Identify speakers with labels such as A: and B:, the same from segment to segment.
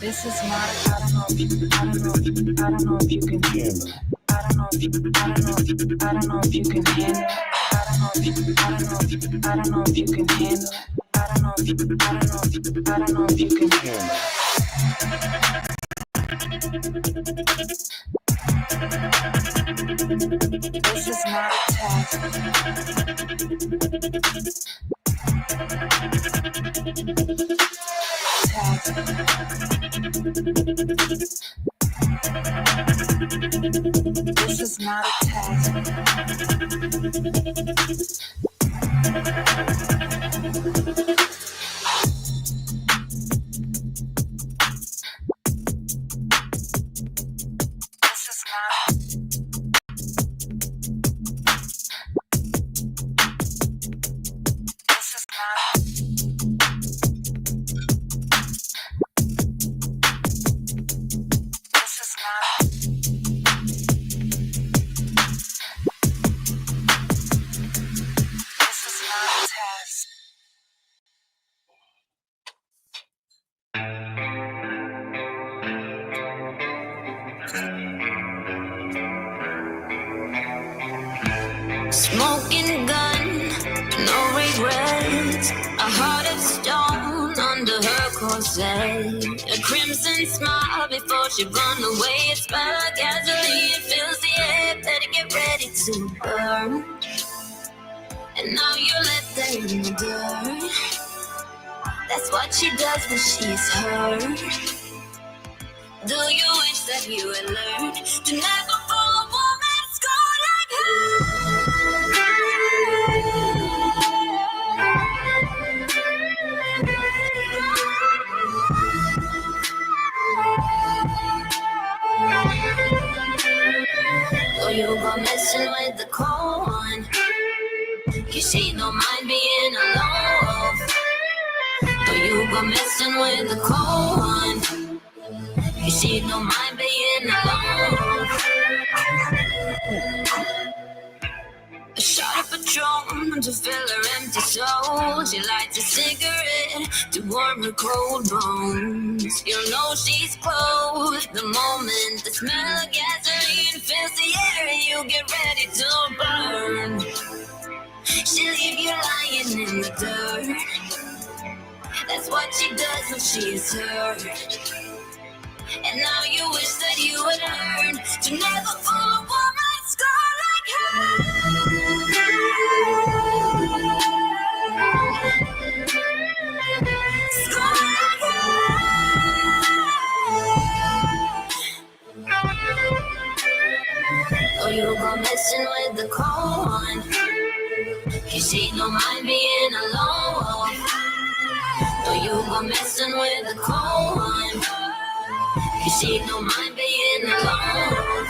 A: This is not. I don't know if you can handle. I don't know if you can handle. I don't know if you can handle. I don't know if you can handle. I don't know if you can handle. I don't know if you can handle. I don't know if you can handle. This is not a test. This is not a test.
B: Smoking gun, no regrets. A heart of stone under her corset. A crimson smile before she run away. A smell of gasoline fills the air. Better get ready to burn. And now you're left there in the dirt. That's what she does when she's hurt. Do you wish that you had learned to never fall a woman's scorn like her? Oh, you go messing with the cold one. You see, no mind being alone. Oh, you go messing with the cold one. You see, no mind being alone. A shot of Patron to fill her empty soul. She lights a cigarette to warm her cold bones. You'll know she's close the moment the smell of gasoline fills the air and you get ready to burn. She'll leave you lying in the dirt. That's what she does when she's hurt. And now you wish that you had learned to never fall a woman's scorn like her. Scorn like her. Oh, you go messing with the cold one. You see, no mind being alone. Oh, you go messing with the cold one. You see, no mind being alone.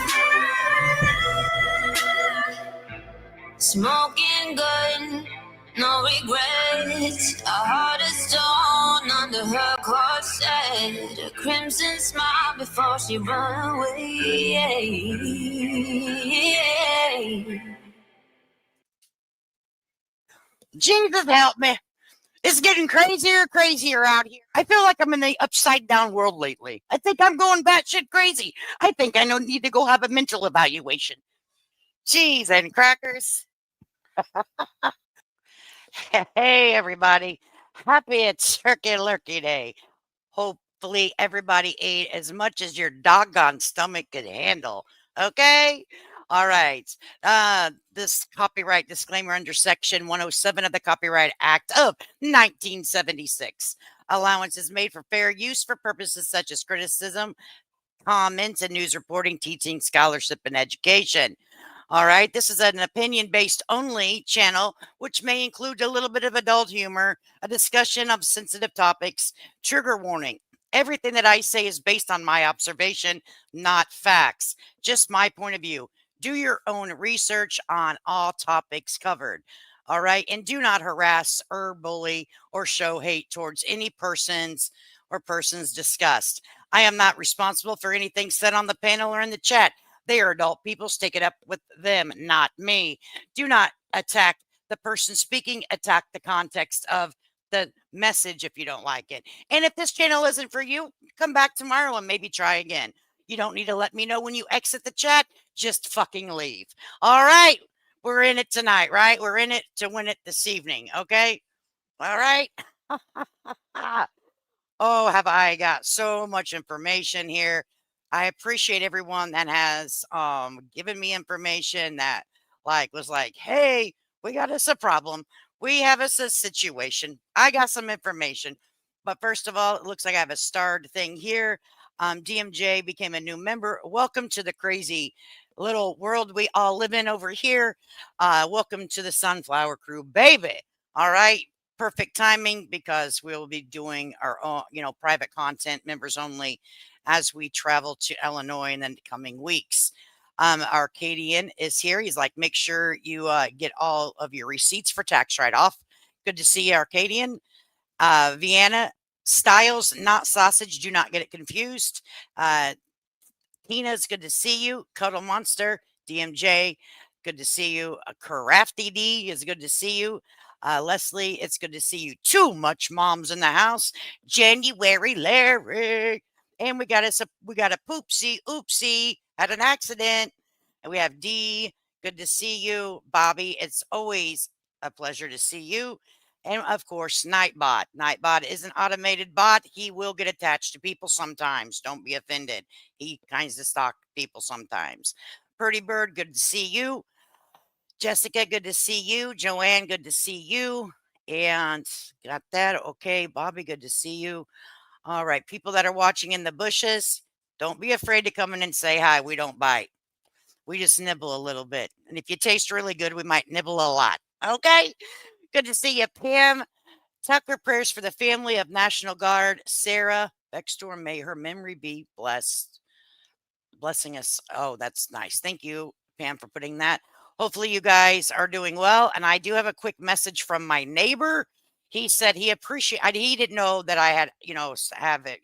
B: Smoking good, no regrets. A heart of stone under her corset. A crimson smile before she run away.
C: Jesus help me. It's getting crazier out here. I feel like I'm in the upside down world lately. I think I'm going batshit crazy. I think I need to go have a mental evaluation. Cheese and crackers. Hey, everybody. Happy it's Turkey Lurkey Day. Hopefully, everybody ate as much as your doggone stomach could handle. Okay? All right. This copyright disclaimer under Section 107 of the Copyright Act of 1976. Allowance is made for fair use for purposes such as criticism, comments, and news reporting, teaching, scholarship, and education. All right. This is an opinion-based only channel, which may include a little bit of adult humor, a discussion of sensitive topics, trigger warning. Everything that I say is based on my observation, not facts. Just my point of view. Do your own research on all topics covered. All right. And do not harass or bully or show hate towards any persons or persons discussed. I am not responsible for anything said on the panel or in the chat. They are adult people. Take it up with them, not me. Do not attack the person speaking. Attack the context of the message if you don't like it. And if this channel isn't for you, come back tomorrow and maybe try again. You don't need to let me know when you exit the chat. Just fucking leave. All right. We're in it tonight, right? We're in it to win it this evening. Okay. All right. Oh, have I got so much information here. I appreciate everyone that has given me information that was like, hey, we got us a problem. We have us a situation. I got some information. But first of all, it looks like I have a starred thing here. DMJ became a new member. Welcome to the crazy little world we all live in over here. Welcome to the Sunflower Crew, baby. All right, perfect timing because we'll be doing our own, private content, members only, as we travel to Illinois in the coming weeks. Arcadian is here. He's like, make sure you get all of your receipts for tax write-off. Good to see you, Arcadian. Vienna Styles, not sausage. Do not get it confused. Tina, it's good to see you. Cuddle Monster, DMJ, good to see you. Crafty D is good to see you. Leslie, it's good to see you. Too much moms in the house. January Larry. And we got a poopsie, oopsie, had an accident. And we have D, good to see you. Bobby, it's always a pleasure to see you. And of course, Nightbot. Nightbot is an automated bot. He will get attached to people sometimes. Don't be offended. He kinds of stalk people sometimes. Purdy Bird, good to see you. Jessica, good to see you. Joanne, good to see you. And got that. Okay. Bobby, good to see you. All right. People that are watching in the bushes, don't be afraid to come in and say hi. We don't bite. We just nibble a little bit. And if you taste really good, we might nibble a lot. Okay. Good to see you, Pam. Tucker, prayers for the family of National Guard Sarah Beckstorm. May her memory be blessed. Blessing us. Oh, that's nice. Thank you, Pam, for putting that. Hopefully, you guys are doing well. And I do have a quick message from my neighbor. He said he he didn't know that I had, have it,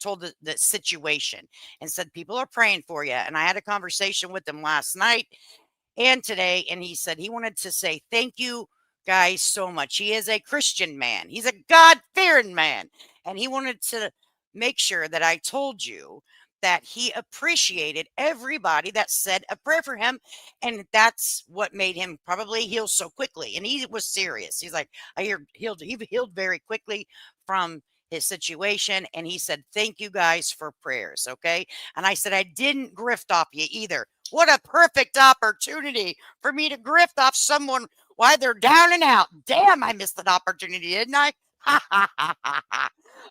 C: told the situation and said people are praying for you. And I had a conversation with him last night and today, and he said he wanted to say thank you guys so much. He is a Christian man. He's a God-fearing man, and he wanted to make sure that I told you that he appreciated everybody that said a prayer for him, and that's what made him probably heal so quickly. And he was serious. He's like, I hear he healed very quickly from his situation, and he said thank you guys for prayers. Okay. And I said I didn't grift off you either. What a perfect opportunity for me to grift off someone while they're down and out. Damn, I missed an opportunity, didn't I?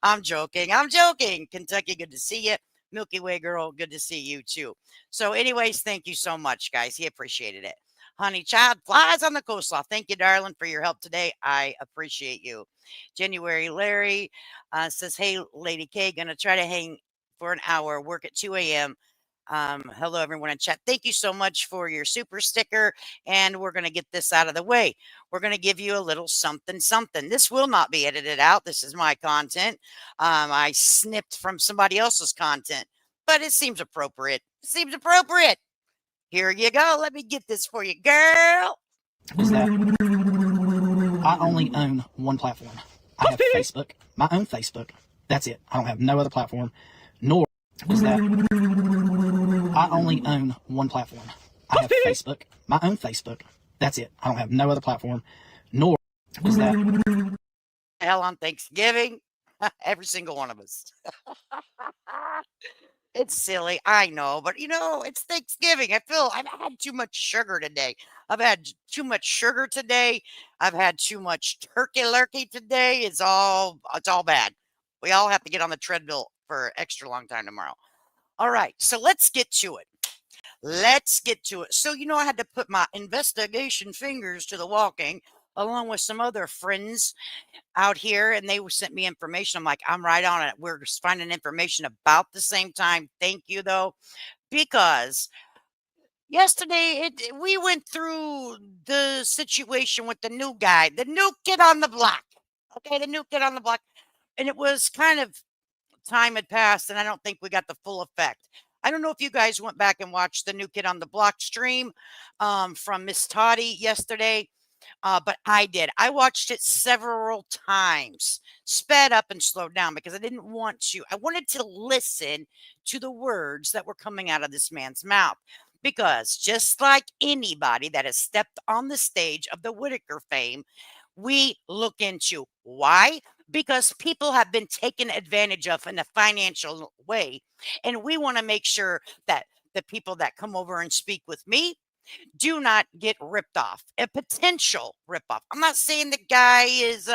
C: I'm joking. I'm joking. Kentucky, good to see you. Milky Way girl, good to see you too. So, anyways, thank you so much, guys. He appreciated it. Honey Child flies on the coastline. Thank you, darling, for your help today. I appreciate you. January Larry says, hey, Lady K, gonna try to hang for an hour, work at 2 a.m. Hello, everyone in chat. Thank you so much for your super sticker. And we're going to get this out of the way. We're going to give you a little something, something. This will not be edited out. This is my content. I snipped from somebody else's content, but it seems appropriate. It seems appropriate. Here you go. Let me get this for you, girl.
D: Is that I only own one platform. I have Facebook, my own Facebook. That's it. I don't have no other platform. Nor is that I only own one platform. I have Facebook, my own Facebook. That's it. I don't have no other platform. Nor is that
C: Hell on Thanksgiving. Every single one of us. It's silly, I know, but it's Thanksgiving. I've had too much sugar today. I've had too much sugar today. I've had too much turkey lurkey today. It's all bad. We all have to get on the treadmill for an extra long time tomorrow. All right, so let's get to it. Let's get to it. So, I had to put my investigation fingers to the walking along with some other friends out here, and they sent me information. I'm like, I'm right on it. We're just finding information about the same time. Thank you, though, because yesterday we went through the situation with the new guy, the new kid on the block. Okay, the new kid on the block. And it was kind of time had passed, and I don't think we got the full effect. I don't know if you guys went back and watched the new kid on the block stream from Miss Toddy yesterday. but I did. I watched it several times, sped up and slowed down because I didn't want to. I wanted to listen to the words that were coming out of this man's mouth. Because just like anybody that has stepped on the stage of the Whitaker fame, we look into why? Because people have been taken advantage of in a financial way. And we want to make sure that the people that come over and speak with me do not get ripped off, a potential rip off. I'm not saying the guy is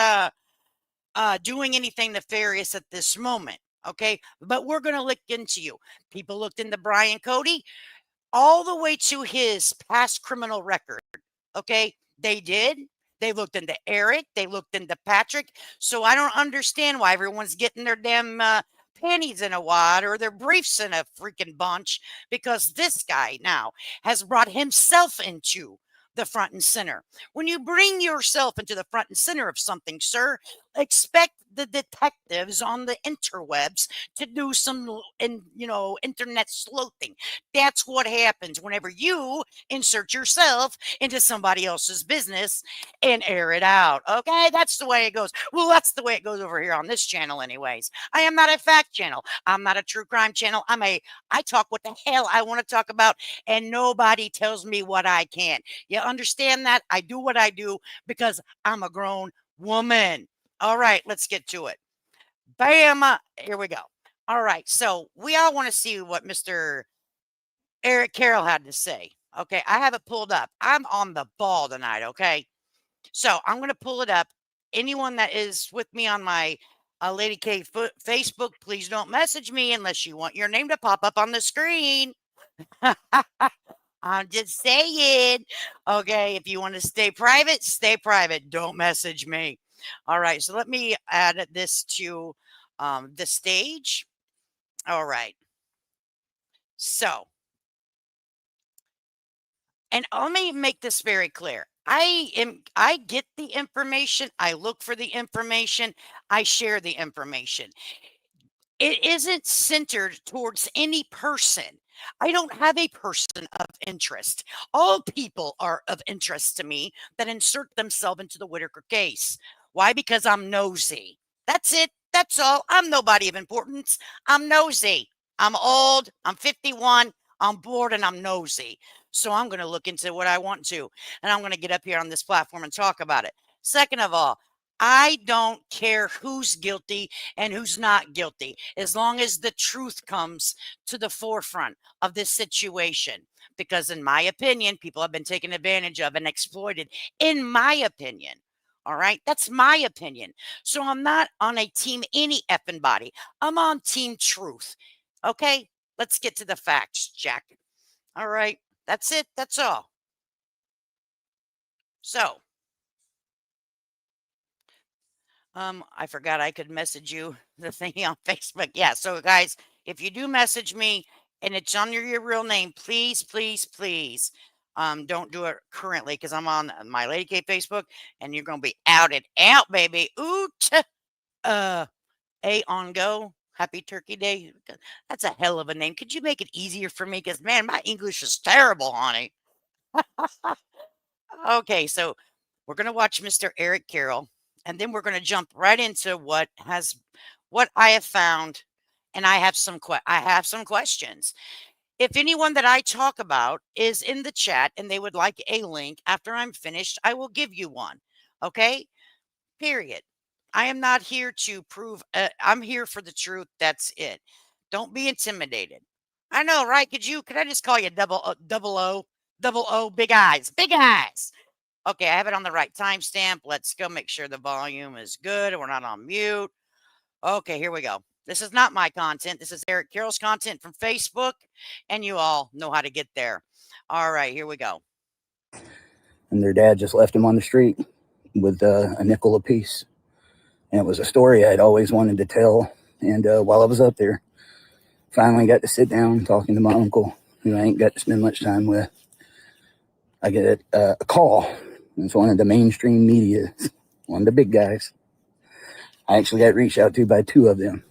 C: doing anything nefarious at this moment. Okay. But we're going to look into you. People looked into Brian Cody all the way to his past criminal record. Okay. They did. They looked into Eric. They looked into Patrick. So I don't understand why everyone's getting their damn panties in a wad or their briefs in a freaking bunch, because this guy now has brought himself into the front and center. When you bring yourself into the front and center of something, sir, expect the detectives on the interwebs to do some internet sleuthing. That's what happens whenever you insert yourself into somebody else's business and air it out. Okay, that's the way it goes. Well, that's the way it goes over here on this channel anyways. I am not a fact channel. I'm not a true crime channel. I talk what the hell I want to talk about, and nobody tells me what I can't. You understand that? I do what I do because I'm a grown woman. All right, let's get to it. Bam. Here we go. All right. So we all want to see what Mr. Eric Carroll had to say. Okay. I have it pulled up. I'm on the ball tonight. Okay. So I'm going to pull it up. Anyone that is with me on my Lady K Facebook, please don't message me unless you want your name to pop up on the screen. I'm just saying. Okay. If you want to stay private, stay private. Don't message me. All right. So let me add this to the stage. All right. So, and let me make this very clear. I get the information, I look for the information, I share the information. It isn't centered towards any person. I don't have a person of interest. All people are of interest to me that insert themselves into the Whitaker case. Why? Because I'm nosy. That's it. That's all. I'm nobody of importance. I'm nosy. I'm old. I'm 51. I'm bored and I'm nosy. So I'm going to look into what I want to. And I'm going to get up here on this platform and talk about it. Second of all, I don't care who's guilty and who's not guilty, as long as the truth comes to the forefront of this situation. Because in my opinion, people have been taken advantage of and exploited, in my opinion. All right. That's my opinion. So I'm not on a team any effing body. I'm on team truth. Okay. Let's get to the facts, Jack. All right. That's it. That's all. So, I forgot I could message you the thing on Facebook. Yeah. So guys, if you do message me and it's under your real name, please, please, please, don't do it currently because I'm on my Lady K Facebook and you're going to be outed out, baby. Oot. A on go. Happy Turkey Day. That's a hell of a name. Could you make it easier for me? Because man, my English is terrible, honey. Okay, so we're going to watch Mr. Eric Carroll, and then we're going to jump right into what I have found, and I have some questions. If anyone that I talk about is in the chat and they would like a link after I'm finished, I will give you one. Okay? Period. I am not here to prove I'm here for the truth. That's it. Don't be intimidated. I know, right? Could I just call you double O, big eyes, big eyes. Okay, I have it on the right timestamp. Let's go make sure the volume is good and we're not on mute. Okay, here we go. This is not my content. This is Eric Carroll's content from Facebook, and you all know how to get there. All right, here we go.
E: And their dad just left him on the street with a nickel apiece. And it was a story I'd always wanted to tell. And while I was up there, finally got to sit down talking to my uncle, who I ain't got to spend much time with. I get a call. It's one of the mainstream media, one of the big guys. I actually got reached out to by two of them.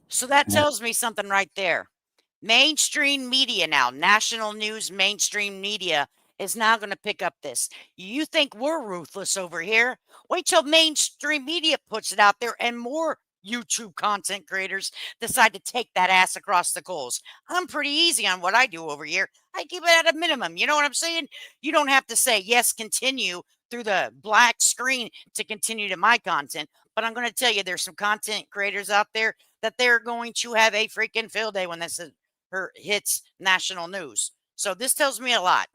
C: So that tells me something right there. Mainstream media now, national news, mainstream media is now going to pick up this. You think we're ruthless over here? Wait till mainstream media puts it out there and more YouTube content creators decide to take that ass across the coals. I'm pretty easy on what I do over here. I keep it at a minimum. You know what I'm saying? You don't have to say, yes, continue through the black screen to continue to my content. But I'm going to tell you, there's some content creators out there that they're going to have a freaking field day when this hits national news. So this tells me a lot.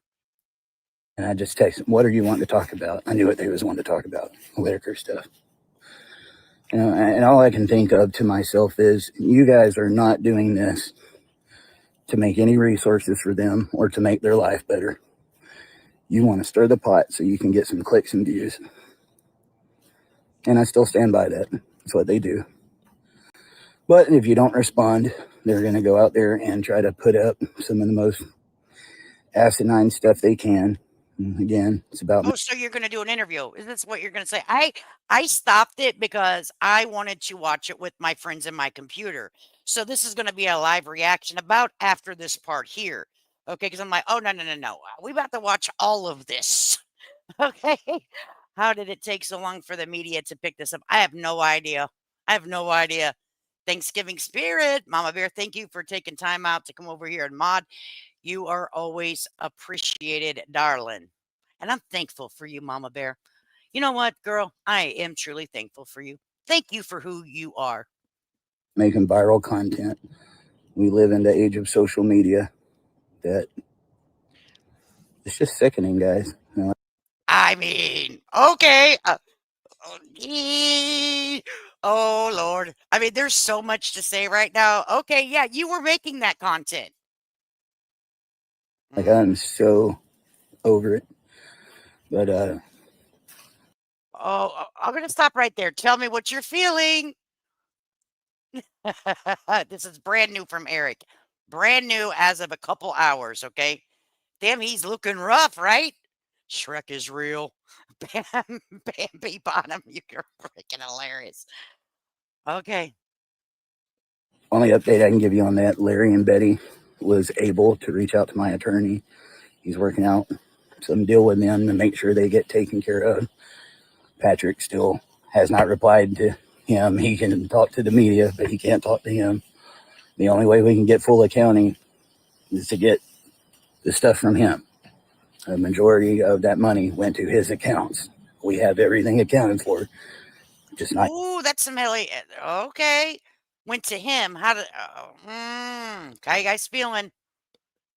E: And I just texted him, what are you wanting to talk about? I knew what they was wanting to talk about, Whitaker stuff. You know, and all I can think of to myself is, you guys are not doing this to make any resources for them or to make their life better. You want to stir the pot so you can get some clicks and views. And I still stand by that. That's what they do. But if you don't respond, they're going to go out there and try to put up some of the most asinine stuff they can. And again, it's about...
C: Oh, so you're going to do an interview. Is this what you're going to say? I stopped it because I wanted to watch it with my friends in my computer. So this is going to be a live reaction about after this part here. Okay, because I'm like, oh, no. We about to watch all of this. Okay. How did it take so long for the media to pick this up? I have no idea. Thanksgiving spirit. Mama Bear, thank you for taking time out to come over here and mod. You are always appreciated, darling. And I'm thankful for you, Mama Bear. You know what, girl? I am truly thankful for you. Thank you for who you are.
E: Making viral content. We live in the age of social media that it's just sickening, guys. You know?
C: I mean, okay. Oh, Lord. I mean, there's so much to say right now. Okay, yeah, you were making that content.
E: Like, I'm so over it. But
C: oh, I'm going to stop right there. Tell me what you're feeling. This is brand new from Eric. Brand new as of a couple hours, okay? Damn, he's looking rough, right? Shrek is real. Bam, Bambi Bottom. You're freaking hilarious. Okay.
E: Only update I can give you on that, Larry and Betty was able to reach out to my attorney. He's working out some deal with them to make sure they get taken care of. Patrick still has not replied to him. He can talk to the media, but he can't talk to him. The only way we can get full accounting is to get the stuff from him. A majority of that money went to his accounts. We have everything accounted for. Just not.
C: Ooh, that's some hilly. Okay. Went to him. How did. How you guys feeling?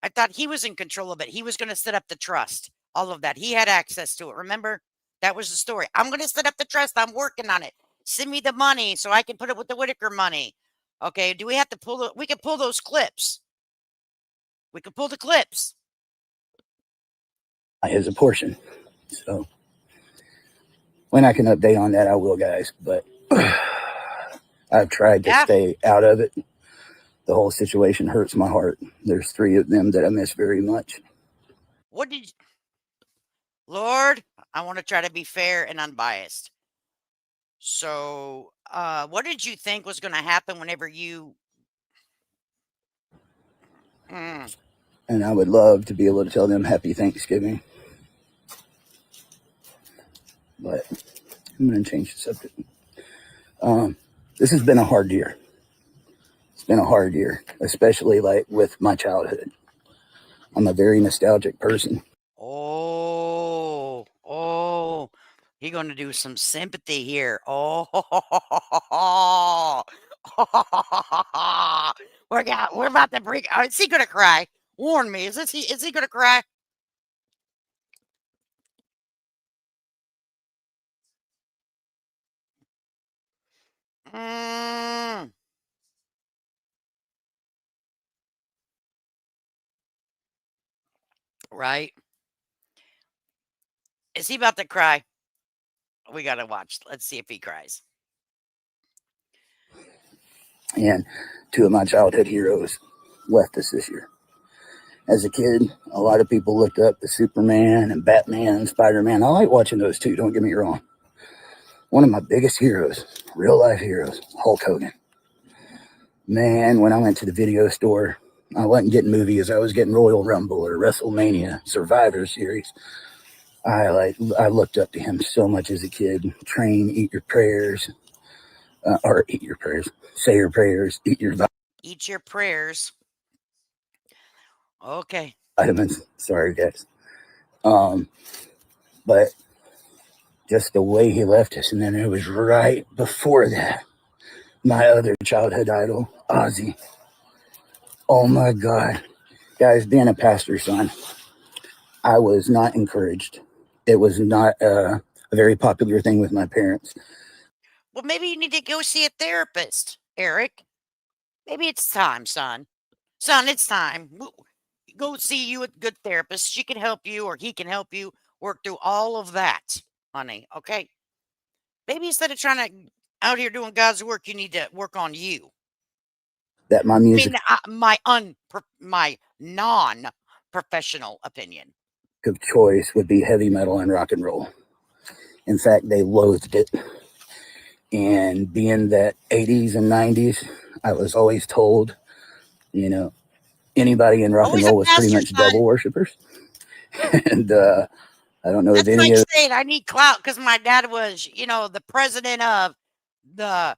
C: I thought he was in control of it. He was going to set up the trust. All of that. He had access to it. Remember? That was the story. I'm going to set up the trust. I'm working on it. Send me the money so I can put it with the Whitaker money. Okay. Do we have to pull it? We can pull those clips. We can pull the clips.
E: His portion. So when I can update on that, I will, guys. But I've tried to stay out of it. The whole situation hurts my heart. There's 3 of them that I miss very much.
C: What did you... Lord, I want to try to be fair and unbiased. So, what did you think was going to happen whenever you...
E: And I would love to be able to tell them Happy Thanksgiving. But I'm going to change the subject. This has been a hard year. It's been a hard year, especially like with my childhood. I'm a very nostalgic person.
C: Oh, you're going to do some sympathy here. Oh, we're about to bring... Is he going to cry? Warn me. Is he going to cry? Right. Is he about to cry? We got to watch. Let's see if he cries.
E: And 2 of my childhood heroes left us this year. As a kid, a lot of people looked up to Superman and Batman and Spider-Man. I like watching those too, don't get me wrong. One of my biggest heroes, real life heroes, Hulk Hogan. Man, when I went to the video store I wasn't getting movies. I was getting Royal Rumble or WrestleMania, Survivor Series. I looked up to him so much as a kid. Train, eat your prayers, or eat your prayers. Say your prayers, eat your
C: prayers. Okay.
E: vitamins. Sorry, guys. But just the way he left us, and then it was right before that. My other childhood idol, Ozzy. Oh my God. Guys, being a pastor's son, I was not encouraged. It was not a very popular thing with my parents.
C: Well, maybe you need to go see a therapist, Eric. Maybe it's time, son. Son, it's time. Go see you a good therapist. She can help you, or he can help you work through all of that, honey. Okay. Maybe instead of trying to out here doing God's work, you need to work on you.
E: That my
C: I
E: music
C: mean, my non-professional opinion.
E: of choice would be heavy metal and rock and roll. In fact, they loathed it. And being that 80s and 90s, I was always told, you know, anybody in rock and
C: Always a
E: roll was pretty
C: pastor's
E: much
C: son.
E: devil worshippers. And I don't know if
C: That's
E: any
C: like
E: of
C: saying I need clout because my dad was, the president of the,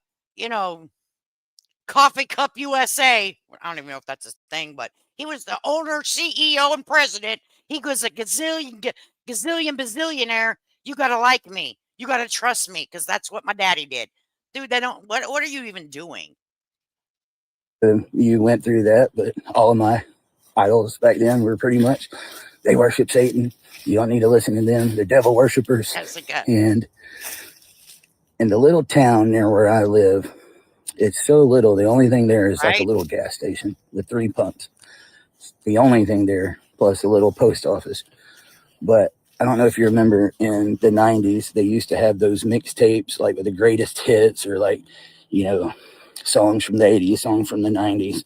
C: Coffee Cup USA. I don't even know if that's a thing, but he was the owner, CEO, and president. He was a gazillion, bazillionaire. You got to like me. You got to trust me because that's what my daddy did. Dude, they don't, what are you even doing?
E: you went through that, but all of my idols back then were pretty much, they worship Satan. You don't need to listen to them. They're devil worshippers.
C: That's like a,
E: And in the little town near where I live, it's so little. The only thing there is like a
C: right?
E: little gas station with 3 pumps. It's the only thing there, plus a little post office. But I don't know if you remember in the 90s, they used to have those mixtapes like with the greatest hits or like, songs from the 80s, songs from the 90s.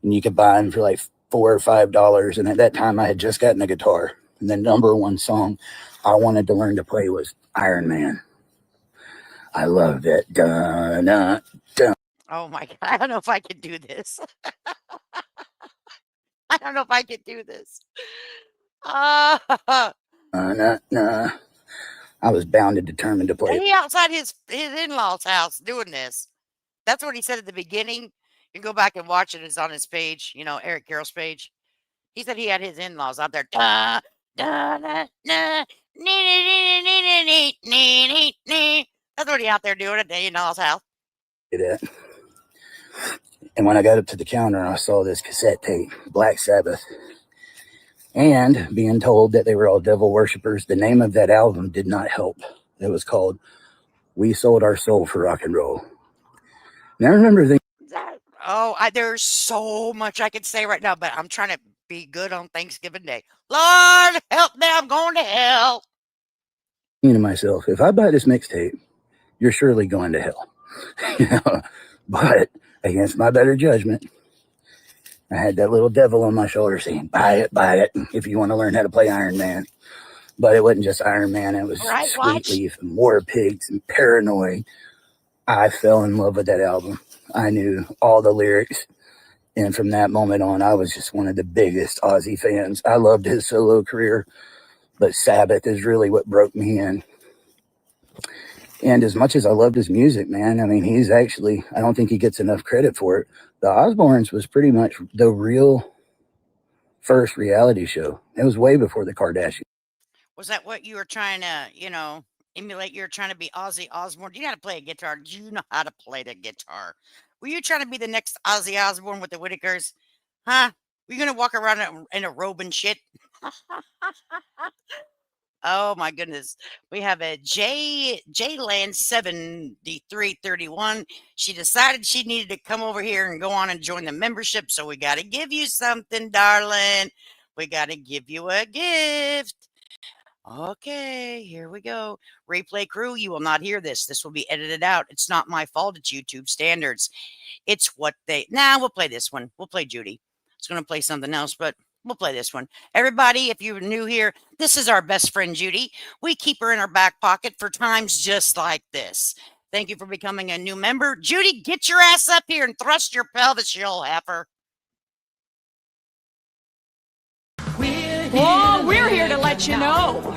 E: And you could buy them for like $4 or $5. And at that time, I had just gotten a guitar. And the number one song I wanted to learn to play was Iron Man. I love it. Dun, dun, dun.
C: Oh my God. I don't know if I can do this. I don't know if I can do this.
E: Dun, dun. I was bound and determined to play.
C: He outside his in-laws' house doing this. That's what he said at the beginning. You can go back and watch it. It's on his page, Eric Carroll's page. He said he had his in-laws out there. Da, da, da, da, That's what he out there doing at the in-laws' house.
E: That. And when I got up to the counter, I saw this cassette tape, Black Sabbath. And being told that they were all devil worshippers, the name of that album did not help. It was called We Sold Our Soul for Rock and Roll. And I remember thinking,
C: There's so much I could say right now, but I'm trying to be good on Thanksgiving Day. Lord, help me, I'm going to hell.
E: to myself, if I buy this mixtape, you're surely going to hell. But against my better judgment, I had that little devil on my shoulder saying, buy it, if you want to learn how to play Iron Man. But it wasn't just Iron Man, it was Sweet Leaf and War Pigs and Paranoid. I fell in love with that album. I knew all the lyrics. And from that moment on, I was just one of the biggest Ozzy fans. I loved his solo career, but Sabbath is really what broke me in. And as much as I loved his music, man, I mean, he's actually, I don't think he gets enough credit for it. The Osbournes was pretty much the real first reality show. It was way before the Kardashians.
C: Was that what you were trying to, emulate? You were trying to be Ozzy Osbourne. Do you know how to play a guitar? Do you know how to play the guitar? Were you trying to be the next Ozzy Osbourne with the Whitakers? Huh? Were you going to walk around in a robe and shit? Oh my goodness. We have a Land 7331. She decided she needed to come over here and go on and join the membership. So we got to give you something, darling. We got to give you a gift. Okay, here we go. Replay crew, you will not hear this. This will be edited out. It's not my fault. It's YouTube standards. It's what they. Now we'll play this one. We'll play Judy. I was going to play something else, but we'll play this one. Everybody, if you're new here, this is our best friend, Judy. We keep her in our back pocket for times just like this. Thank you for becoming a new member. Judy, get your ass up here and thrust your pelvis, you old heifer.
B: Oh, we're here to let you know.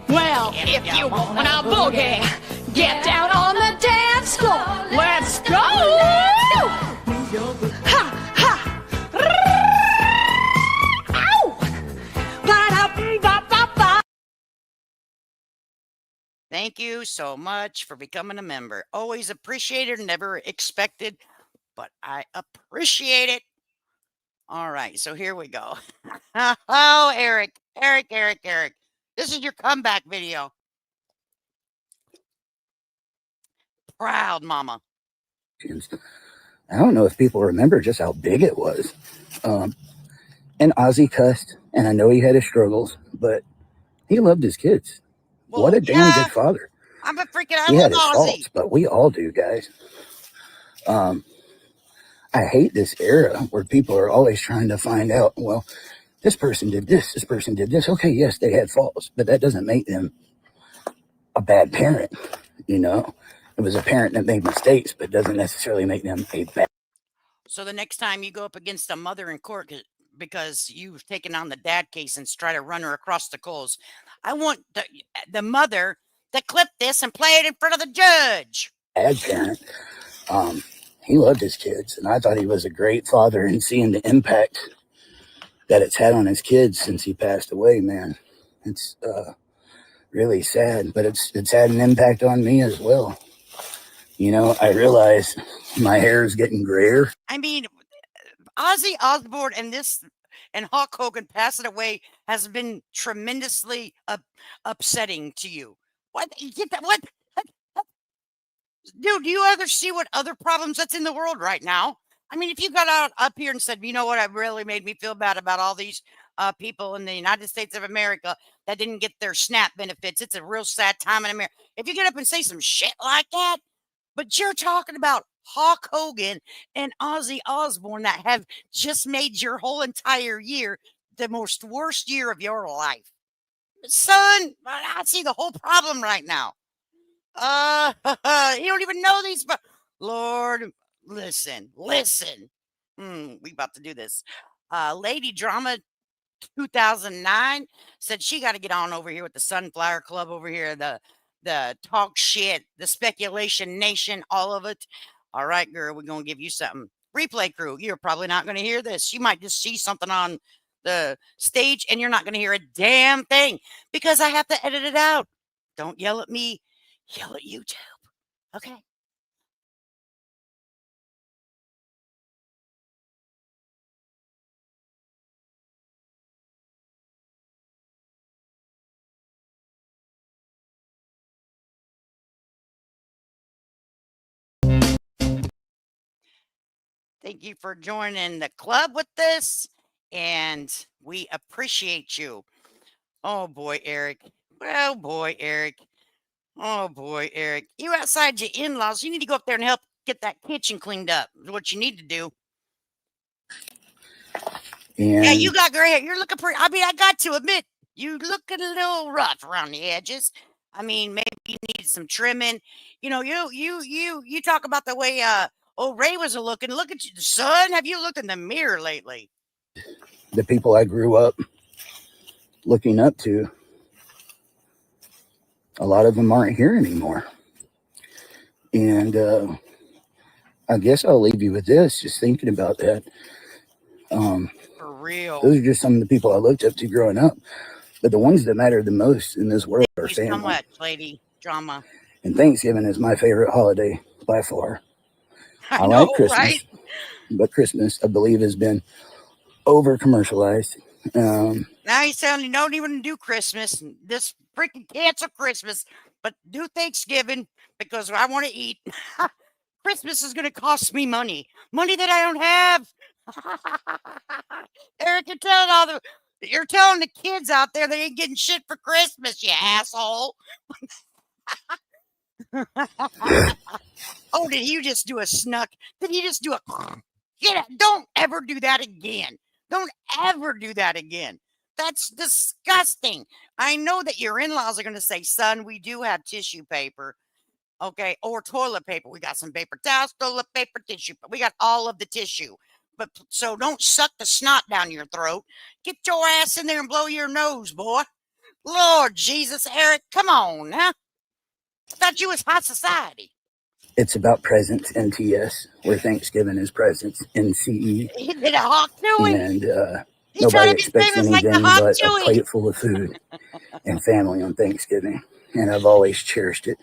B: Well, if you wanna boogie, get down on the dance floor. Let's go! Ha, ha. Ow! Ba-da-ba-ba-ba.
C: Thank you so much for becoming a member. Always appreciated, never expected, but I appreciate it. All right, so here we go. Oh, Eric. This is your comeback video. Proud mama.
E: I don't know if people remember just how big it was. And Ozzy cussed, and I know he had his struggles, but he loved his kids.
C: Well,
E: what a damn
C: yeah,
E: good father.
C: I
E: He
C: love
E: had his
C: Ozzy.
E: faults, but we all do, guys. I hate this era where people are always trying to find out, well, this person did this person did this. Okay, yes, they had faults, but that doesn't make them a bad parent. You know, it was a parent that made mistakes, but doesn't necessarily make them a bad.
C: So the next time you go up against a mother in court because you've taken on the dad case and try to run her across the coals, I want the mother to clip this and play it in front of the judge.
E: Bad parent. He loved his kids, and I thought he was a great father. And seeing the impact that it's had on his kids since he passed away, man, it's really sad. But it's had an impact on me as well. You know, I realize my hair is getting grayer.
C: I mean, Ozzy Osbourne and Hulk Hogan passing away has been tremendously upsetting to you. What? Get that? What? Dude, do you ever see what other problems that's in the world right now? I mean, if you got out up here and said, you know what, it really made me feel bad about all these people in the United States of America that didn't get their SNAP benefits. It's a real sad time in America. If you get up and say some shit like that, but you're talking about Hulk Hogan and Ozzy Osbourne that have just made your whole entire year the most worst year of your life. Son, I see the whole problem right now. You don't even know these, but Lord, listen. We about to do this. Lady Drama 2009 said she got to get on over here with the Sunflower Club over here, the talk shit, the speculation nation, all of it. All right, girl, we're gonna give you something. Replay crew, you're probably not gonna hear this. You might just see something on the stage and you're not gonna hear a damn thing because I have to edit it out. Don't yell at me. Yell at YouTube. Okay. Thank you for joining the club with this, and we appreciate you. Oh boy, Eric. Oh boy, Eric. Oh boy, Eric. You outside your in-laws. You need to go up there and help get that kitchen cleaned up. Is what you need to do.
E: And
C: yeah, you got gray hair. You're looking pretty. I mean, I got to admit, you looking a little rough around the edges. I mean, maybe you need some trimming. You know, you talk about the way old Ray was looking. Look at you, son. Have you looked in the mirror lately?
E: The people I grew up looking up to, a lot of them aren't here anymore. And I guess I'll leave you with this, just thinking about that.
C: For real.
E: Those are just some of the people I looked up to growing up. But the ones that matter the most in this world are family.
C: So much, Lady Drama.
E: And Thanksgiving is my favorite holiday by far.
C: I know,
E: like Christmas,
C: right?
E: But Christmas, I believe, has been over commercialized.
C: Now you sound you don't even do Christmas. This freaking cancel Christmas, but do Thanksgiving because I want to eat. Christmas is going to cost me money that I don't have. Eric, you're telling the kids out there they ain't getting shit for Christmas, you asshole. Oh, did you just do a snuck? Did you just do a? Don't ever do that again. Don't ever do that again. That's disgusting. I know that your in-laws are going to say, son, we do have tissue paper. Okay. Or toilet paper. We got some paper towels, toilet paper, tissue. We got all of the tissue. But so don't suck the snot down your throat. Get your ass in there and blow your nose, boy. Lord Jesus, Eric, come on, huh? I thought you was high society.
E: It's about presence in TS, where Thanksgiving is presence in CE.
C: He did a Hawk Chewy.
E: And
C: He's trying
E: nobody
C: to be
E: expects
C: famous like the
E: anything
C: Hawk
E: but a
C: Chewy.
E: plate full of food and family on Thanksgiving. And I've always cherished it.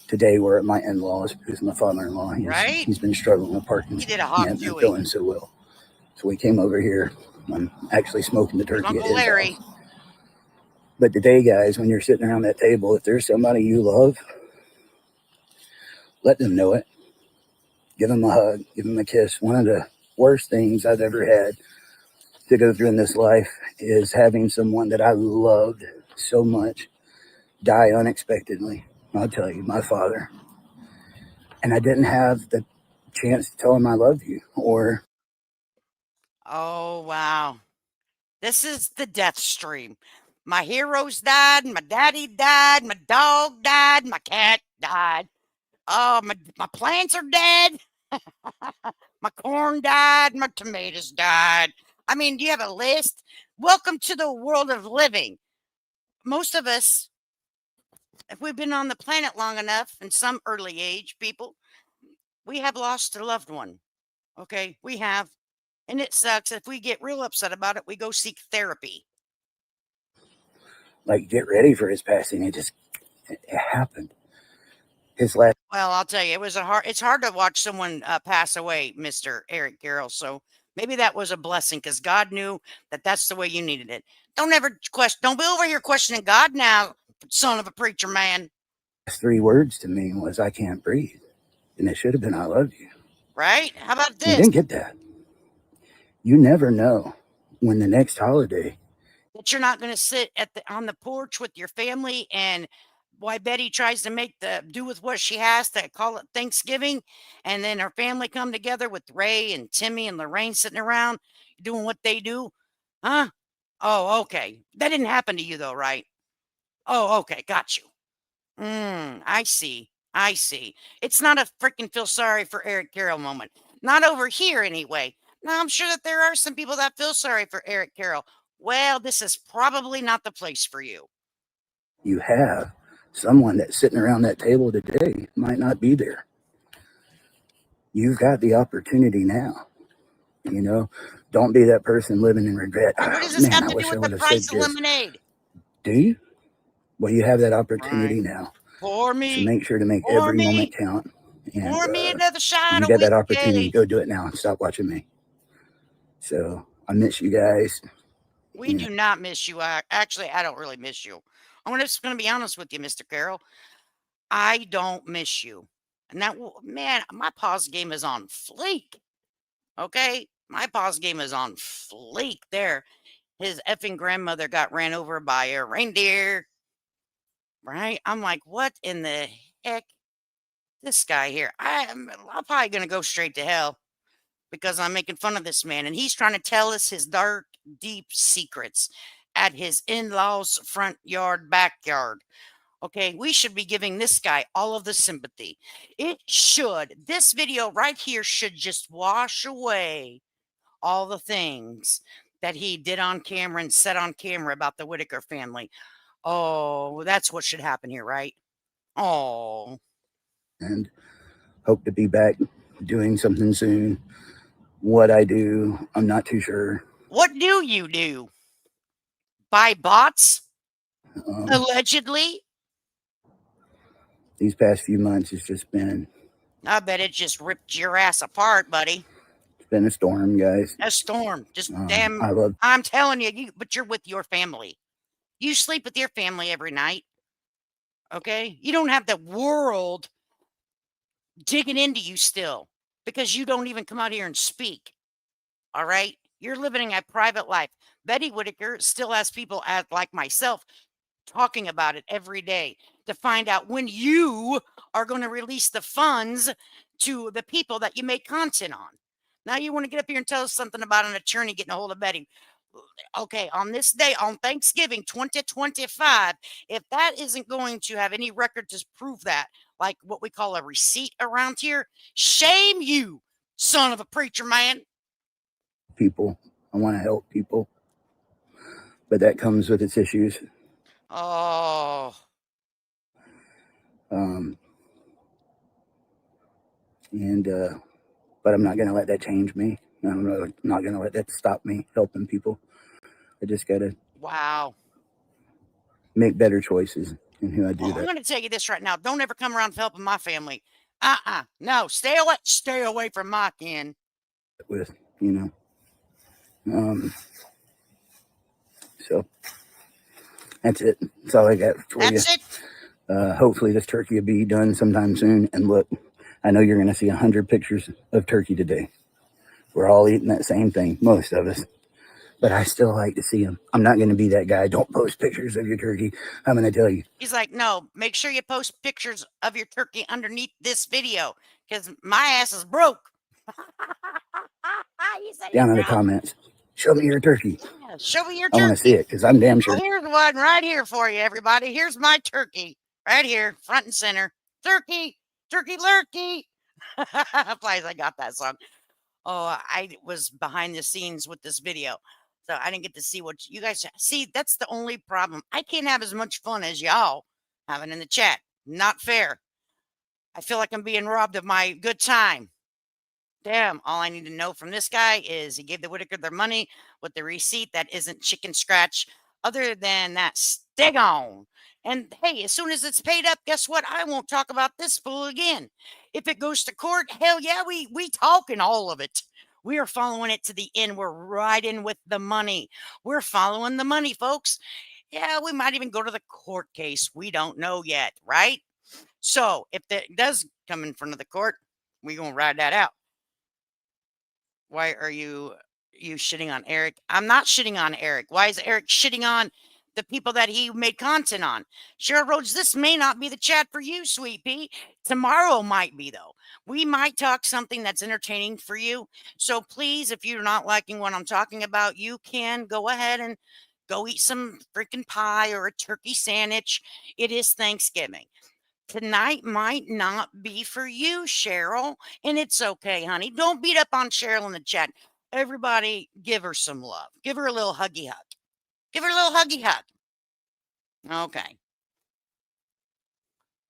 E: Today we're at my in-laws because my father-in-law,
C: Right?
E: he's been struggling with
C: He
E: Parkinson's.
C: did a Hawk
E: He hasn't been
C: Chewy.
E: feeling so well. So we came over here. I'm actually smoking the
C: With
E: turkey at
C: Uncle
E: his
C: Larry.
E: house. But today, guys, when you're sitting around that table, if there's somebody you love, let them know it. Give them a hug. Give them a kiss. One of the worst things I've ever had to go through in this life is having someone that I loved so much die unexpectedly. I'll tell you, my father. And I didn't have the chance to tell him I love you or...
C: Oh, wow. This is the death stream. My heroes died, my daddy died, my dog died, my cat died. Oh, my plants are dead. My corn died, my tomatoes died. I mean, do you have a list? Welcome to the world of living. Most of us, if we've been on the planet long enough, in some early age, people, we have lost a loved one. Okay, we have. And it sucks. If we get real upset about it, we go seek therapy.
E: like get ready for his passing. It happened. His last...
C: Well, I'll tell you, it's hard to watch someone pass away, Mr. Eric Carroll. So maybe that was a blessing because God knew that that's the way you needed it. Don't ever question. Don't be over here questioning God now, son of a preacher man.
E: 3 words to me was, I can't breathe. And it should have been, I love you.
C: Right? How about
E: You
C: this?
E: didn't get that. You never know when the next holiday...
C: That you're not going to sit on the porch with your family and why Betty tries to do with what she has to call it Thanksgiving, and then her family come together with Ray and Timmy and Lorraine sitting around doing what they do. Huh? Oh, okay. That didn't happen to you though, right? Oh, okay. Got you. I see. I see. It's not a freaking feel sorry for Eric Carroll moment. Not over here anyway. Now, I'm sure that there are some people that feel sorry for Eric Carroll. Well, this is probably not the place for you.
E: You have someone that's sitting around that table today might not be there. You've got the opportunity now. You know, don't be that person living in regret.
C: What
E: Oh,
C: does this
E: man,
C: have
E: I
C: to do
E: wish I
C: with
E: would
C: the
E: have said
C: price of
E: this.
C: lemonade?
E: Do you? Well, you have that opportunity
C: Right.
E: now.
C: Pour
E: So
C: me,
E: make sure to make
C: pour
E: every
C: me,
E: moment count. And
C: pour me another shot
E: you
C: of
E: got that opportunity,
C: whiskey.
E: go do it now and stop watching me. So I miss you guys.
C: We do not miss you. Actually, I don't really miss you. I'm just going to be honest with you, Mr. Carroll. I don't miss you. And that, man, my pause game is on fleek. Okay? My pause game is on fleek there. His effing grandmother got ran over by a reindeer. Right? I'm like, what in the heck? This guy here. I'm probably going to go straight to hell because I'm making fun of this man. And he's trying to tell us his dark, deep secrets at his in law's front yard, backyard. Okay, we should be giving this guy all of the sympathy. It should. This video right here should just wash away all the things that he did on camera and said on camera about the Whitaker family. Oh, that's what should happen here, right? Oh.
E: And hope to be back doing something soon. What I do, I'm not too sure.
C: What do you do? Buy bots? Allegedly?
E: These past few months, it's just been...
C: I bet it just ripped your ass apart, buddy.
E: It's been a storm, guys.
C: A storm. Just
E: I love...
C: I'm telling you, but you're with your family. You sleep with your family every night. Okay? You don't have the world digging into you still because you don't even come out here and speak. All right? You're living a private life. Betty Whitaker still has people like myself talking about it every day to find out when you are going to release the funds to the people that you make content on. Now you want to get up here and tell us something about an attorney getting a hold of Betty. Okay, on this day, on Thanksgiving 2025, if that isn't going to have any record to prove that, like what we call a receipt around here, shame you, son of a preacher man.
E: people. I want to help people, but that comes with its issues.
C: Oh,
E: And but I'm not going to let that change me. I'm not going to let that stop me helping people. I just got to
C: wow.
E: make better choices in who I do
C: Well, I'm
E: that
C: going to tell you this right now. Don't ever come around helping my family. No, stay away from my kin.
E: with, you know. So that's it. That's all I got for you.
C: That's it.
E: Hopefully this turkey will be done sometime soon. And look, I know you're going to see 100 pictures of turkey today. We're all eating that same thing, most of us. But I still like to see them. I'm not going to be that guy. Don't post pictures of your turkey. I'm going to tell you.
C: He's like, no, make sure you post pictures of your turkey underneath this video because my ass is broke.
E: Down in the comments, show me your turkey.
C: Yeah, show me your
E: I want to see
C: turkey.
E: it because I'm damn sure.
C: Well, here's one right here for you, everybody. Here's my turkey right here, front and center. Turkey, turkey lurkey. Please, I got that song. Oh, I was behind the scenes with this video. So I didn't get to see what you guys see. That's the only problem. I can't have as much fun as y'all having in the chat. Not fair. I feel like I'm being robbed of my good time. Damn, all I need to know from this guy is he gave the Whitaker their money with the receipt that isn't chicken scratch. Other than that, stay on. And hey, as soon as it's paid up, guess what? I won't talk about this fool again. If it goes to court, hell yeah, we talking all of it. We are following it to the end. We're riding with the money. We're following the money, folks. Yeah, we might even go to the court case. We don't know yet, right? So if that does come in front of the court, we're gonna ride that out. Why are you shitting on Eric? I'm not shitting on Eric. Why is Eric shitting on the people that he made content on? Cheryl Rhodes, this may not be the chat for you, sweet pea. Tomorrow might be, though. We might talk something that's entertaining for you. So please, if you're not liking what I'm talking about, you can go ahead and go eat some freaking pie or a turkey sandwich. It is Thanksgiving. Tonight might not be for you, Cheryl, and it's okay, honey. Don't beat up on Cheryl in the chat. Everybody, give her some love. Give her a little huggy hug. Give her a little huggy hug. Okay.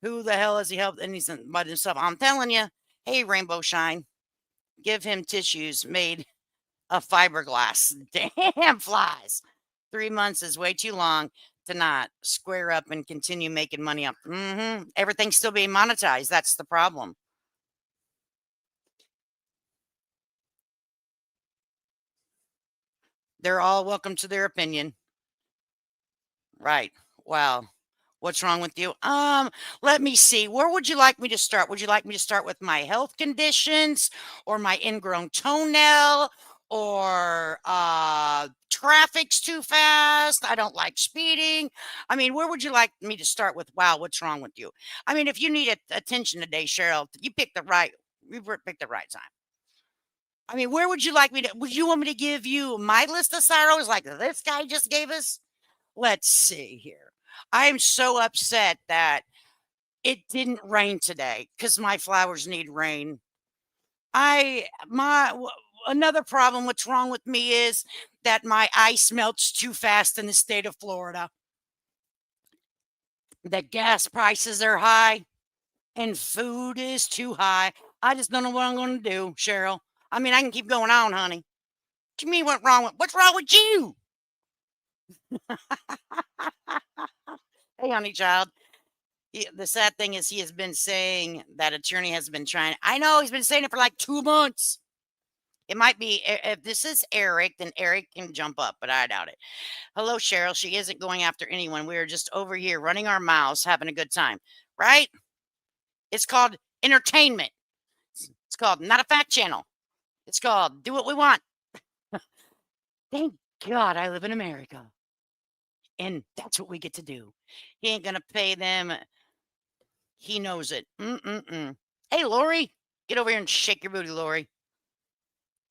C: Who the hell has he helped? And he's by himself. I'm telling you, hey, Rainbow Shine, give him tissues made of fiberglass. Damn flies. 3 months is way too long to not square up and continue making money up. Everything's still being monetized. That's the problem. They're all welcome to their opinion. Right. Wow. What's wrong with you? Let me see. Where would you like me to start? Would you like me to start with my health conditions or my ingrown toenail or traffic's too fast? I don't like speeding. I mean, where would you like me to start with? Wow, what's wrong with you? I mean, if you need attention today, Cheryl, you picked the right time. I mean, where would you like me to? Would you want me to give you my list of sorrows like this guy just gave us? Let's see here. I am so upset that it didn't rain today because my flowers need rain. Another problem. What's wrong with me is that my ice melts too fast in the state of Florida. The gas prices are high and food is too high. I just don't know what I'm going to do, Cheryl. I mean, I can keep going on, honey. What do you mean what's wrong with you? Hey, honey child. The sad thing is he has been saying that attorney has been trying. I know he's been saying it for like 2 months. It might be, if this is Eric, then Eric can jump up, but I doubt it. Hello, Cheryl. She isn't going after anyone. We are just over here running our mouths, having a good time, right? It's called entertainment. It's called not a fact channel. It's called do what we want. Thank God I live in America. And that's what we get to do. He ain't going to pay them. He knows it. Hey, Lori, get over here and shake your booty, Lori.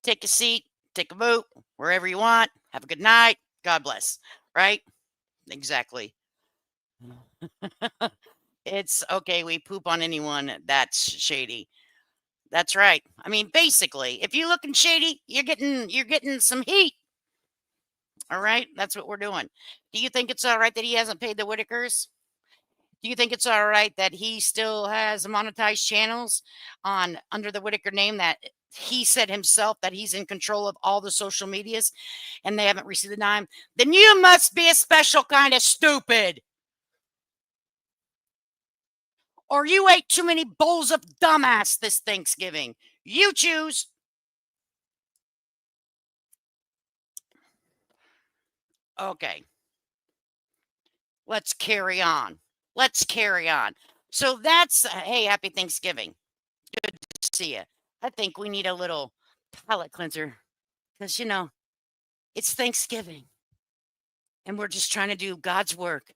C: Take a seat, take a boot, wherever you want. Have a good night. God bless. Right? Exactly. It's okay. We poop on anyone that's shady. That's right. I mean, basically, if you're looking shady, you're getting some heat. All right, that's what we're doing. Do you think it's all right that he hasn't paid the Whitakers? Do you think it's all right that he still has monetized channels on under the Whitaker name that he said himself that he's in control of all the social medias and they haven't received a dime? Then you must be a special kind of stupid. Or you ate too many bowls of dumbass this Thanksgiving. You choose. Okay. Let's carry on. Let's carry on. So that's, hey, happy Thanksgiving. Good to see you. I think we need a little palate cleanser because, it's Thanksgiving and we're just trying to do God's work.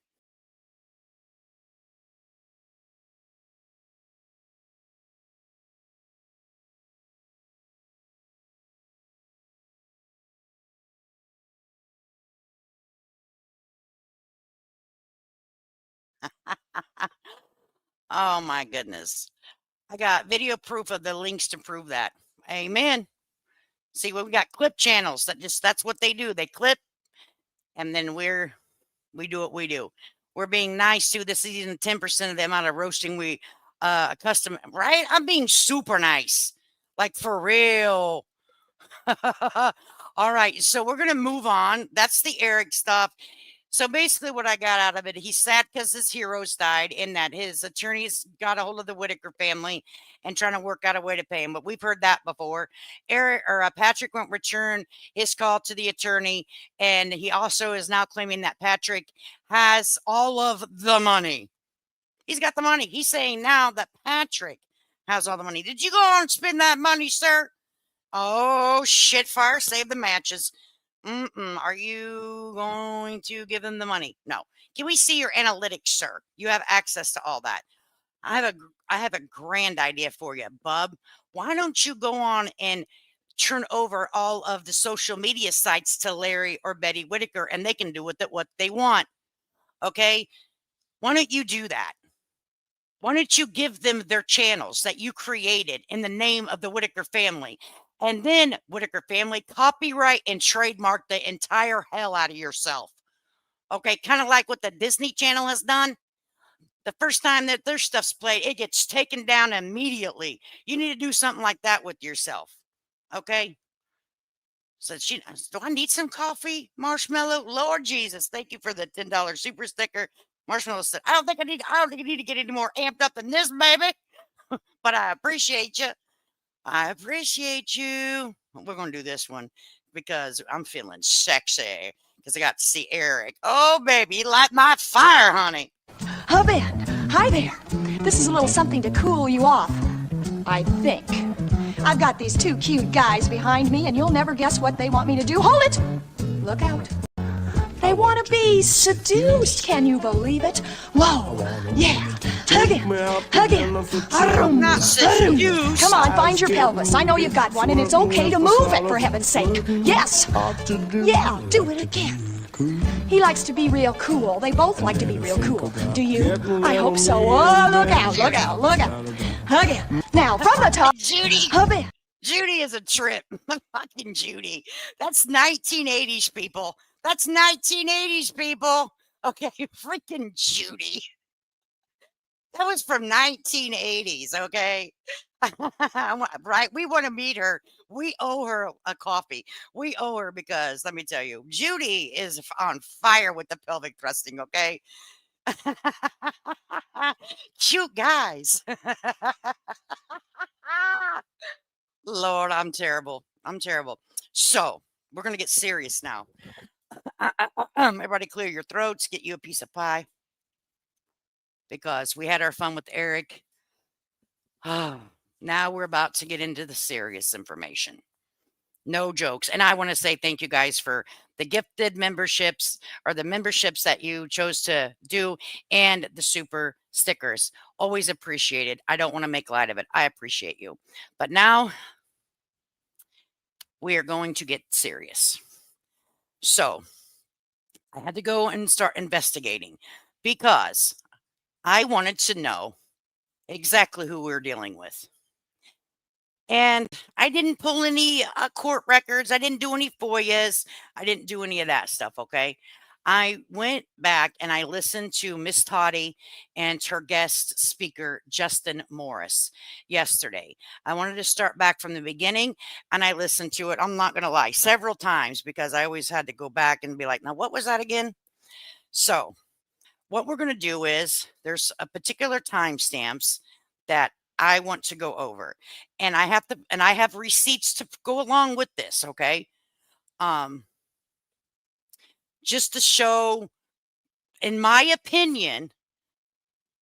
C: Oh my goodness. I got video proof of the links to prove that. Amen. See, we got clip channels that's what they do. They clip and then we do what we do. We're being nice to this season 10% of the amount of roasting we custom, right? I'm being super nice. Like for real. All right, so we're gonna move on. That's the Eric stuff. So basically, what I got out of it, he's sad because his heroes died, and that his attorneys got a hold of the Whitaker family and trying to work out a way to pay him. But we've heard that before. Eric or Patrick won't return his call to the attorney, and he also is now claiming that Patrick has all of the money. He's got the money. He's saying now that Patrick has all the money. Did you go on and spend that money, sir? Oh, shit, fire, save the matches. Are you going to give them the money? No. Can we see your analytics, sir? You have access to all that. I have a grand idea for you, bub. Why don't you go on and turn over all of the social media sites to Larry or Betty Whitaker and they can do with it what they want? Okay? Why don't you do that? Why don't you give them their channels that you created in the name of the Whitaker family? And then, Whitaker family, copyright and trademark the entire hell out of yourself. Okay, kind of like what the Disney Channel has done. The first time that their stuff's played, it gets taken down immediately. You need to do something like that with yourself. Okay? So do I need some coffee, Marshmallow? Lord Jesus, thank you for the $10 super sticker. Marshmallow said, I don't think I need to get any more amped up than this, baby. But I appreciate you. I appreciate you. We're going to do this one because I'm feeling sexy because I got to see Eric. Oh, baby, you light my fire, honey.
F: Hubby, hi there. This is a little something to cool you off, I think. I've got these two cute guys behind me, and you'll never guess what they want me to do. Hold it! Look out. They want to be seduced. Can you believe it? Whoa. Yeah. Hug him. Hug him.
C: Not seduced.
F: Come on, find your pelvis. I know you've got one, and it's okay to move it, for heaven's sake. Yes. Yeah, do it again. He likes to be real cool. They both like to be real cool. Do you? I hope so. Oh, look out, look out, look out. Hug him. Now, from the top.
C: Judy.
F: Hubby.
C: Judy is a trip. Fucking Judy. That's 1980s, people. That's 1980s, people. Okay, freaking Judy. That was from 1980s, okay? Right? We want to meet her. We owe her a coffee. We owe her because, let me tell you, Judy is on fire with the pelvic thrusting, okay? Cute guys. Lord, I'm terrible. I'm terrible. So, we're going to get serious now. Everybody clear your throats, get you a piece of pie. Because we had our fun with Eric. Now we're about to get into the serious information. No jokes. And I want to say thank you guys for the gifted memberships or the memberships that you chose to do and the super stickers. Always appreciated. I don't want to make light of it. I appreciate you. But now we are going to get serious. So I had to go and start investigating because I wanted to know exactly who we were dealing with. And I didn't pull any court records. I didn't do any FOIAs. I didn't do any of that stuff. Okay. I went back and I listened to Miss Toddy and her guest speaker, Justin Morris, yesterday. I wanted to start back from the beginning and I listened to it. I'm not going to lie, several times because I always had to go back and be like, now, what was that again? So, what we're going to do is there's a particular timestamps that I want to go over, and I have receipts to go along with this. Okay. Just to show, in my opinion,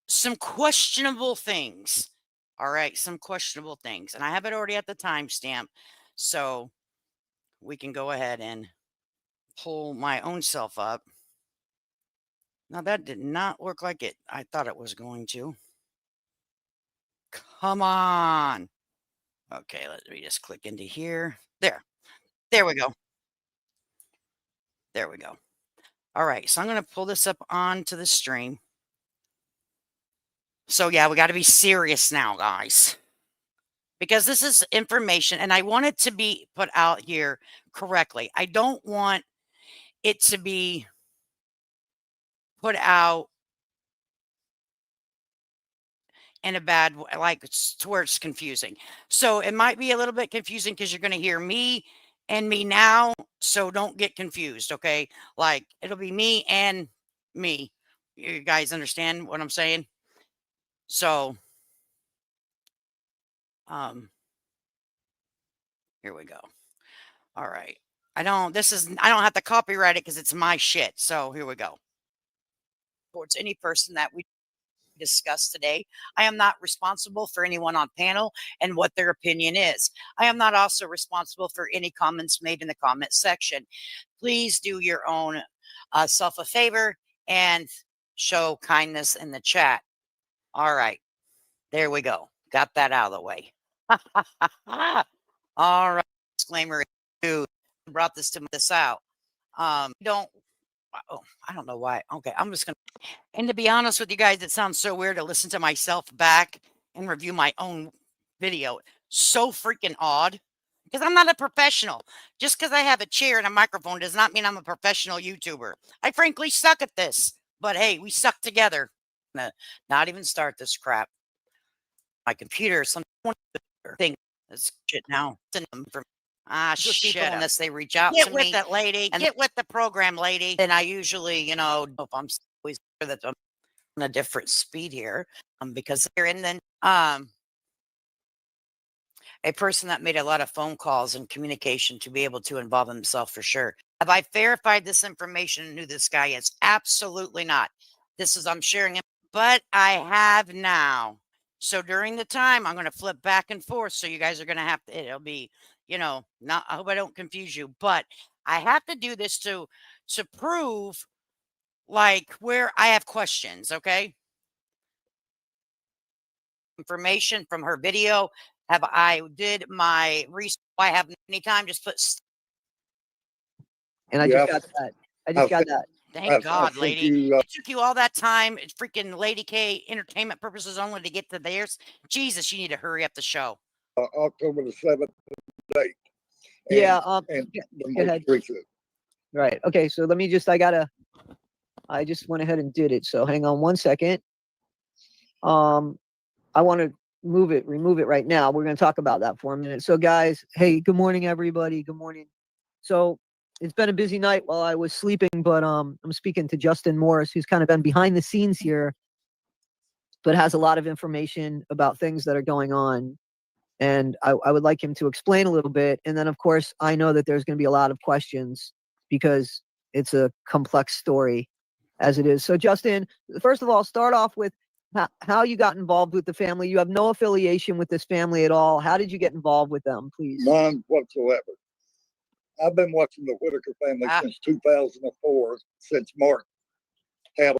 C: some questionable things. All right, some questionable things. And I have it already at the timestamp. So we can go ahead and pull my own self up. Now that did not look like it. I thought it was going to. Come on. Okay, let me just click into here. There we go. There we go. All right, so I'm going to pull this up onto the stream. So yeah, we got to be serious now, guys, because this is information and I want it to be put out here correctly. I don't want it to be put out in a bad way, like to where it's confusing. So it might be a little bit confusing because you're going to hear me and me now. So don't get confused. Okay. Like it'll be me and me. You guys understand what I'm saying? So, here we go. All right. I don't have to copyright it because it's my shit. So here we go. Towards any person that we discuss today, I am not responsible for anyone on panel and what their opinion is. I am not also responsible for any comments made in the comment section. Please do your own self a favor and show kindness in the chat. All right. There we go. Got that out of the way. All right. Disclaimer. Brought this out. I don't know why. Okay. I'm just going to, and to be honest with you guys, it sounds so weird to listen to myself back and review my own video. So freaking odd because I'm not a professional. Just because I have a chair and a microphone does not mean I'm a professional YouTuber. I frankly suck at this, but hey, we suck together. Not even start this crap. My computer, some thing is shit now. Shit. Unless they reach out to me. Get with it, lady. Get with the program, lady. And I usually, if I'm always sure that I'm on a different speed here, because they're in the a person that made a lot of phone calls and communication to be able to involve himself for sure. Have I verified this information and who this guy is? Absolutely not. I'm sharing it, but I have now. So during the time, I'm going to flip back and forth. So you guys are going to have to, it'll be, not, I hope I don't confuse you, but I have to do this to prove like where I have questions. Okay. Information from her video. I did my research. I have any time, just put.
G: And I just got that.
C: Thank God, lady. It took you all that time. It's freaking Lady K, entertainment purposes only, to get to theirs. Jesus, you need to hurry up the show.
H: October the 7th and 8th.
G: Yeah.
H: Go ahead.
G: Right. Okay. So let me just, I just went ahead and did it. So hang on one second. I want to remove it right now. We're going to talk about that for a minute. So guys, hey, good morning, everybody. Good morning. So it's been a busy night while I was sleeping, but I'm speaking to Justin Morris, who's kind of been behind the scenes here, but has a lot of information about things that are going on. And I would like him to explain a little bit. And then, of course, I know that there's going to be a lot of questions because it's a complex story as it is. So, Justin, first of all, start off with how you got involved with the family. You have no affiliation with this family at all. How did you get involved with them, please?
H: None whatsoever. I've been watching the Whitaker family since 2004, since Mark had.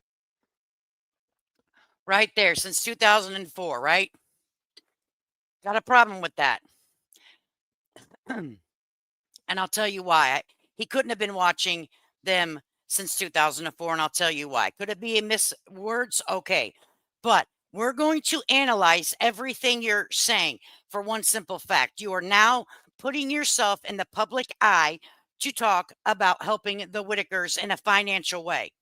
C: Right there, since 2004, right? Got a problem with that. And I'll tell you why. He couldn't have been watching them since 2004, and I'll tell you why. Could it be a words? Okay. But We're going to analyze everything you're saying for one simple fact. You are now putting yourself in the public eye to talk about helping the Whitakers in a financial way.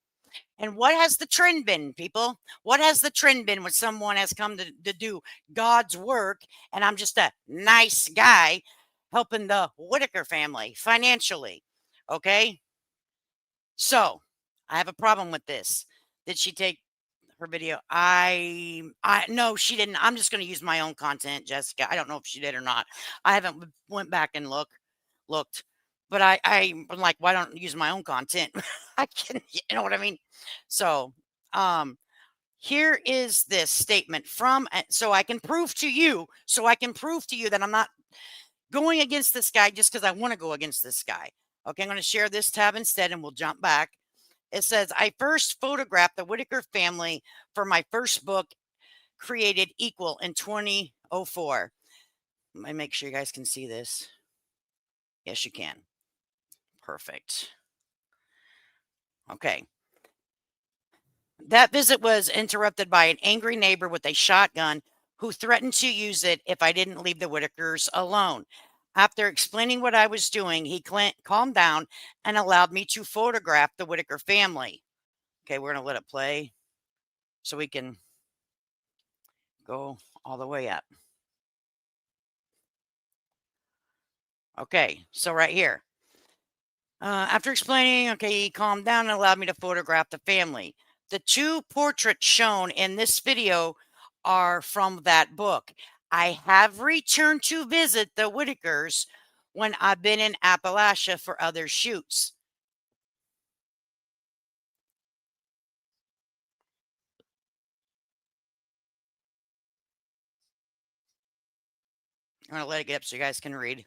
C: And what has the trend been, people? What has the trend been when someone has come to do God's work and I'm just a nice guy helping the Whitaker family financially? Okay. So I have a problem with this. Did she take her video? I no, she didn't. I'm just going to use my own content, Jessica. I don't know if she did or not. I haven't went back and looked, but I'm like, why don't I use my own content? I can, you know what I mean? So, here is this statement from, so I can prove to you that I'm not going against this guy just because I want to go against this guy. Okay, I'm going to share this tab instead and we'll jump back. It says, I first photographed the Whitaker family for my first book, Created Equal, in 2004. Let me make sure you guys can see this. Yes, you can. Perfect. Okay. That visit was interrupted by an angry neighbor with a shotgun who threatened to use it if I didn't leave the Whitakers alone. After explaining what I was doing, he calmed down and allowed me to photograph the Whitaker family. Okay, we're going to let it play so we can go all the way up. Okay, so right here. After explaining, okay, he calmed down and allowed me to photograph the family. The two portraits shown in this video are from that book. I have returned to visit the Whitakers when I've been in Appalachia for other shoots. I'm going to let it get up so you guys can read.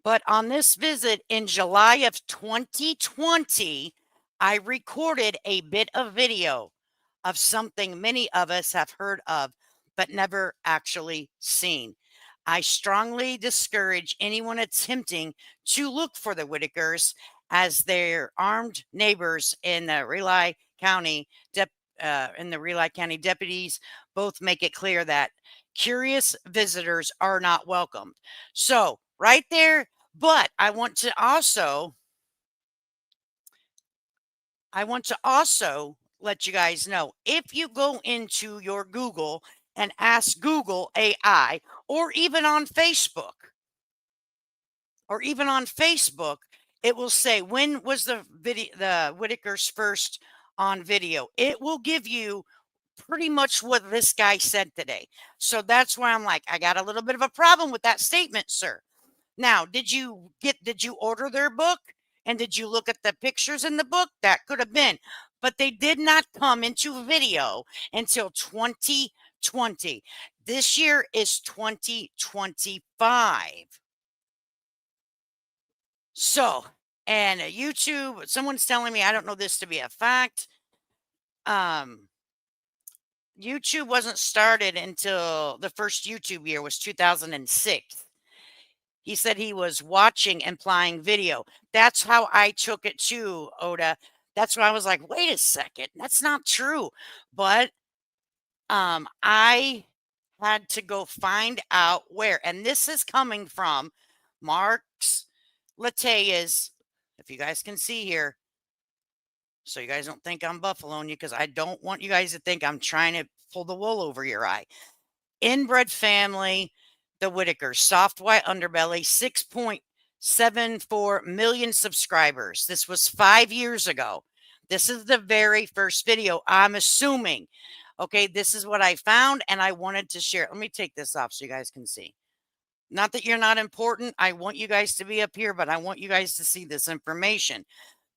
C: But on this visit in July of 2020, I recorded a bit of video of something many of us have heard of, but never actually seen. I strongly discourage anyone attempting to look for the Whitakers as their armed neighbors in the Relay County deputies both make it clear that curious visitors are not welcomed. So right there, but I want to also let you guys know, if you go into your Google and ask Google AI, or even on Facebook, it will say, when was the Whitakers first on video? It will give you pretty much what this guy said today. So that's why I'm like, I got a little bit of a problem with that statement, sir. Now, did you order their book? And did you look at the pictures in the book? That could have been. But they did not come into video until 2020. This year is 2025. So, and YouTube, someone's telling me, I don't know this to be a fact. YouTube wasn't started until the first YouTube year was 2006. He said he was watching and playing video. That's how I took it too, Oda. That's why I was like, wait a second, that's not true. But I had to go find out where. And this is coming from Mark's Latea's, if you guys can see here. So you guys don't think I'm buffaloing you, because I don't want you guys to think I'm trying to pull the wool over your eye. Inbred family, the Whitakers, soft white underbelly, 6.74 million subscribers. This was 5 years ago. This is the very first video, I'm assuming. Okay, this is what I found, and I wanted to share. Let me take this off so you guys can see. Not that you're not important. I want you guys to be up here, but I want you guys to see this information,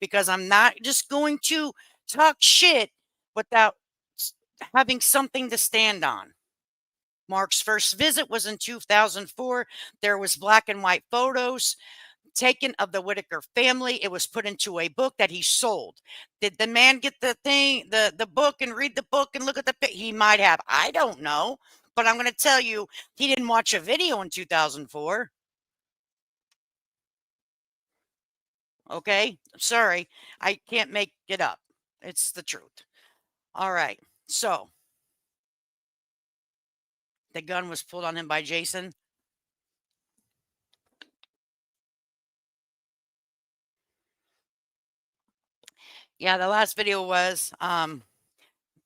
C: because I'm not just going to talk shit without having something to stand on. Mark's first visit was in 2004. There was black and white photos taken of the Whitaker family. It was put into a book that he sold. Did the man get the book and read the book and look at the he might have. I don't know. But I'm going to tell you, he didn't watch a video in 2004. Okay? Sorry. I can't make it up. It's the truth. All right. So the gun was pulled on him by Jason. Yeah, the last video was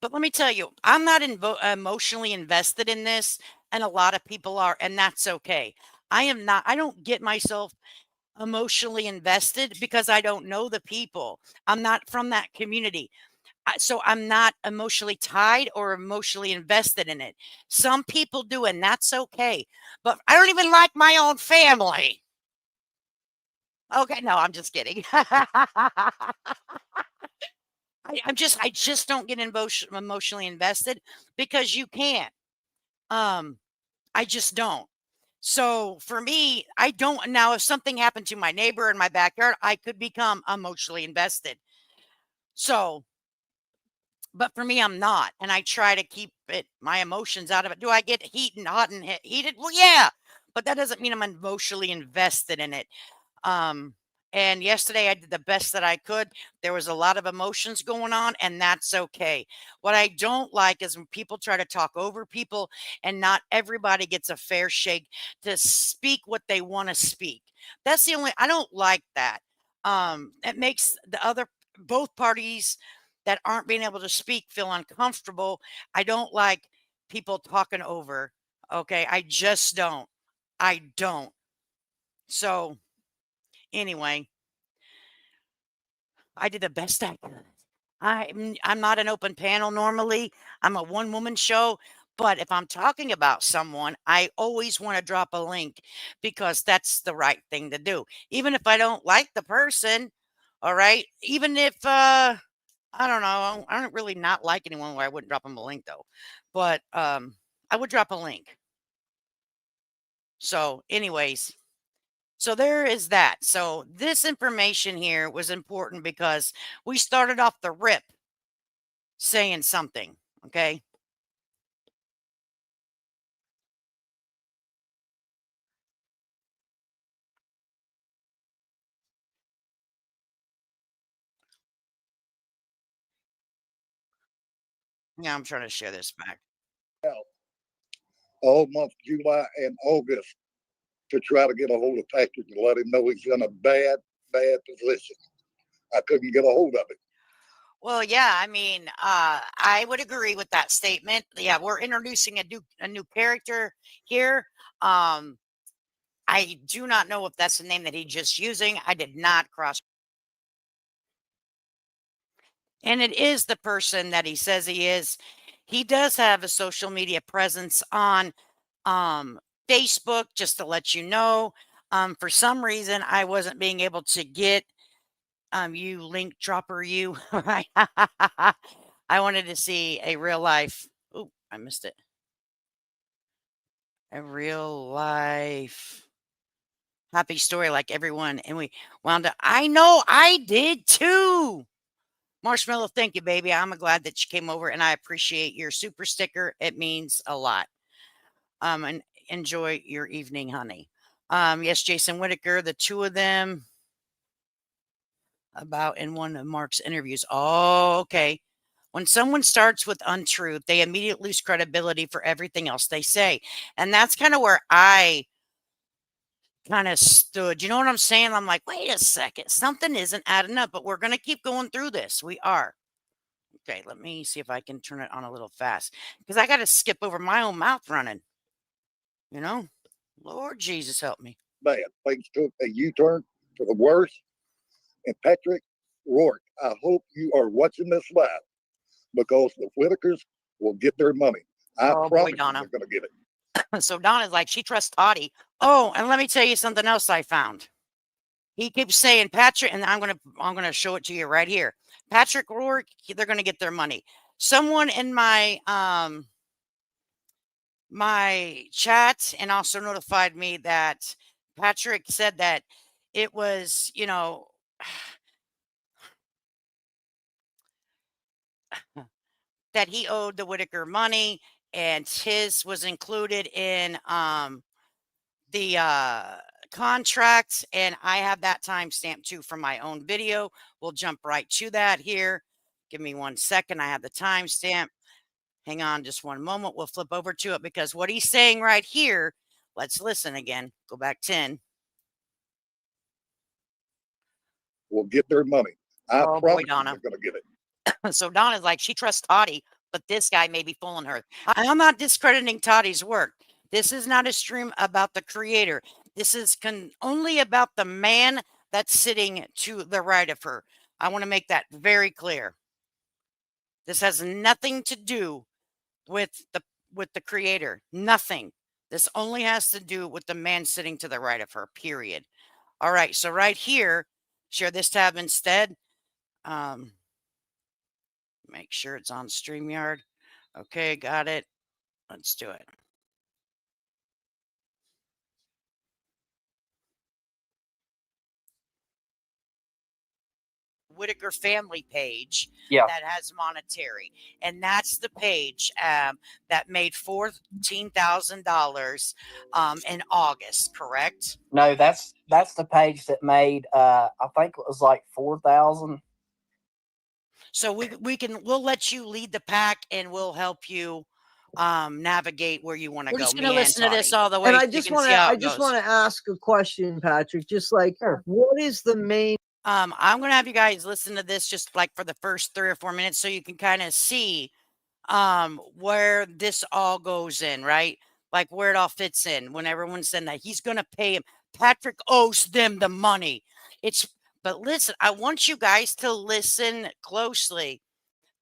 C: but let me tell you, I'm not emotionally invested in this, and a lot of people are, and that's okay. I am not. I don't get myself emotionally invested because I don't know the people. I'm not from that community. So I'm not emotionally tied or emotionally invested in it. Some people do, and that's okay. But I don't even like my own family. Okay, no, I'm just kidding. I just don't get emotionally invested because you can't. Um, I just don't. So for me, I don't now if something happened to my neighbor in my backyard, I could become emotionally invested. So, but for me, I'm not, and I try to keep it my emotions out of it. Do I get hot and heated? Well, yeah, but that doesn't mean I'm emotionally invested in it. Um, and yesterday I did the best that I could. There was a lot of emotions going on, and that's okay. What I don't like is when people try to talk over people, and not everybody gets a fair shake to speak what they want to speak. That's the only, I don't like that. It makes the other, both parties that aren't being able to speak feel uncomfortable. I don't like people talking over. Okay. I just don't. I don't. So, anyway, I did the best I could. I'm not an open panel normally. I'm a one woman show, but if I'm talking about someone, I always want to drop a link because that's the right thing to do. Even if I don't like the person, all right? Even if I don't know, I don't really not like anyone where I wouldn't drop them a link though. But I would drop a link. So, anyways, so there is that. So this information here was important because we started off the rip saying something. Okay. Yeah, I'm trying to share this back.
H: All month July and August to try to get a hold of Patrick and let him know he's in a bad position. I couldn't get a hold of him.
C: Well, yeah, I mean, I would agree with that statement. Yeah, we're introducing a new character here. I do not know if that's the name that he's just using. I did not cross. And it is the person that he says he is. He does have a social media presence on um, Facebook, just to let you know. For some reason, I wasn't being able to get you link dropper you. Right? I wanted to see a real life. Oh, I missed it. A real life happy story like everyone. And we wound up. I know I did too. Marshmallow, thank you, baby. I'm glad that you came over and I appreciate your super sticker. It means a lot. And enjoy your evening, honey. Yes, Jason Whitaker, the two of them about in one of Mark's interviews. Oh, okay. When someone starts with untruth, they immediately lose credibility for everything else they say. And that's kind of where I kind of stood. You know what I'm saying? I'm like, wait a second, something isn't adding up, but we're going to keep going through this. We are. Okay, let me see if I can turn it on a little fast because I got to skip over my own mouth running. You know, Lord Jesus, help me.
H: Bad. Things took a U-turn for the worse. And Patrick Rourke, I hope you are watching this live because the Whitakers will get their money. I
C: Oh, boy,
H: promise you
C: Donna.
H: they're going to get it.
C: So Donna's like, she trusts Toddy. Oh, and let me tell you something else I found. He keeps saying Patrick, and I'm gonna show it to you right here. Patrick Rourke, they're gonna get their money. Someone in my my chat and also notified me that Patrick said that it was, you know, that he owed the Whitaker money and his was included in the contract, and I have that timestamp too from my own video. We'll jump right to that here. Give me 1 second. I have the timestamp. Hang on just one moment. We'll flip over to it because what he's saying right here, let's listen again. Go back 10.
H: Will get their money. I
C: Oh, boy,
H: promise you
C: Donna.
H: they're going to get it.
C: So Donna's like, she trusts Toddy, but this guy may be fooling her. I'm not discrediting Toddy's work. This is not a stream about the creator. This is only about the man that's sitting to the right of her. I want to make that very clear. This has nothing to do with the creator. Nothing. This only has to do with the man sitting to the right of her, period. All right, so right here, share this tab instead. Make sure it's on StreamYard. Okay, got it. Let's do it. Whitaker family page that has monetary, and that's the page that made $14,000 in August, correct?
D: No, that's the page that made I think it was like 4,000.
C: So we'll let you lead the pack, and we'll help you navigate where you want to go.
G: We're just
C: gonna listen to this all the way.
G: And I
C: so you
G: just
C: can
G: want
C: see
G: to
C: how
G: I
C: it
G: just
C: goes.
G: want to ask a question, Patrick. Just like, what is the main
C: I'm going to have you guys listen to this just like for the first 3 or 4 minutes so you can kind of see where this all goes in, right? Like where it all fits in when everyone's saying that he's going to pay him. Patrick owes them the money. But listen, I want you guys to listen closely.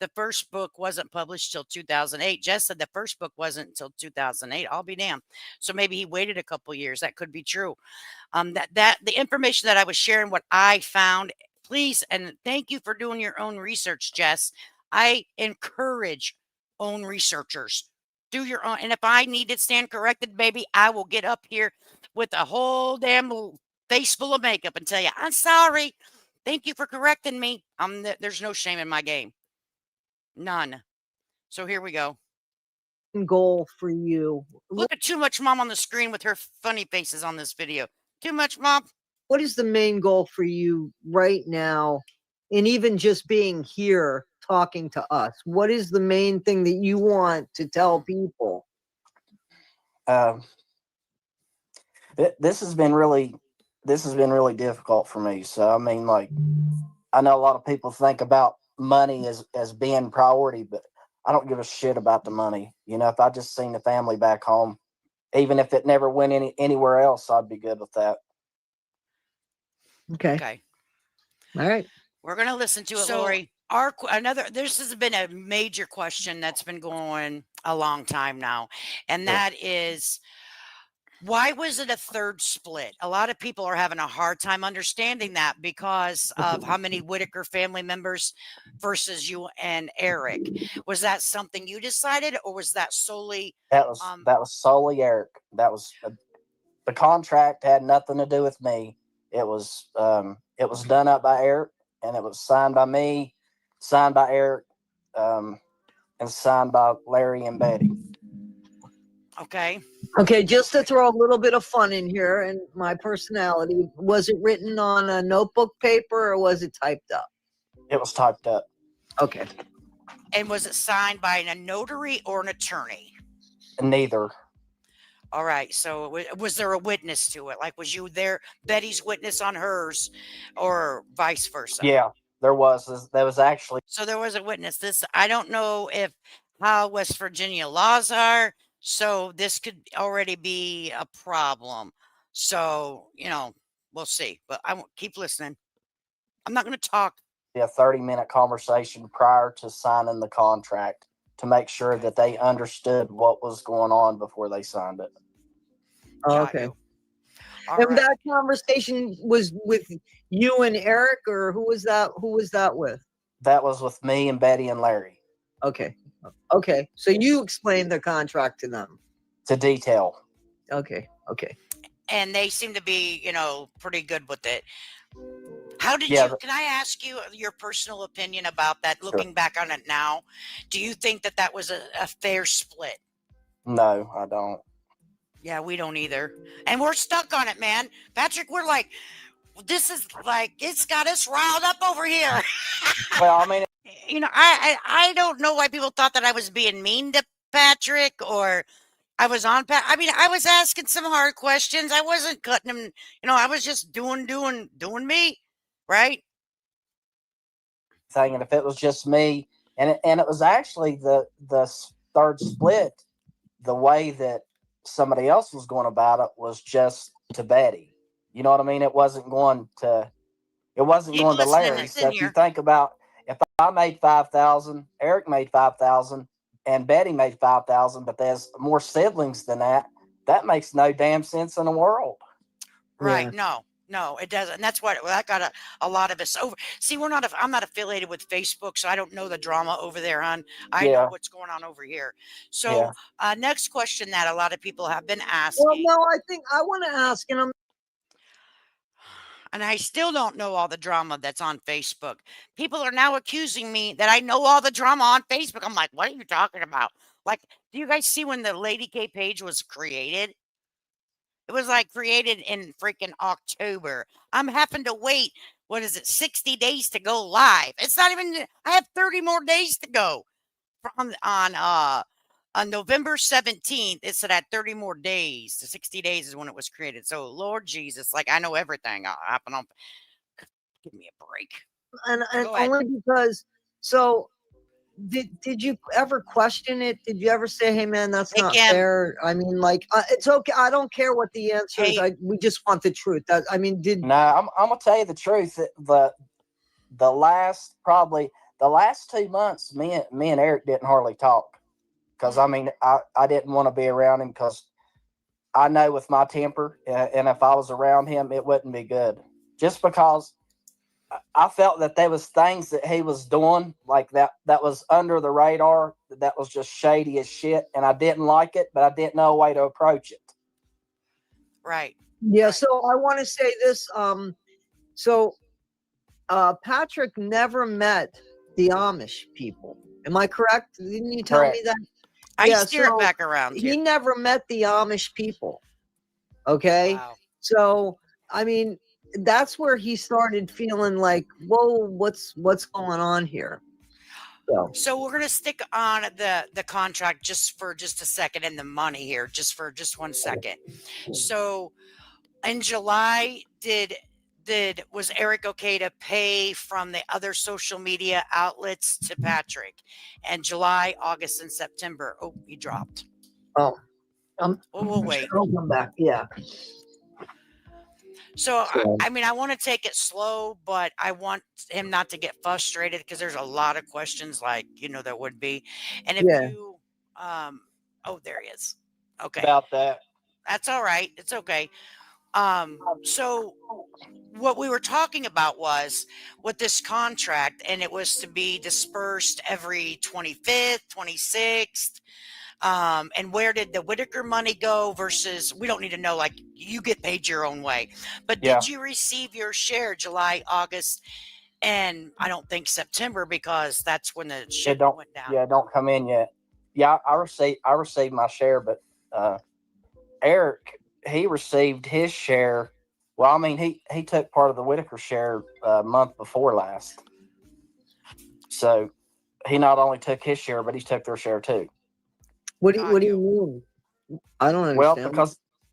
C: The first book wasn't published till 2008. Jess said the first book wasn't until 2008. I'll be damned. So maybe he waited a couple years. That could be true. That the information that I was sharing, what I found, please, and thank you for doing your own research, Jess. I encourage own researchers. Do your own. And if I need to stand corrected, baby, I will get up here with a whole damn face full of makeup and tell you, I'm sorry. Thank you for correcting me. There's no shame in my game. None. So here we go.
G: goal for you?
C: Look at Too Much Mom on the screen with her funny faces on this video. Too Much Mom.
G: What is the main goal for you right now? And even just being here talking to us, what is the main thing that you want to tell people?
D: This has been really difficult for me. So I mean, like, I know a lot of people think about money as being priority, but I don't give a shit about the money. You know, if I just seen the family back home, even if it never went anywhere else, I'd be good with that.
G: Okay. All right.
C: We're gonna listen to it, Lori. This has been a major question that's been going a long time now, and that is, why was it a third split? A lot of people are having a hard time understanding that because of how many Whitaker family members versus you and Eric. Was that something you decided, or was that solely?
D: That was solely Eric. That was the contract had nothing to do with me. It was done up by Eric, and it was signed by me, signed by Eric, and signed by Larry and Betty.
C: Okay.
G: Okay, just to throw a little bit of fun in here and my personality, was it written on a notebook paper or was it typed up?
D: It was typed up.
G: Okay.
C: And was it signed by a notary or an attorney?
D: Neither.
C: All right. So was there a witness to it? Like, was you there, Betty's witness on hers, or vice versa?
D: Yeah, there was. There was actually.
C: So there was a witness. I don't know how West Virginia laws are. So this could already be a problem. So, we'll see. But I won't keep listening. I'm not going to talk.
D: A 30-minute conversation prior to signing the contract to make sure that they understood what was going on before they signed it.
G: Okay. And that conversation was with you and Eric, or who was that? Who was that with?
D: That was with me and Betty and Larry.
G: Okay. Okay. So you explained the contract to them.
D: To detail.
G: Okay. Okay.
C: And they seem to be, pretty good with it. How did you, can I ask you your personal opinion about that, looking back on it now? Do you think that was a fair split?
D: No, I don't.
C: Yeah, we don't either. And we're stuck on it, man. Patrick, we're like, this is like, it's got us riled up over here.
D: Well, I mean,
C: You know, I don't know why people thought that I was being mean to Patrick or I was on I mean, I was asking some hard questions. I wasn't cutting him, I was just doing me, right?
D: thing, and if it was just me, and it was actually the third split, the way that somebody else was going about it was just to Betty. You know what I mean? It wasn't going to
C: Keep listening
D: Larry. So if you
C: here.
D: think about, if I made 5,000, Eric made 5,000, and Betty made 5,000, but there's more siblings than that. That makes no damn sense in the world.
C: Right.
G: Yeah.
C: No, it doesn't. And that's what that got a lot of us over. See, I'm not affiliated with Facebook, so I don't know the drama over there, hon. I know
D: Yeah,
C: what's going on over here.
D: yeah.
C: So, next question that a lot of people have been
G: Well,
C: asking,
G: no, I think I want to ask, and I'm
C: and I still don't know all the drama that's on Facebook. People are now accusing me that I know all the drama on Facebook. I'm like, what are you talking about? Like, do you guys see when the Lady K page was created? It was like created in freaking October. I'm having to wait, what is it, 60 days to go live. It's not even, I have 30 more days to go from on November 17th. It said I had 30 more days. The 60 days is when it was created. So Lord Jesus, like I know everything happened on. Give me a break.
G: and
C: Go ahead.
G: only because so did you ever question it? Did you ever say, "Hey, man, that's
C: Hey,
G: not
C: Kim.
G: fair"? I mean, like, it's okay. I don't care what the answer is.
C: Hey.
G: We just want the truth. That I mean, did
D: No, I'm gonna tell you the truth. The last 2 months, me and Eric didn't hardly talk because I mean I didn't want to be around him because I know with my temper, and if I was around him, it wouldn't be good. Just because I felt that there was things that he was doing like that was under the radar, that was just shady as shit, and I didn't like it, but I didn't know a way to approach it.
C: Right.
G: yeah.
C: Right.
G: So I want to say this. So Patrick never met the Amish people. Am I correct? Didn't you tell me
D: Correct.
G: that?
C: I
G: Yeah.
C: steer it
G: So
C: back around
G: he
C: here.
G: never met the Amish people. Okay.
C: Wow.
G: So I mean, that's where he started feeling like, whoa, what's going on here?
C: So we're gonna stick on the contract just for just a second and the money here, just for just 1 second. So in July, was Eric okay to pay from the other social media outlets to Patrick? And July, August, and September. Oh, he dropped.
G: Oh,
C: We'll wait.
G: I'll come back. Yeah.
C: So
G: So,
C: I mean, I want to take it slow, but I want him not to get frustrated because there's a lot of questions, like there would be. And if
G: yeah.
C: you, oh, there he is. Okay,
D: About that.
C: that's all right. It's okay. So what we were talking about was with this contract, and it was to be dispersed every 25th, 26th. And where did the Whitaker money go versus we don't need to know, like you get paid your own way. But
D: Yeah.
C: did you receive your share July, August, and I don't think September because that's when the ship went down.
D: Yeah, don't come in yet. Yeah, I received my share, but Eric, he received his share. Well, I mean, he took part of the Whitaker share a month before last. So he not only took his share, but he took their share too.
G: What do you mean? I don't understand.
D: Well,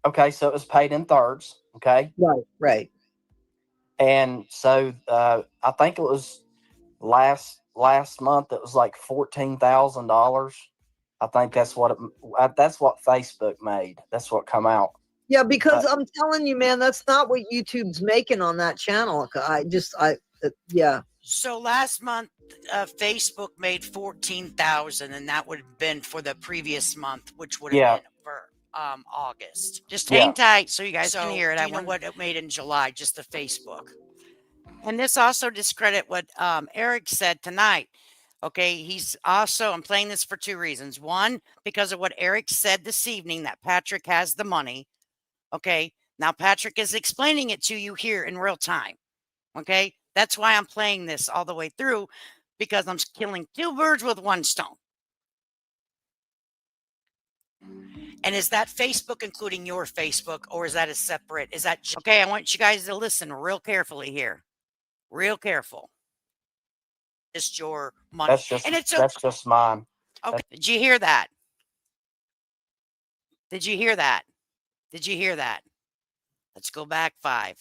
D: because so it was paid in thirds. Okay.
G: Right.
D: And so I think it was last month. It was like $14,000. I think that's what Facebook made. That's what come out.
G: Yeah, because I'm telling you, man, that's not what YouTube's making on that channel. Yeah.
C: So last month, Facebook made 14,000, and that would have been for the previous month, which would have been for August. Just hang tight so you guys can hear it. I wonder what it made in July, just the Facebook. And this also discredit what Eric said tonight. Okay, he's also, I'm playing this for two reasons. One, because of what Eric said this evening, that Patrick has the money. Okay, now Patrick is explaining it to you here in real time. Okay, that's why I'm playing this all the way through, because I'm killing two birds with one stone. And is that Facebook including your Facebook, or is that a separate? Is that okay? I want you guys to listen real carefully here. Real careful. Just your money. And it's
D: that's just mine.
C: okay. Did you hear that? Did you hear that? Did you hear that? Let's go back 5.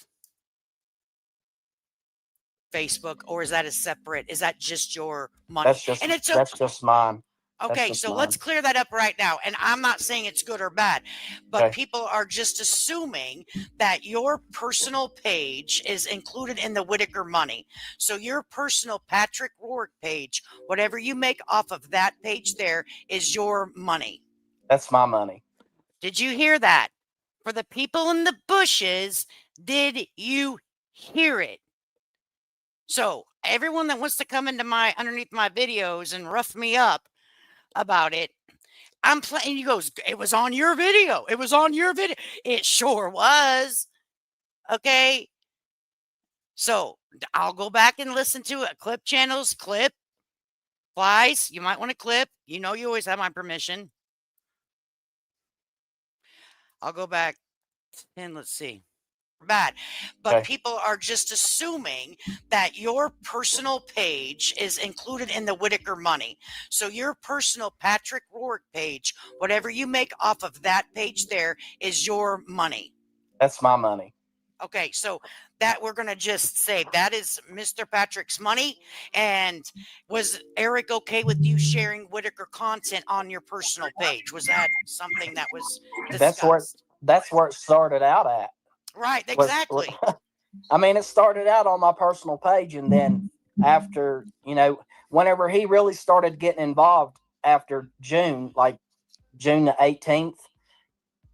C: Facebook, or is that a separate? Is that just your money? And it's
D: that's just mine.
C: okay. So let's clear that up right now. And I'm not saying it's good or bad, but
D: Okay.
C: people are just assuming that your personal page is included in the Whitaker money. So your personal Patrick Rourke page, whatever you make off of that page there, is your money.
D: That's my money.
C: Did you hear that? For the people in the bushes, did you hear it? So everyone that wants to come into my underneath my videos and rough me up about it, I'm playing. He goes, it was on your video. It was on your video. It sure was. Okay. So I'll go back and listen to it. Clip channels, clip. Flies, you might want to clip. You know you always have my permission. I'll go back and let's see. Bad. But
D: Okay.
C: people are just assuming that your personal page is included in the Whitaker money. So your personal Patrick Rourke page, whatever you make off of that page there, is your money.
D: That's my money.
C: Okay, so that we're going to just say that is Mr. Patrick's money. And was Eric okay with you sharing Whitaker content on your personal page? Was that something that was discussed?
D: That's where it started out at.
C: Right, exactly.
D: I mean, it started out on my personal page, and then after, whenever he really started getting involved after June, like June the 18th,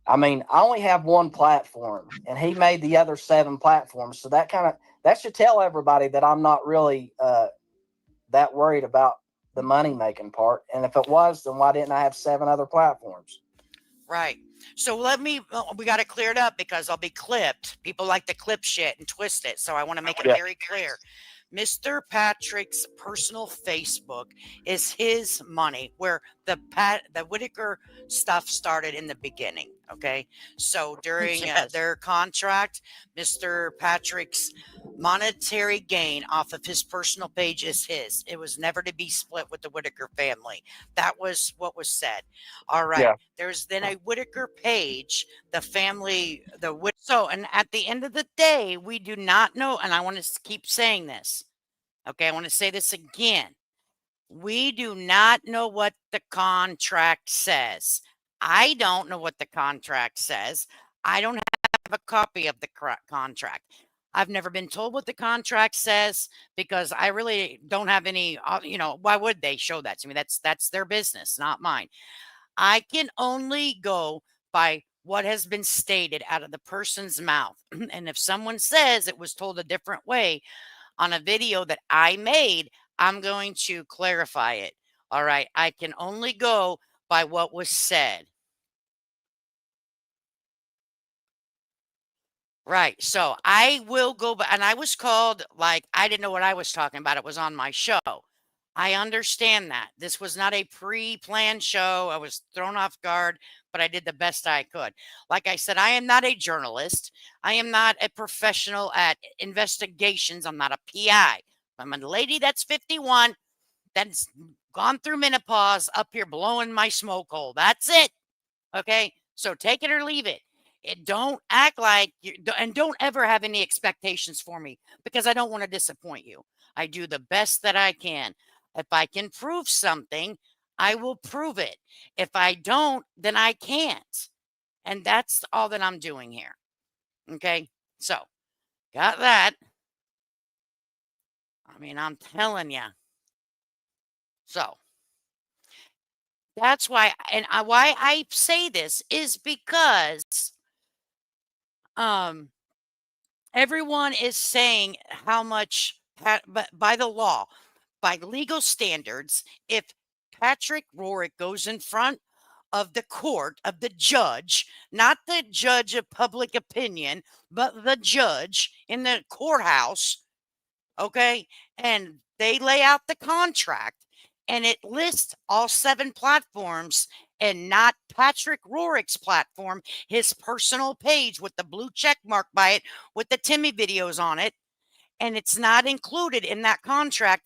D: I mean, I only have one platform, and he made the other 7 platforms. So that should tell everybody that I'm not really that worried about the money making part. And if it was, then why didn't I have 7 other platforms?
C: Right. So we got to clear it up because I'll be clipped. People like to clip shit and twist it. So I want to make it very clear. Mr. Patrick's personal Facebook is his money, where the Whitaker stuff started in the beginning. Okay. So during their contract, Mr. Patrick's monetary gain off of his personal page is his. It was never to be split with the Whitaker family. That was what was said. All right. Yeah. There's then a Whitaker page, the family, and at the end of the day, we do not know, and I want to keep saying this. Okay, I want to say this again. We do not know what the contract says. I don't know what the contract says. I don't have a copy of the contract. I've never been told what the contract says because I really don't have any, why would they show that to me? That's their business, not mine. I can only go by what has been stated out of the person's mouth. And if someone says it was told a different way on a video that I made, I'm going to clarify it. All right. I can only go by what was said. Right. So I will go, and I was called, like, I didn't know what I was talking about. It was on my show. I understand that. This was not a pre-planned show. I was thrown off guard, but I did the best I could. Like I said, I am not a journalist. I am not a professional at investigations. I'm not a PI. I'm a lady that's 51, that's gone through menopause, up here blowing my smoke hole. That's it. Okay? So take it or leave it. Don't act like and don't ever have any expectations for me because I don't want to disappoint you. I do the best that I can. If I can prove something, I will prove it. If I don't, then I can't. And that's all that I'm doing here. Okay? So, got that. I mean, I'm telling you. So, that's why, and why I say this is because everyone is saying how much, but by the law, by legal standards, if Patrick Rourke goes in front of the court, of the judge, not the judge of public opinion, but the judge in the courthouse, okay, and they lay out the contract and it lists all 7 platforms and not Patrick Rorick's platform, his personal page with the blue check mark by it with the Timmy videos on it. And it's not included in that contract.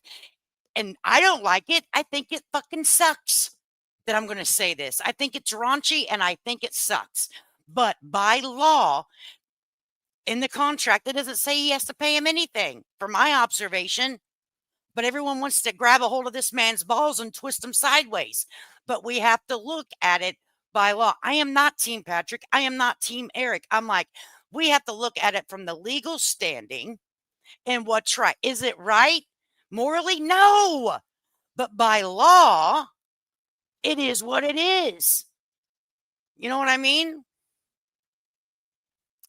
C: And I don't like it. I think it fucking sucks that I'm going to say this. I think it's raunchy and I think it sucks. But by law, in the contract, it doesn't say he has to pay him anything, from my observation. But everyone wants to grab a hold of this man's balls and twist them sideways. But we have to look at it by law. I am not Team Patrick. I am not Team Eric. I'm like, we have to look at it from the legal standing and what's right. Is it right? Morally, no. But by law, it is what it is. You know what I mean?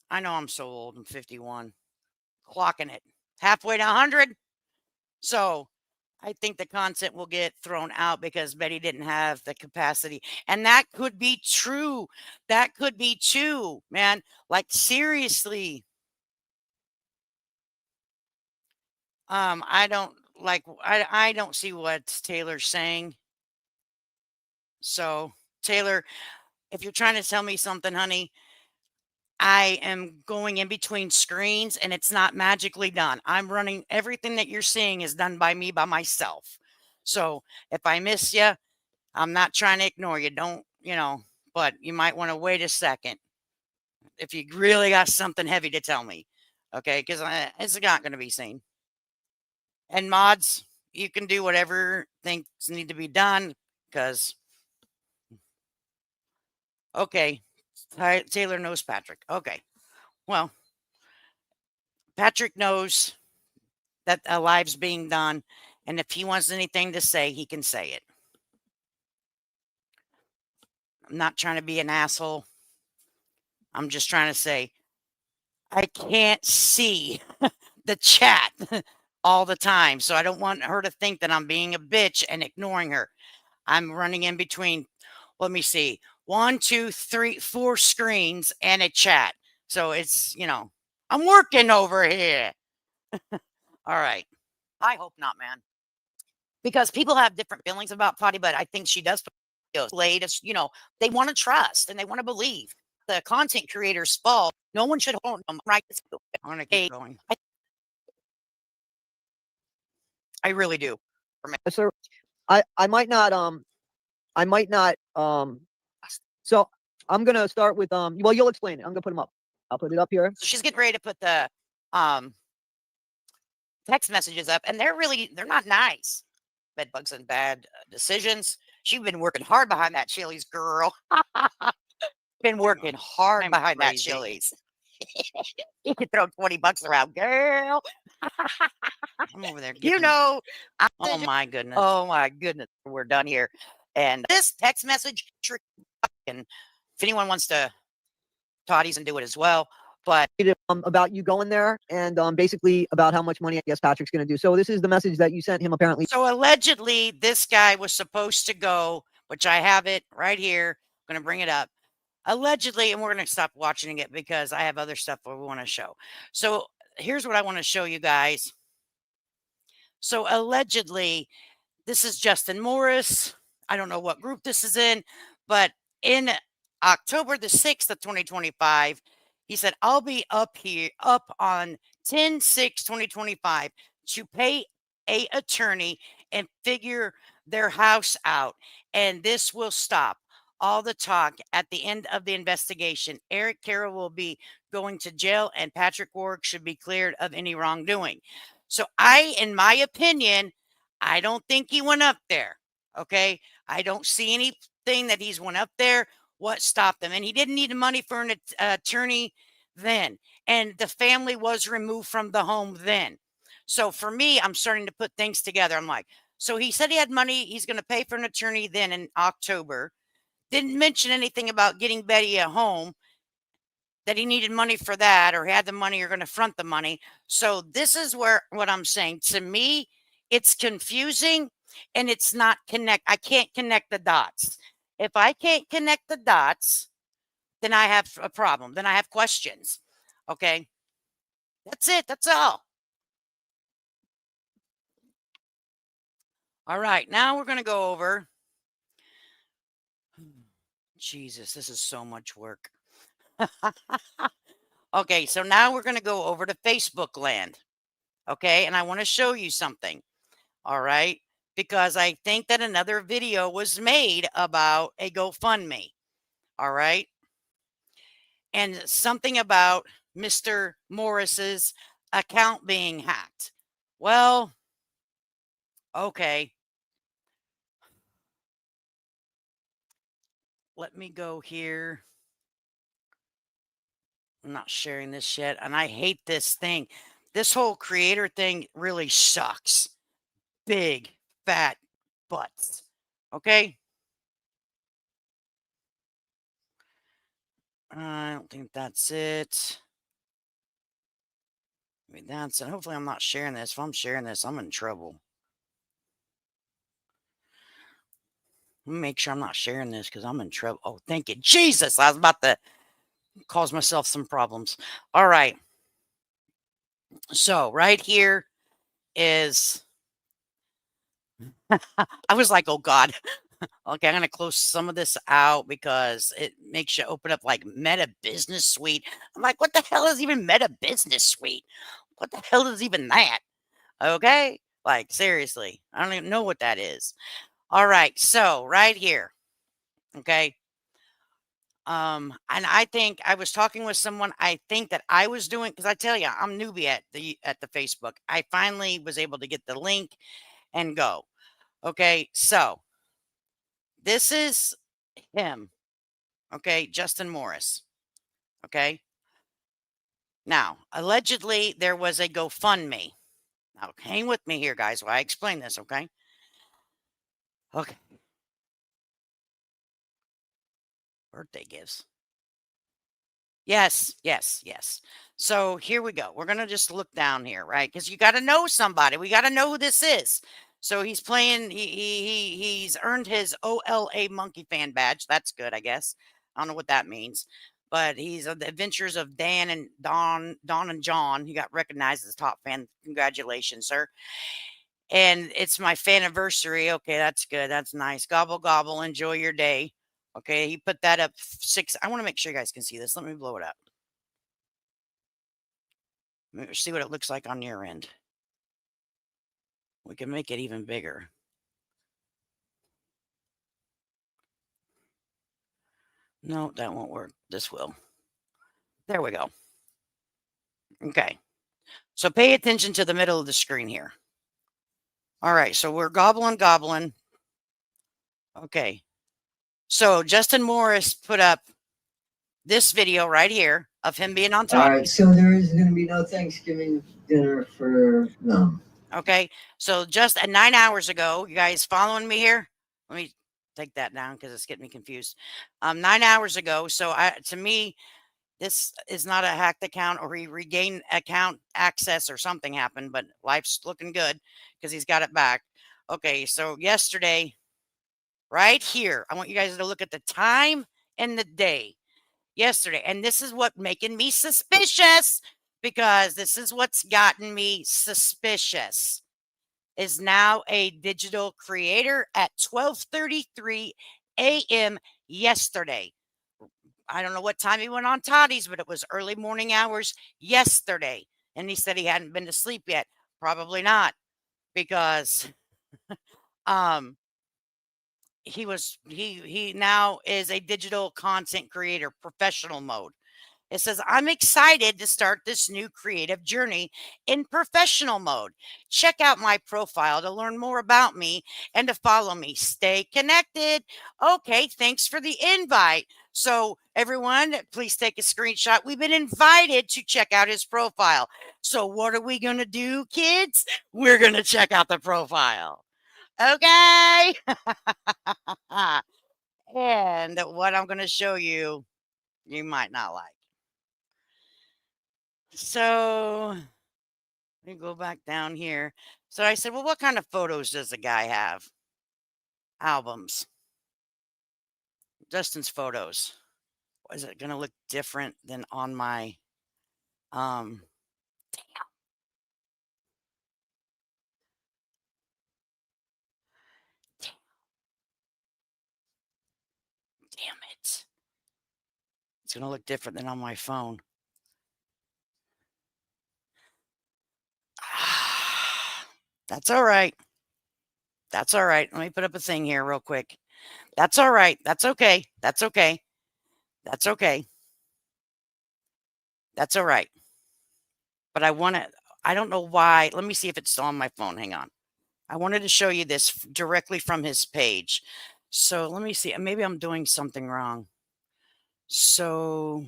C: I know I'm so old. I'm 51. Clocking it. Halfway to 100. So I think the content will get thrown out because Betty didn't have the capacity. And that could be true. That could be true, man. Like, seriously. I don't see what Taylor's saying. So, Taylor, if you're trying to tell me something, honey, I am going in between screens and it's not magically done. I'm running everything that you're seeing is done by me by myself. So if I miss you, I'm not trying to ignore you. Don't, but you might want to wait a second if you really got something heavy to tell me. Okay. Because it's not going to be seen. And mods, you can do whatever things need to be done because, okay. Taylor knows Patrick. Okay. Well, Patrick knows that a live's being done, and if he wants anything to say, he can say it. I'm not trying to be an asshole. I'm just trying to say I can't see the chat all the time, so I don't want her to think that I'm being a bitch and ignoring her. I'm running in between, let me see, 1, 2, 3, 4 screens and a chat. So it's, I'm working over here. All right. I hope not, man. Because people have different feelings about Potty, but I think she does latest, they want to trust and they want to believe. The content creator's fault. No one should hold them right. I want to keep going. I really do.
G: Yes, sir. I might not so I'm gonna start with well, you'll explain it. I'm gonna put them up. I'll put it up here.
C: So she's getting ready to put the text messages up, and they're not nice. Bed bugs and bad decisions. She's been working hard behind that Chili's, girl. Been working hard behind that Chili's. You could throw $20 around, girl. I'm over there. Oh my goodness. Oh my goodness. We're done here. And this text message trick, and if anyone wants to toddies and do it as well. But
G: about you going there and basically about how much money I guess Patrick's going to do. So this is the message that you sent him apparently.
C: So allegedly this guy was supposed to go, which I have it right here. I'm going to bring it up. Allegedly, and we're going to stop watching it because I have other stuff we want to show. So here's what I want to show you guys. So allegedly, this is Justin Morris. I don't know what group this is in, but in October the 6th of 2025, he said, I'll be up on 10/6/2025 to pay a attorney and figure their house out. And this will stop all the talk at the end of the investigation. Eric Carroll will be going to jail and Patrick Warwick should be cleared of any wrongdoing. So in my opinion, I don't think he went up there. Okay. I don't see anything that he's went up there. What stopped him? And he didn't need the money for an attorney then. And the family was removed from the home then. So for me, I'm starting to put things together. I'm like, so he said he had money. He's going to pay for an attorney then in October. Didn't mention anything about getting Betty a home, that he needed money for that or had the money or going to front the money. So this is what I'm saying. To me, it's confusing and it's not I can't connect the dots. If I can't connect the dots, then I have a problem. Then I have questions. Okay. That's it. That's all. All right. Now we're going to go over. Jesus, this is so much work. Okay, so now we're going to go over to Facebook land. Okay, and I want to show you something. All right, because I think that another video was made about a GoFundMe. All right, and something about Mr. Morris's account being hacked. Well, okay. Let me go here. I'm not sharing this yet, and I hate this thing. This whole creator thing really sucks. Big, fat butts. Okay? I don't think that's it. Maybe that's it. Hopefully I'm not sharing this. If I'm sharing this, I'm in trouble. Let me make sure I'm not sharing this because I'm in trouble. Oh, thank you, Jesus. I was about to cause myself some problems. All right. So right here is, I was like, oh God. Okay, I'm going to close some of this out because it makes you open up like Meta Business Suite. I'm like, what the hell is even Meta Business Suite? What the hell is even that? Okay, like seriously, I don't even know what that is. All right, so right here, okay. And I think I was talking with someone. I think that I was doing, because I tell you, I'm newbie at the Facebook. I finally was able to get the link and go. Okay, so this is him. Okay, Justin Morris. Okay. Now, allegedly, there was a GoFundMe. Now, hang with me here, guys, while I explain this. Okay. Okay. Birthday gifts. Yes, yes, yes. So here we go. We're going to just look down here, right? Because you got to know somebody. We got to know who this is. So he's playing, he's earned his OLA Monkey Fan badge. That's good, I guess. I don't know what that means. But he's of the adventures of Dan and Don and John. He got recognized as top fan. Congratulations, sir. And it's my fan anniversary. Okay, that's good. That's nice. Gobble, gobble. Enjoy your day. Okay, he put that up 6. I want to make sure you guys can see this. Let me blow it up. See what it looks like on your end. We can make it even bigger. No, that won't work. This will. There we go. Okay. So pay attention to the middle of the screen here. All right. So we're gobbling. Okay. So Justin Morris put up this video right here of him being on top.
I: All right. So there is going to be no Thanksgiving dinner for them.
C: Okay. So just 9 hours ago, you guys following me here? Let me take that down because it's getting me confused. 9 hours ago. So to me, this is not a hacked account, or he regained account access or something happened, but life's looking good because he's got it back. Okay. So yesterday, right here, I want you guys to look at the time and the day yesterday. And this is what making me suspicious, because this is what's gotten me suspicious. Is now a digital creator at 12:33 a.m. yesterday. I don't know what time he went on Toddy's, but it was early morning hours yesterday. And he said he hadn't been to sleep yet. Probably not, because he now is a digital content creator, professional mode. It says, I'm excited to start this new creative journey in professional mode. Check out my profile to learn more about me and to follow me. Stay connected. Okay, thanks for the invite. So, everyone, please take a screenshot. We've been invited to check out his profile. So, what are we going to do, kids? We're going to check out the profile. Okay. And what I'm going to show you, you might not like. So let me go back down here. So I said, well, what kind of photos does the guy have? Albums. Justin's photos. Is it going to look different than on my, damn it. It's going to look different than on my phone. That's all right. That's all right. Let me put up a thing here real quick. That's all right. That's okay. That's okay. That's okay. That's all right. But I don't know why. Let me see if it's still on my phone. Hang on. I wanted to show you this directly from his page. So let me see. Maybe I'm doing something wrong. So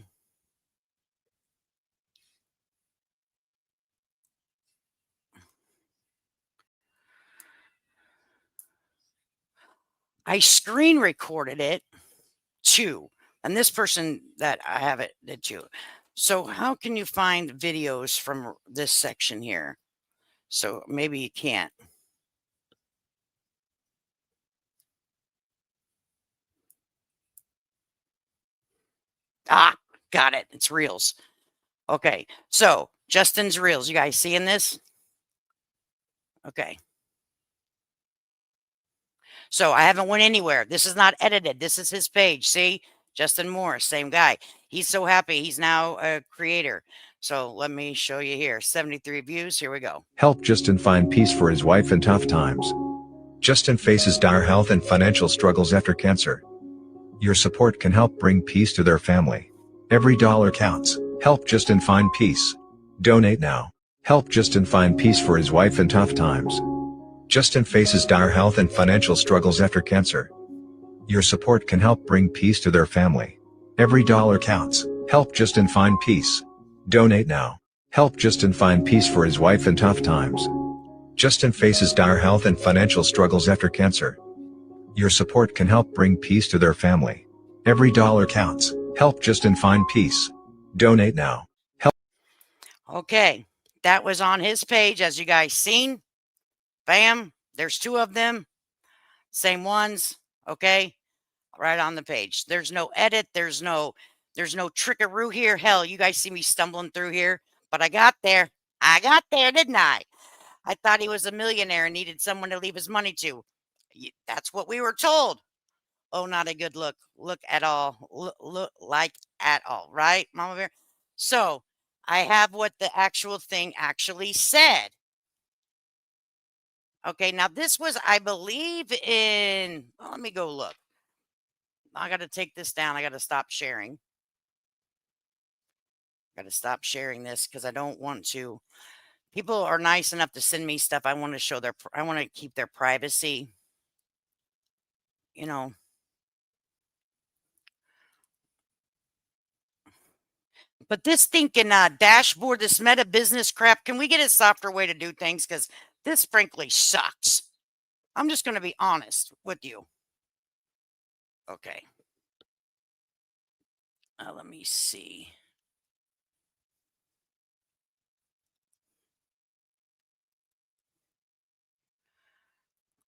C: I screen recorded it too. And this person that I have it did too. So how can you find videos from this section here? So maybe you can't. Ah, got it. It's Reels. Okay. So Justin's Reels. You guys seeing this? Okay. So I haven't went anywhere. This is not edited. This is his page. See? Justin Morris, same guy. He's so happy. He's now a creator. So let me show you here. 73 views. Here we go.
J: Help Justin find peace for his wife in tough times. Justin faces dire health and financial struggles after cancer. Your support can help bring peace to their family. Every dollar counts. Help Justin find peace. Donate now. Help Justin find peace for his wife in tough times. Justin faces dire health and financial struggles after cancer. Your support can help bring peace to their family. Every dollar counts. Help Justin find peace. Donate now. Help Justin find peace for his wife in tough times. Justin faces dire health and financial struggles after cancer. Your support can help bring peace to their family. Every dollar counts. Help Justin find peace. Donate now. Help.
C: Okay. That was on his page, as you guys seen. Bam. There's two of them. Same ones. Okay. Right on the page. There's no edit. There's no trickaroo here. Hell, you guys see me stumbling through here, but I got there. I got there, didn't I? I thought he was a millionaire and needed someone to leave his money to. That's what we were told. Oh, not a good look. Look at all. Look like at all. Right, Mama Bear? So I have what the actual thing actually said. Okay, now this was, I believe, in, well, let me go look. I got to take this down. I got to stop sharing. Got to stop sharing this because I don't want to. People are nice enough to send me stuff. I want to show I want to keep their privacy. You know. But this thinking dashboard, this meta business crap, can we get a softer way to do things? Because this frankly sucks. I'm just going to be honest with you. Okay. Let me see.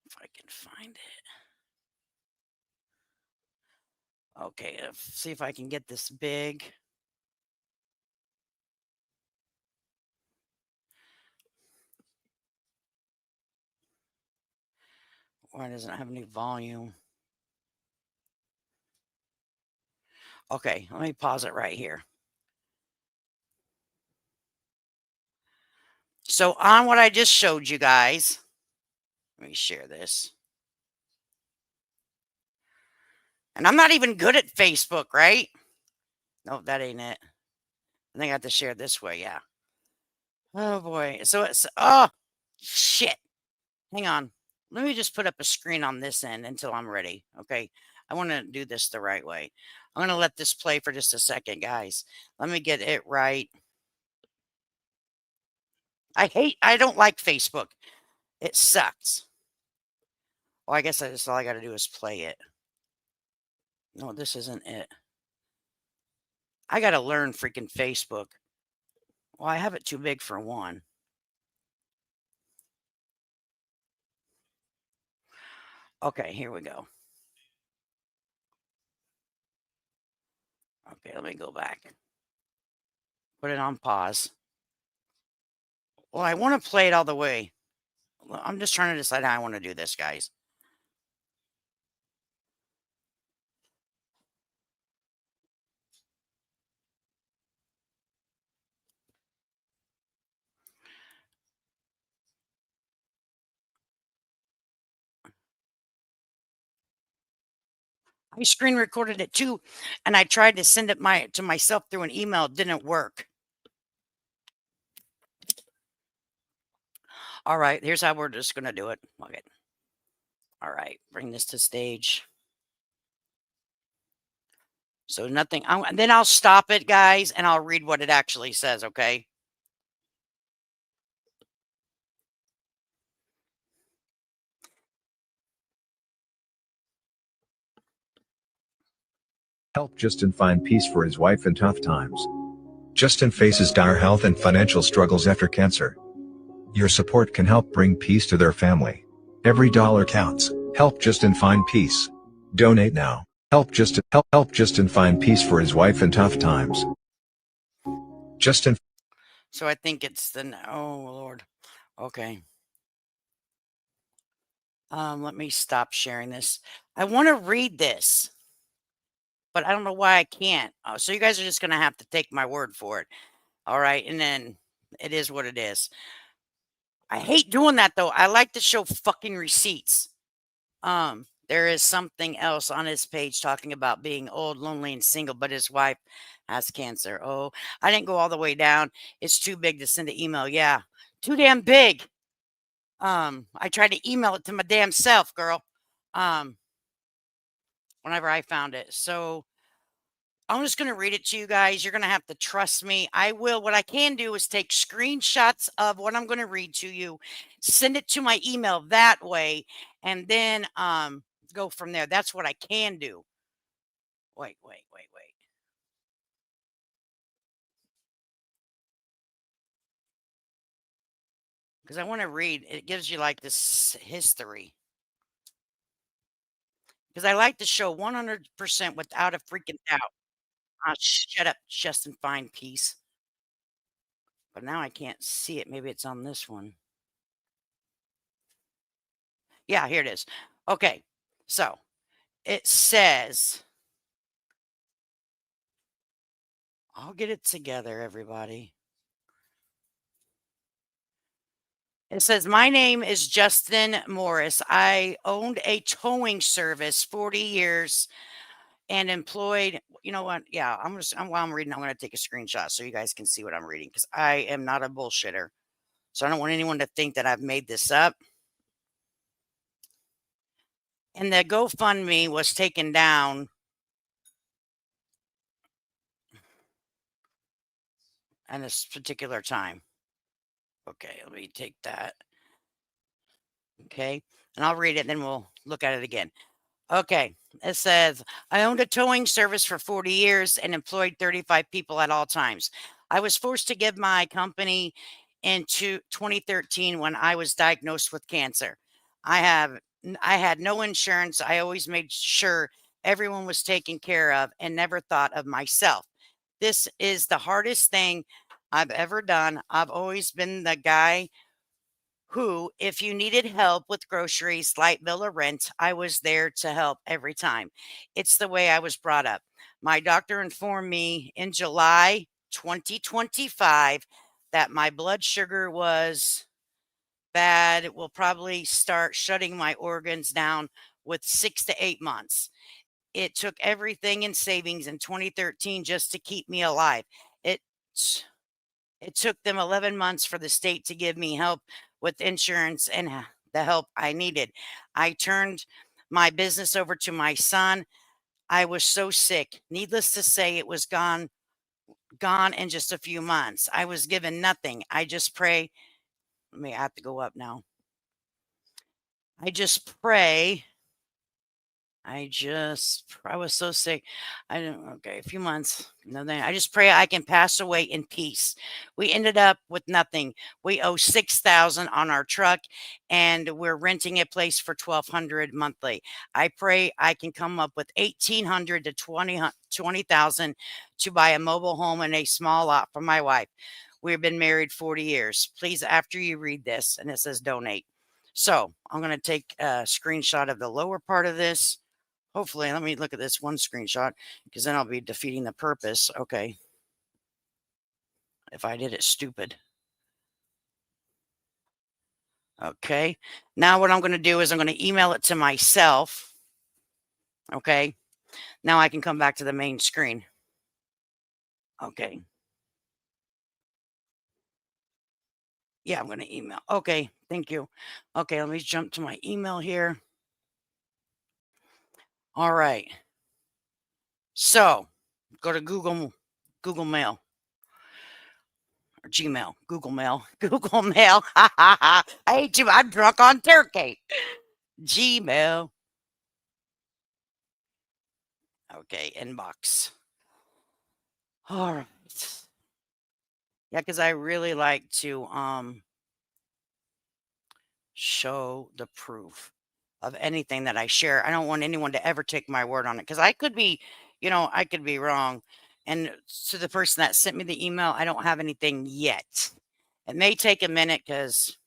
C: If I can find it. Okay, see if I can get this big. Why doesn't it have any volume? Okay, let me pause it right here. So on what I just showed you guys, let me share this. And I'm not even good at Facebook, right? No, that ain't it. I think I have to share this way, yeah. Oh boy. So it's, oh shit. Hang on. Let me just put up a screen on this end until I'm ready. Okay. I want to do this the right way. I'm going to let this play for just a second, guys. Let me get it right. I don't like Facebook. It sucks. Well, I guess all I got to do is play it. No, this isn't it. I got to learn freaking Facebook. Well, I have it too big for one. Okay, here we go. Okay, let me go back. Put it on pause. Well, I want to play it all the way. Well, I'm just trying to decide how I want to do this, guys. I screen recorded it too, and I tried to send it to myself through an email. It didn't work. All right, here's how we're just gonna do it. Okay. All right, bring this to stage. So nothing. Then I'll stop it, guys, and I'll read what it actually says. Okay.
J: Help Justin find peace for his wife in tough times. Justin faces dire health and financial struggles after cancer. Your support can help bring peace to their family. Every dollar counts. Help Justin find peace. Donate now. Help Justin find peace for his wife in tough times. Justin.
C: So I think it's the oh Lord. Okay. Let me stop sharing this. I want to read this, but I don't know why I can't. So you guys are just gonna have to take my word for it. All right, and then it is what it is. I hate doing that though. I like to show fucking receipts. There is something else on his page talking about being old, lonely, and single, but his wife has cancer. Oh, I didn't go all the way down. It's too big to send an email. Yeah, too damn big. I tried to email it to my damn self, girl. Whenever I found it. So I'm just going to read it to you guys. You're going to have to trust me. I will. What I can do is take screenshots of what I'm going to read to you, send it to my email that way, and then go from there. That's what I can do. Wait. Because I want to read. It gives you like this history. Because I like to show 100% without a freaking doubt. Shut up, Justin Fine Peace. But now I can't see it. Maybe it's on this one. Yeah, here it is. Okay, so it says, I'll get it together, everybody. It says, my name is Justin Morris. I owned a towing service 40 years and employed, you know what? Yeah, while I'm reading, I'm going to take a screenshot so you guys can see what I'm reading because I am not a bullshitter. So I don't want anyone to think that I've made this up. And the GoFundMe was taken down at this particular time. Okay, let me take that. Okay, and I'll read it, then we'll look at it again. Okay, it says, I owned a towing service for 40 years and employed 35 people at all times. I was forced to give my company into 2013 when I was diagnosed with cancer. I had no insurance. I always made sure everyone was taken care of and never thought of myself. This is the hardest thing I've ever done. I've always been the guy who, if you needed help with groceries, light bill, or rent, I was there to help every time. It's the way I was brought up. My doctor informed me in July 2025 that my blood sugar was bad. It will probably start shutting my organs down with 6 to 8 months. It took everything in savings in 2013 just to keep me alive. It took them 11 months for the state to give me help with insurance and the help I needed. I turned my business over to my son. I was so sick. Needless to say, it was gone in just a few months. I was given nothing. I just pray. I have to go up now. I just pray. I was so sick. A few months. Nothing. I just pray I can pass away in peace. We ended up with nothing. We owe $6,000 on our truck and we're renting a place for $1,200 monthly. I pray I can come up with $1,800 to $20,000 to buy a mobile home and a small lot for my wife. We've been married 40 years. Please, after you read this, and it says donate. So I'm going to take a screenshot of the lower part of this. Hopefully, let me look at this one screenshot because then I'll be defeating the purpose. Okay. If I did it stupid. Okay. Now what I'm going to do is I'm going to email it to myself. Okay. Now I can come back to the main screen. Okay. Yeah, I'm going to email. Okay, thank you. Okay, let me jump to my email here. All right. So go to Google Mail or Gmail, Google Mail, Google Mail. I hate you. I'm drunk on turkey. Gmail. Okay, inbox. All right. Yeah, because I really like to show the proof of anything that I share. I don't want anyone to ever take my word on it because I could be, I could be wrong. And to the person that sent me the email, I don't have anything yet. It may take a minute because,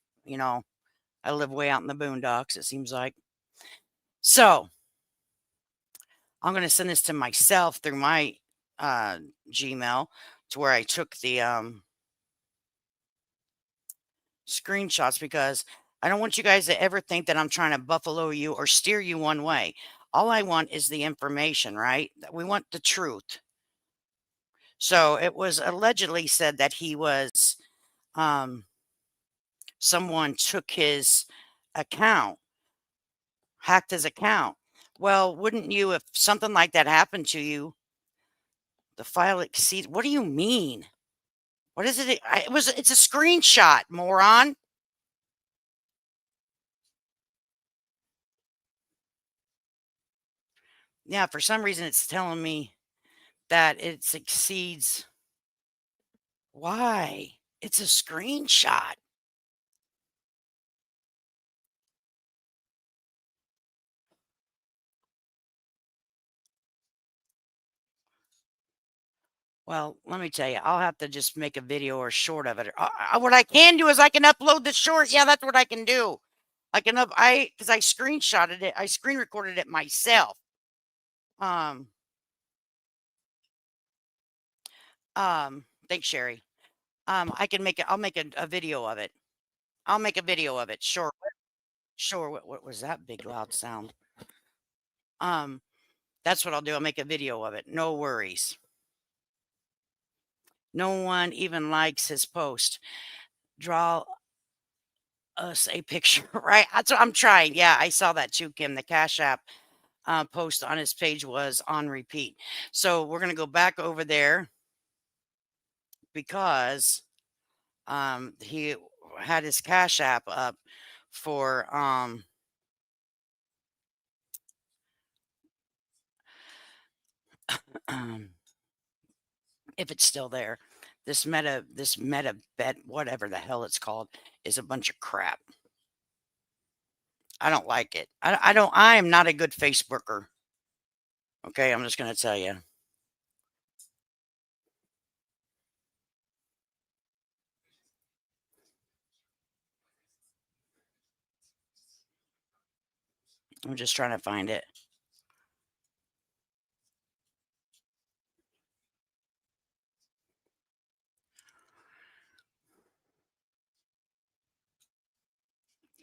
C: I live way out in the boondocks, it seems like. So I'm going to send this to myself through my Gmail to where I took the screenshots because I don't want you guys to ever think that I'm trying to buffalo you or steer you one way. All I want is the information, right? We want the truth. So it was allegedly said that he was, someone took his account, hacked his account. Well, wouldn't you, if something like that happened to you, the file exceed? What do you mean? What is it? It's a screenshot, moron. Yeah, for some reason it's telling me that it exceeds. Why? It's a screenshot. Well, let me tell you, I'll have to just make a video or short of it. What I can do is I can upload the short. Yeah, that's what I can do. Because I screenshotted it. I screen recorded it myself. Thanks, Sherry. I'll make a video of it. I'll make a video of it. Sure. Sure. What was that big loud sound? That's what I'll do. I'll make a video of it. No worries. No one even likes his post. Draw us a picture, right? That's what I'm trying. Yeah, I saw that too, Kim. The Cash App post on his page was on repeat. So we're going to go back over there because he had his Cash App up for if it's still there. This meta bet, whatever the hell it's called, is a bunch of crap. I don't like it. I am not a good Facebooker. Okay, I'm just going to tell you. I'm just trying to find it.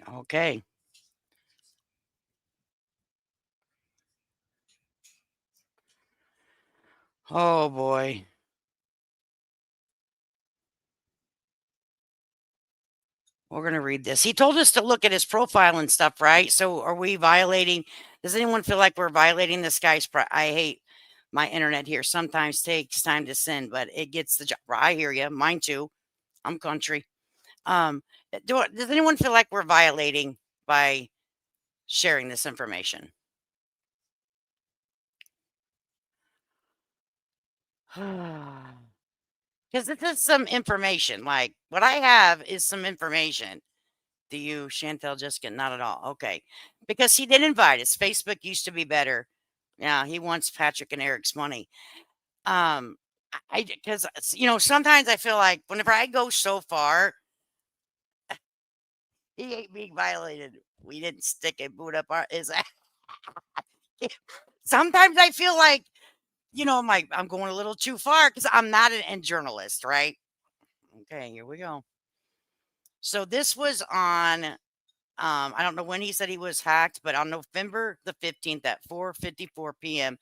C: Okay. Oh boy. We're going to read this. He told us to look at his profile and stuff, right? So are we violating? Does anyone feel like we're violating this guy's? I hate my internet here. Sometimes takes time to send, but it gets the job. I hear you. Mine too. I'm country. Does anyone feel like we're violating by sharing this information? Because this is some information. Like what I have is some information. Do you, Chantel, Jessica? Not at all. Okay. Because he did invite us. Facebook used to be better. Yeah, he wants Patrick and Eric's money. Because sometimes I feel like whenever I go so far, he ain't being violated. We didn't stick a boot up our is sometimes I feel like, I'm going a little too far because I'm not an journalist, right? Okay, here we go. So this was on I don't know when he said he was hacked, but on November the 15th at 4:54 p.m.,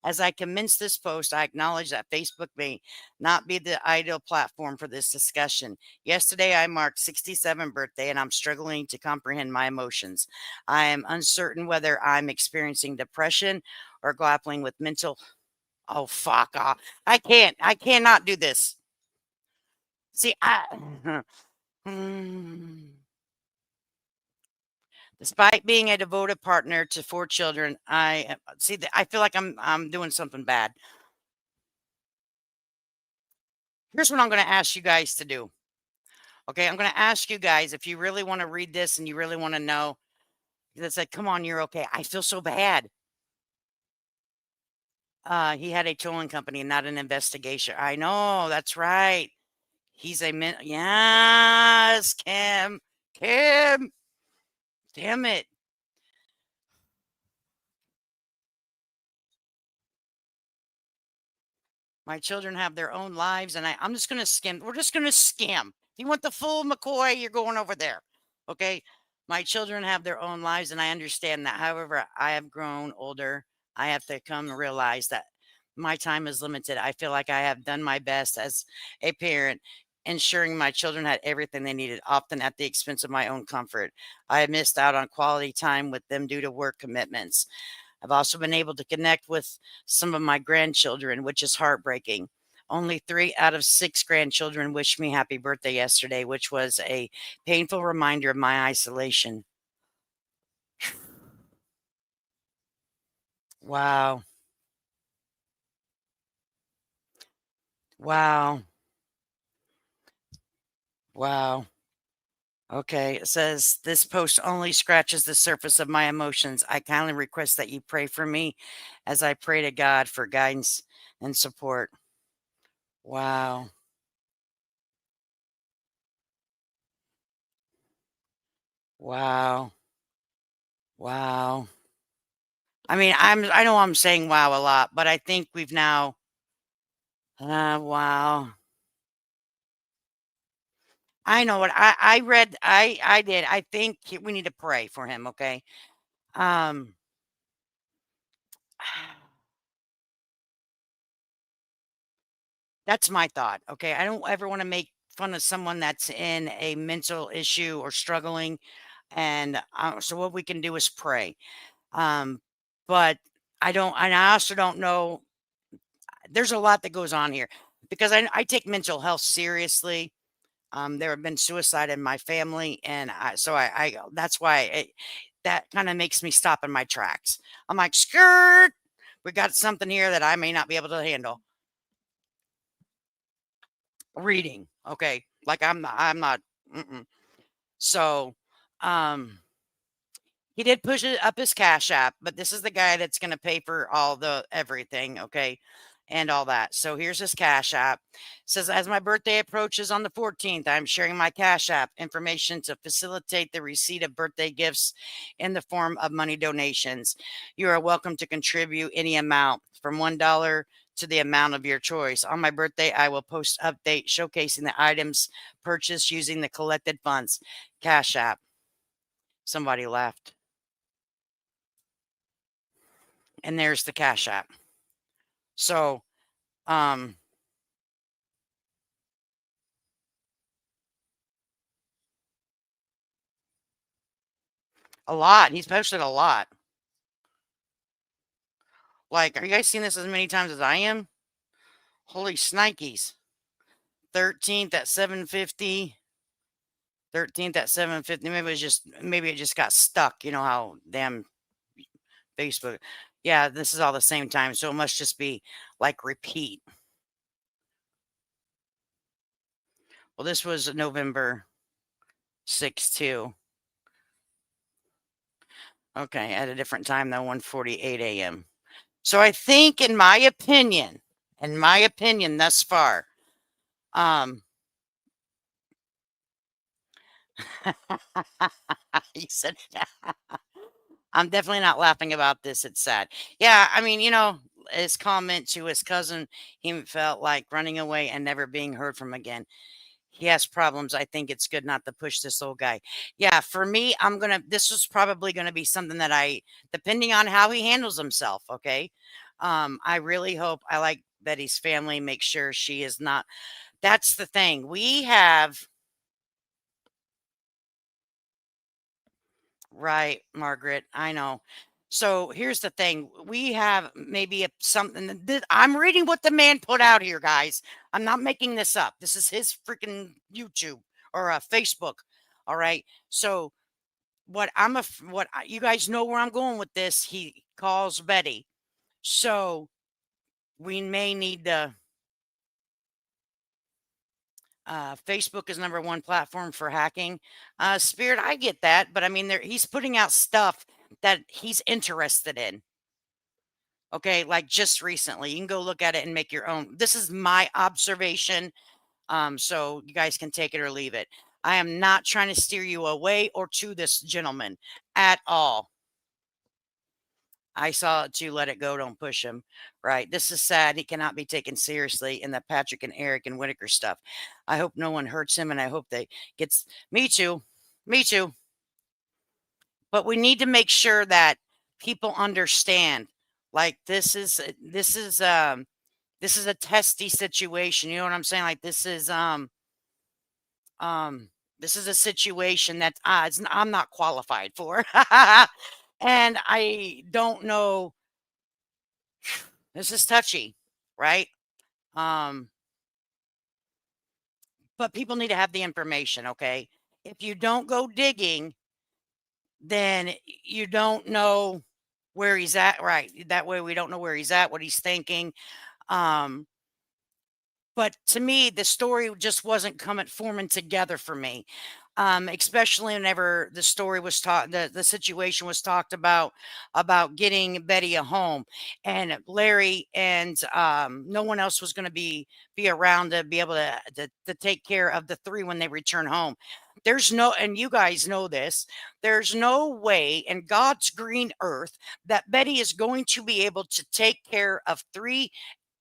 C: As I commence this post, I acknowledge that Facebook may not be the ideal platform for this discussion. Yesterday, I marked 67th birthday, and I'm struggling to comprehend my emotions. I am uncertain whether I'm experiencing depression or grappling with mental. Oh, fuck off. I cannot do this. See, despite being a devoted partner to 4 children, I see that I feel like I'm doing something bad. Here's what I'm going to ask you guys to do. Okay, I'm going to ask you guys if you really want to read this and you really want to know. It's like, come on, you're okay. I feel so bad. He had a towing company, not an investigation. I know, that's right. He's a yes, Kim. Kim. Damn it. My children have their own lives, and I'm just going to skim. We're just going to skim. If you want the full McCoy, you're going over there. Okay. My children have their own lives, and I understand that. However, I have grown older. I have to come to realize that my time is limited. I feel like I have done my best as a parent, ensuring my children had everything they needed, often at the expense of my own comfort. I have missed out on quality time with them due to work commitments. I've also been able to connect with some of my grandchildren, which is heartbreaking. Only 3 out of 6 grandchildren wished me happy birthday yesterday, which was a painful reminder of my isolation. Wow. Wow. Wow. Okay, it says this post only scratches the surface of my emotions. I kindly request that you pray for me as I pray to God for guidance and support. Wow. Wow. Wow. I mean, I know I'm saying wow a lot, but I think we've now wow. I know what I read. I did. I think we need to pray for him, okay? Um that's my thought, okay? I don't ever want to make fun of someone that's in a mental issue or struggling, and so what we can do is pray. Um but I also don't know, there's a lot that goes on here because I take mental health seriously. There have been suicide in my family, and I that's why that kind of makes me stop in my tracks. I'm like, skirt, we got something here that I may not be able to handle. Reading, okay, like I'm not. Mm-mm. So, um, he did push it up his Cash App, but this is the guy that's going to pay for all the everything, okay, and all that. So here's his Cash App. It says, as my birthday approaches on the 14th, I'm sharing my Cash App information to facilitate the receipt of birthday gifts in the form of money donations. You are welcome to contribute any amount from $1 to the amount of your choice. On my birthday, I will post update showcasing the items purchased using the collected funds. Cash App. Somebody left. And there's the Cash App. So, a lot. He's posted a lot. Like, are you guys seeing this as many times as I am? Holy snikes. 13th at 7:50. 13th at 7:50. Maybe it just got stuck. You know how damn Facebook. Yeah, this is all the same time, so it must just be like repeat. Well, this was November 6th too. Okay, at a different time though, 1:48 a.m. So I think, in my opinion, thus far, he said, I'm definitely not laughing about this. It's sad. Yeah, I mean, his comment to his cousin, he felt like running away and never being heard from again. He has problems. I think it's good not to push this old guy. Yeah, for me, this is probably gonna be something that depending on how he handles himself, okay? I really hope I like Betty's family. Make sure she is not. That's the thing. We have. Right, Margaret. I know. So here's the thing. We have maybe something. I'm reading what the man put out here, guys. I'm not making this up. This is his freaking YouTube or Facebook. All right. So you guys know where I'm going with this. He calls Betty. So we may need to. Facebook is number one platform for hacking. Spirit, I get that, but I mean, he's putting out stuff that he's interested in. Okay, like just recently, you can go look at it and make your own. This is my observation, so you guys can take it or leave it. I am not trying to steer you away or to this gentleman at all. I saw it too. Let it go. Don't push him. Right. This is sad. He cannot be taken seriously in the Patrick and Eric and Whitaker stuff. I hope no one hurts him, and I hope they gets. Me too. Me too. But we need to make sure that people understand. Like this is a testy situation. You know what I'm saying? Like this is a situation that I'm not qualified for. And I don't know. This is touchy, right? But people need to have the information, okay? If you don't go digging, then you don't know where he's at, right? That way we don't know where he's at, what he's thinking. But to me, the story just wasn't forming together for me. Especially whenever the story was taught, the situation was talked about getting Betty a home, and Larry and no one else was going to be around to be able to take care of the three when they return home. There's no, and you guys know this, there's no way in God's green earth that Betty is going to be able to take care of three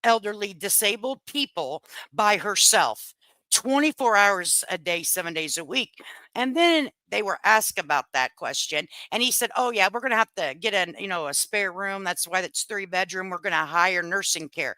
C: elderly disabled people by herself 24 hours a day, 7 days a week. And then they were asked about that question, and he said, oh yeah, we're going to have to get a spare room. That's why it's 3-bedroom. We're going to hire nursing care.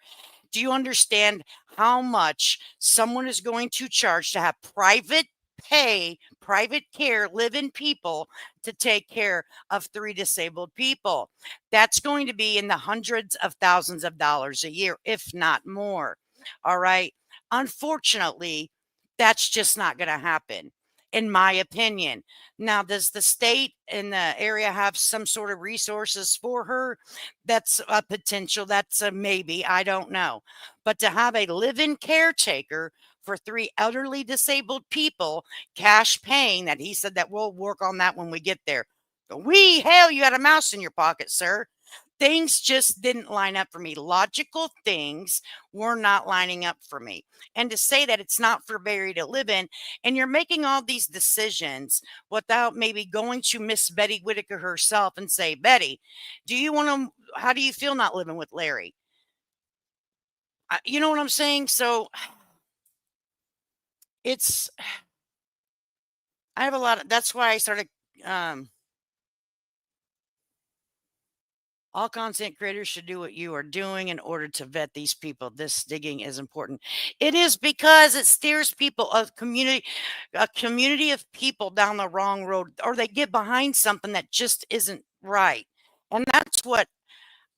C: Do you understand how much someone is going to charge to have private care, live-in people to take care of 3 disabled people? That's going to be in the hundreds of thousands of dollars a year, if not more. All right. Unfortunately, that's just not going to happen, in my opinion. Now, does the state in the area have some sort of resources for her? That's a potential. That's a maybe. I don't know. But to have a live-in caretaker for 3 elderly disabled people, cash paying, that he said that we'll work on that when we get there. Hell, you had a mouse in your pocket, sir. Things just didn't line up for me. Logical things were not lining up for me. And to say that it's not for Barry to live in, and you're making all these decisions without maybe going to Miss Betty Whitaker herself and say, Betty, how do you feel not living with Larry? You know what I'm saying? So I have a lot of, that's why I started, all content creators should do what you are doing in order to vet these people. This digging is important. It is, because it steers people, a community of people down the wrong road, or they get behind something that just isn't right. And that's what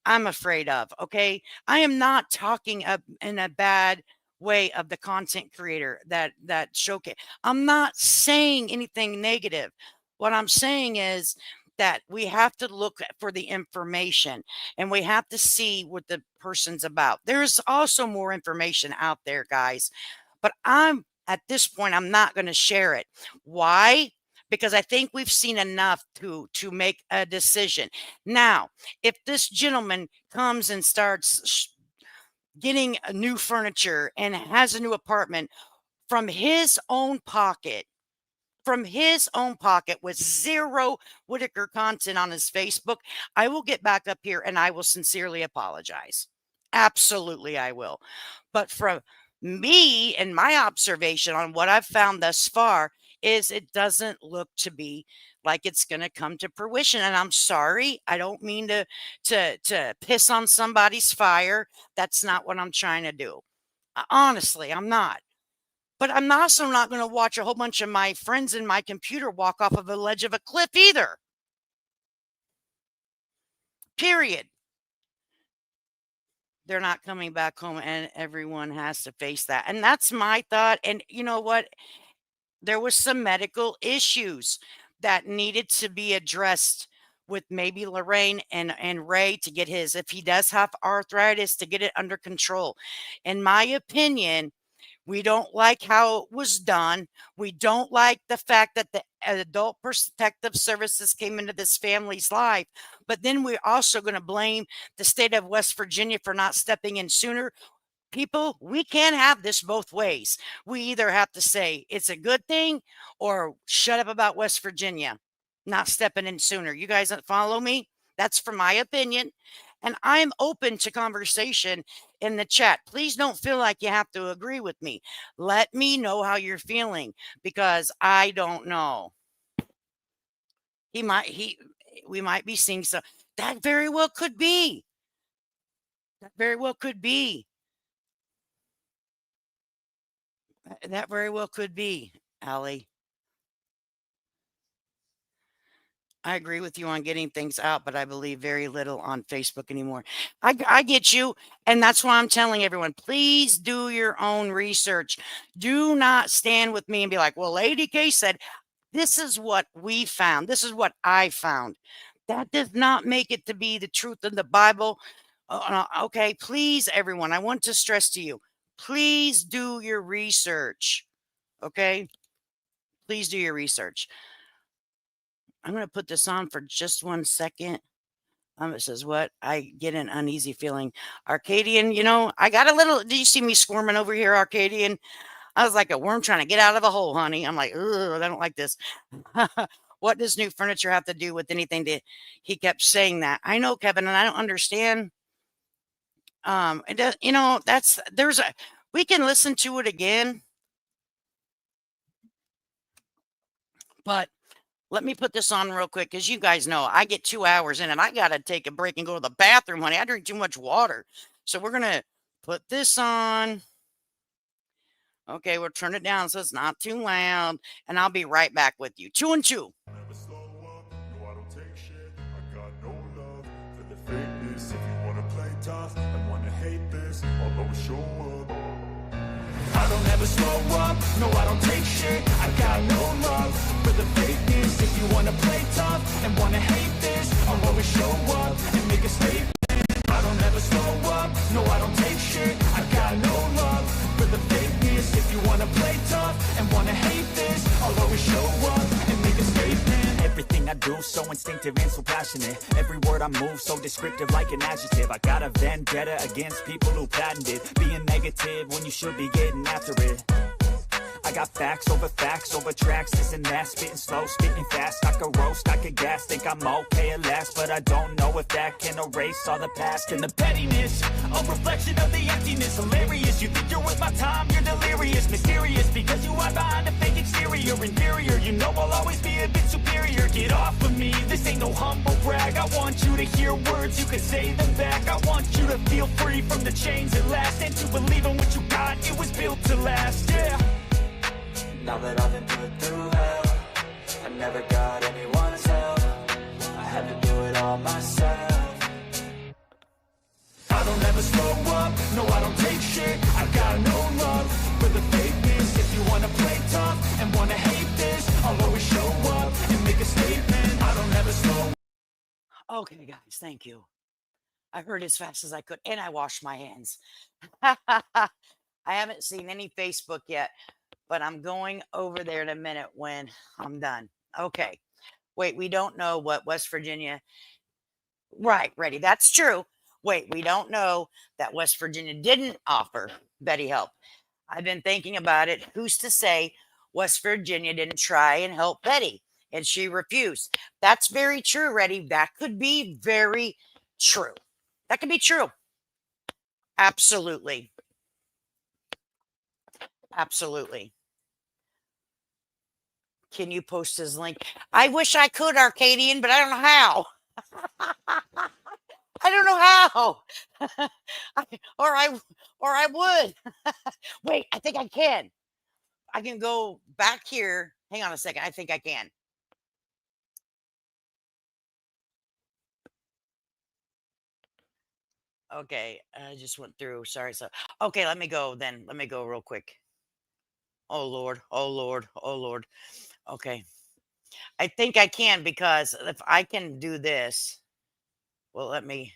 C: I'm afraid of. Okay. I am not talking in a bad way of the content creator that showcase. I'm not saying anything negative. What I'm saying is that we have to look for the information, and we have to see what the person's about. There's also more information out there, guys, but at this point, I'm not going to share it. Why? Because I think we've seen enough to make a decision. Now, if this gentleman comes and starts getting a new furniture and has a new apartment from his own pocket, with zero Whitaker content on his Facebook, I will get back up here and I will sincerely apologize. Absolutely, I will. But from me and my observation on what I've found thus far, is it doesn't look to be like it's going to come to fruition. And I'm sorry, I don't mean to piss on somebody's fire. That's not what I'm trying to do. Honestly, I'm not. But I'm also not going to watch a whole bunch of my friends in my computer walk off of a ledge of a cliff either. Period. They're not coming back home, and everyone has to face that. And that's my thought. And you know what? There was some medical issues that needed to be addressed with maybe Lorraine and Ray to get his, if he does have arthritis, to get it under control. In my opinion, we don't like how it was done. We don't like the fact that the adult protective services came into this family's life. But then we're also going to blame the state of West Virginia for not stepping in sooner. People, we can't have this both ways. We either have to say it's a good thing or shut up about West Virginia not stepping in sooner. You guys follow me? That's from my opinion. And I'm open to conversation in the chat. Please don't feel like you have to agree with me. Let me know how you're feeling, because I don't know. We might be seeing some. That very well could be. That very well could be. That very well could be, Allie. I agree with you on getting things out, but I believe very little on Facebook anymore. I get you. And that's why I'm telling everyone, please do your own research. Do not stand with me and be like, well, Lady K said, this is what we found. This is what I found. That does not make it to be the truth of the Bible. Okay, please, everyone, I want to stress to you, please do your research. Okay? Please do your research. I'm going to put this on for just 1 second. It says, what? I get an uneasy feeling. Arcadian, I got a little, do you see me squirming over here, Arcadian? I was like a worm trying to get out of a hole, honey. I'm like, ugh, I don't like this. What does new furniture have to do with anything? He kept saying that. I know, Kevin, and I don't understand. It does, we can listen to it again. But let me put this on real quick, because you guys know I get 2 hours in and I got to take a break and go to the bathroom, honey. I drink too much water. So we're going to put this on. Okay, we'll turn it down so it's not too loud. And I'll be right back with you. 2 and 2.
B: I don't ever slow up, no I don't take shit. I got no love for the fakeness. If you wanna play tough and wanna hate this, I'll always show up and make a statement. I don't ever slow up, no I don't take shit. I got no love for the fakeness. If you wanna play tough and wanna hate this, I'll always show up and make a statement. Everything I do so instinctive and so passionate. Every word I move so descriptive like an adjective. I got a vendetta against people who patented being negative when you should be getting after it. I got facts over tracks, this and that, spitting slow, spitting fast. I could roast, I could gas, think I'm okay at last, but I don't know if that can erase all the past. And the pettiness, a reflection of the emptiness. Hilarious, you think you're worth my time, you're delirious. Mysterious, because you hide behind a fake exterior. Inferior, you know I'll always be a bit superior. Get off of me, this ain't no humble brag. I want you to hear words, you can say them back. I want you to feel free from the chains at last, and to believe in what you got, it was built to last, yeah. Now that I've been put through hell, I never got anyone's help. I had to do it all myself. I don't ever slow up, no I don't take shit. I got no love for the fakeness. If you wanna play tough and wanna hate this, I'll always show up and make a statement. I don't ever slow up.
C: Okay, guys, thank you. I heard as fast as I could, and I washed my hands. I haven't seen any Facebook yet, but I'm going over there in a minute when I'm done. Okay. Wait, we don't know what West Virginia. Right, ready. That's true. Wait, we don't know that West Virginia didn't offer Betty help. I've been thinking about it. Who's to say West Virginia didn't try and help Betty and she refused? That's very true, Reddy. That could be very true. That could be true. Absolutely. Absolutely. Can you post his link? I wish I could, Arcadian, but I don't know how. I don't know how. or I would. Wait, I think I can. I can go back here. Hang on a second. I think I can. Okay, I just went through. Sorry. So, okay, let me go then. Let me go real quick. Oh Lord. Oh Lord. Oh Lord. Okay. I think I can because if I can do this, well, let me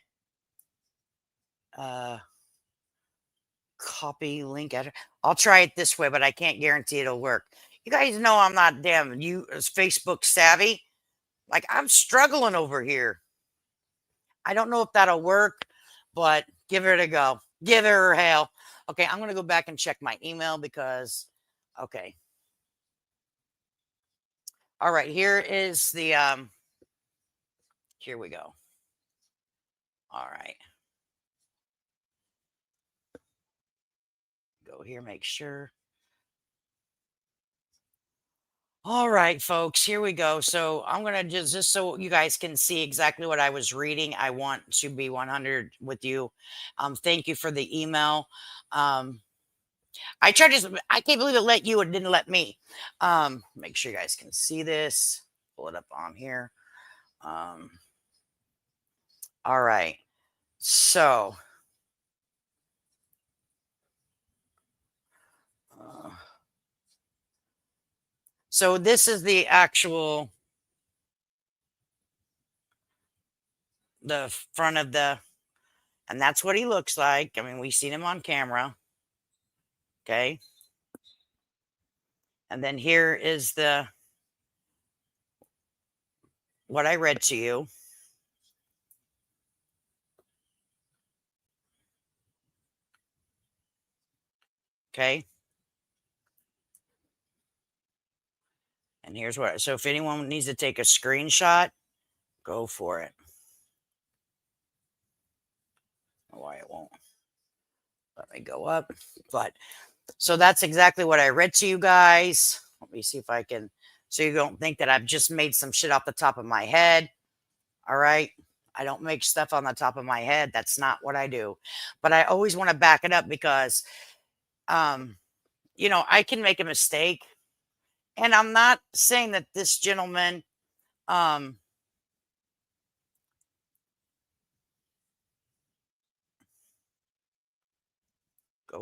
C: copy link. I'll try it this way, but I can't guarantee it'll work. You guys know I'm not damn Facebook savvy. Like I'm struggling over here. I don't know if that'll work, but give it a go. Give it a hell. Okay, I'm gonna go back and check my email because okay. All right, here is the here we go. All right. Go here, make sure. All right, folks, here we go. So I'm going to just so you guys can see exactly what I was reading. I want to be 100 with you. Thank you for the email. I tried to, I can't believe it let you, it didn't let me. Make sure you guys can see this. Pull it up on here. All right. So, so this is the actual, the front of the, and that's what he looks like. I mean, we've seen him on camera. Okay. And then here is the, what I read to you. Okay. And here's what, so if anyone needs to take a screenshot, go for it. Why it won't let me go up, but so that's exactly what I read to you guys. Let me see if I can, so you don't think that I've just made some shit off the top of my head. All right. I don't make stuff on the top of my head. That's not what I do, but I always want to back it up because, you know, I can make a mistake, and I'm not saying that this gentleman, go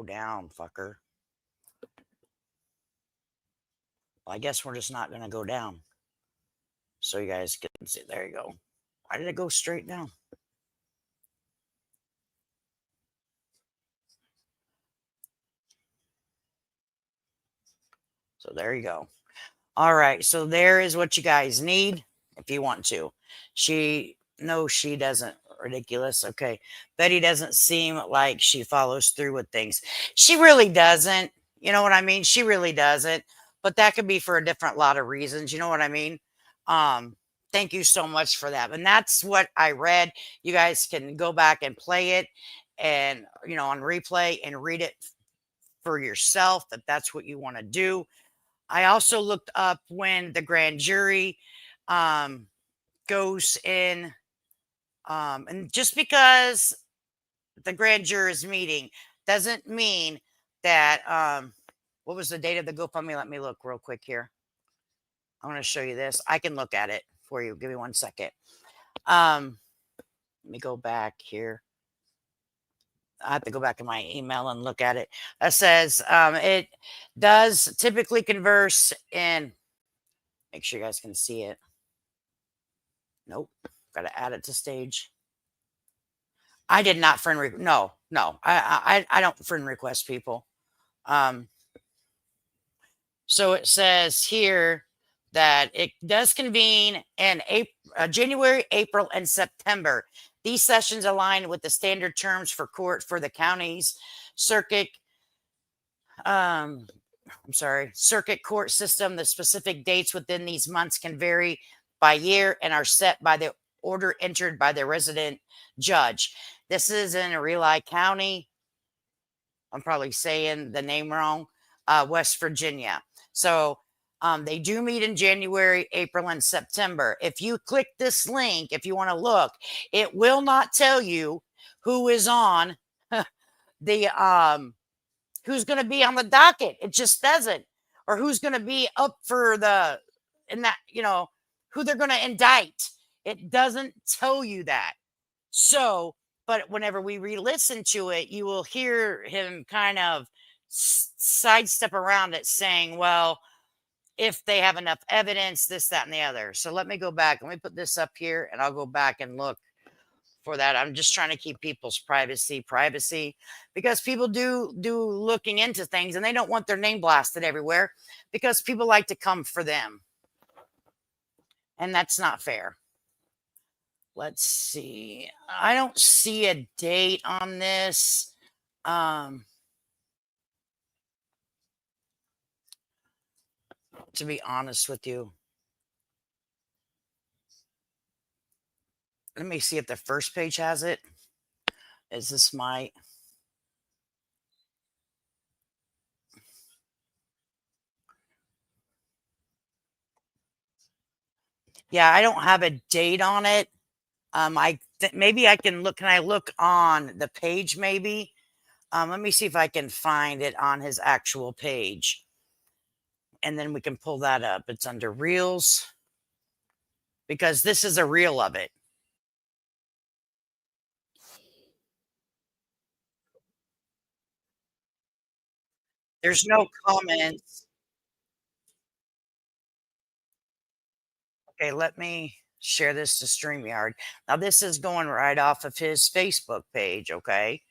C: down, fucker. Well, I guess we're just not going to go down. So you guys can see. There you go. Why did it go straight down? So there you go. All right. So there is what you guys need if you want to. No, she doesn't. Ridiculous. Okay. Betty doesn't seem like she follows through with things. She really doesn't. You know what I mean? She really doesn't. But that could be for a different lot of reasons. You know what I mean? Thank you so much for that. And that's what I read. You guys can go back and play it and, you know, on replay and read it for yourself if that's what you want to do. I also looked up when the grand jury goes in, and just because the grand jury is meeting doesn't mean that, what was the date of the GoFundMe? Let me look real quick here. I want to show you this. I can look at it for you. Give me 1 second. Let me go back here. I have to go back in my email and look at it. It says it does typically converse in, make sure you guys can see it. Nope. Got to add it to stage. I did not friend no. I don't friend request people. So it says here that it does convene in January, April, and September. These sessions align with the standard terms for court for the county's circuit. Circuit court system. The specific dates within these months can vary by year and are set by the order entered by the resident judge. This is in Relay County. I'm probably saying the name wrong. West Virginia. So They do meet in January, April, and September. If you click this link, if you want to look, it will not tell you who is on the who's going to be on the docket. It just doesn't, or who's going to be up for the in that who they're going to indict. It doesn't tell you that. So, but whenever we re-listen to it, you will hear him kind of sidestep around it, saying, "Well, if they have enough evidence, this, that, and the other." So let me go back. Let me put this up here, and I'll go back and look for that. I'm just trying to keep people's privacy, because people do looking into things, and they don't want their name blasted everywhere because people like to come for them, and that's not fair. Let's see. I don't see a date on this. To be honest with you. Let me see if the first page has it. Is this my... Yeah, I don't have a date on it. Maybe I can look. Can I look on the page maybe? Let me see if I can find it on his actual page. And then we can pull that up. It's under Reels, because this is a reel of it. There's no comments. Okay, let me share this to StreamYard. Now, this is going right off of his Facebook page, okay?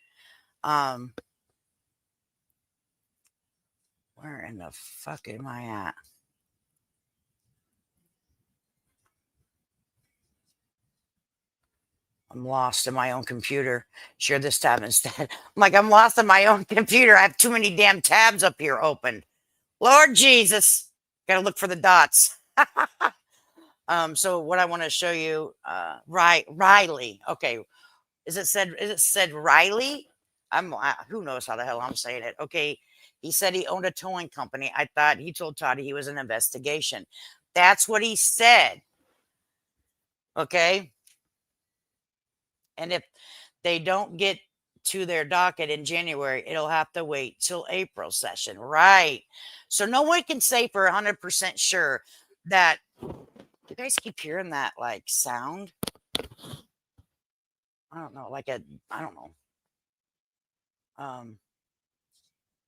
C: Where in the fuck am I at? I'm lost in my own computer. Share this tab instead. I'm like, I'm lost in my own computer. I have too many damn tabs up here open. Lord Jesus. Gotta look for the dots. So what I want to show you, Riley. Okay. Is it said Riley? Who knows how the hell I'm saying it. Okay. He said he owned a towing company. I thought he told Toddy he was an investigation. That's what he said. Okay. And if they don't get to their docket in January, it'll have to wait till April session. Right. So no one can say for 100% sure that... You guys keep hearing that like sound? I don't know, like I don't know.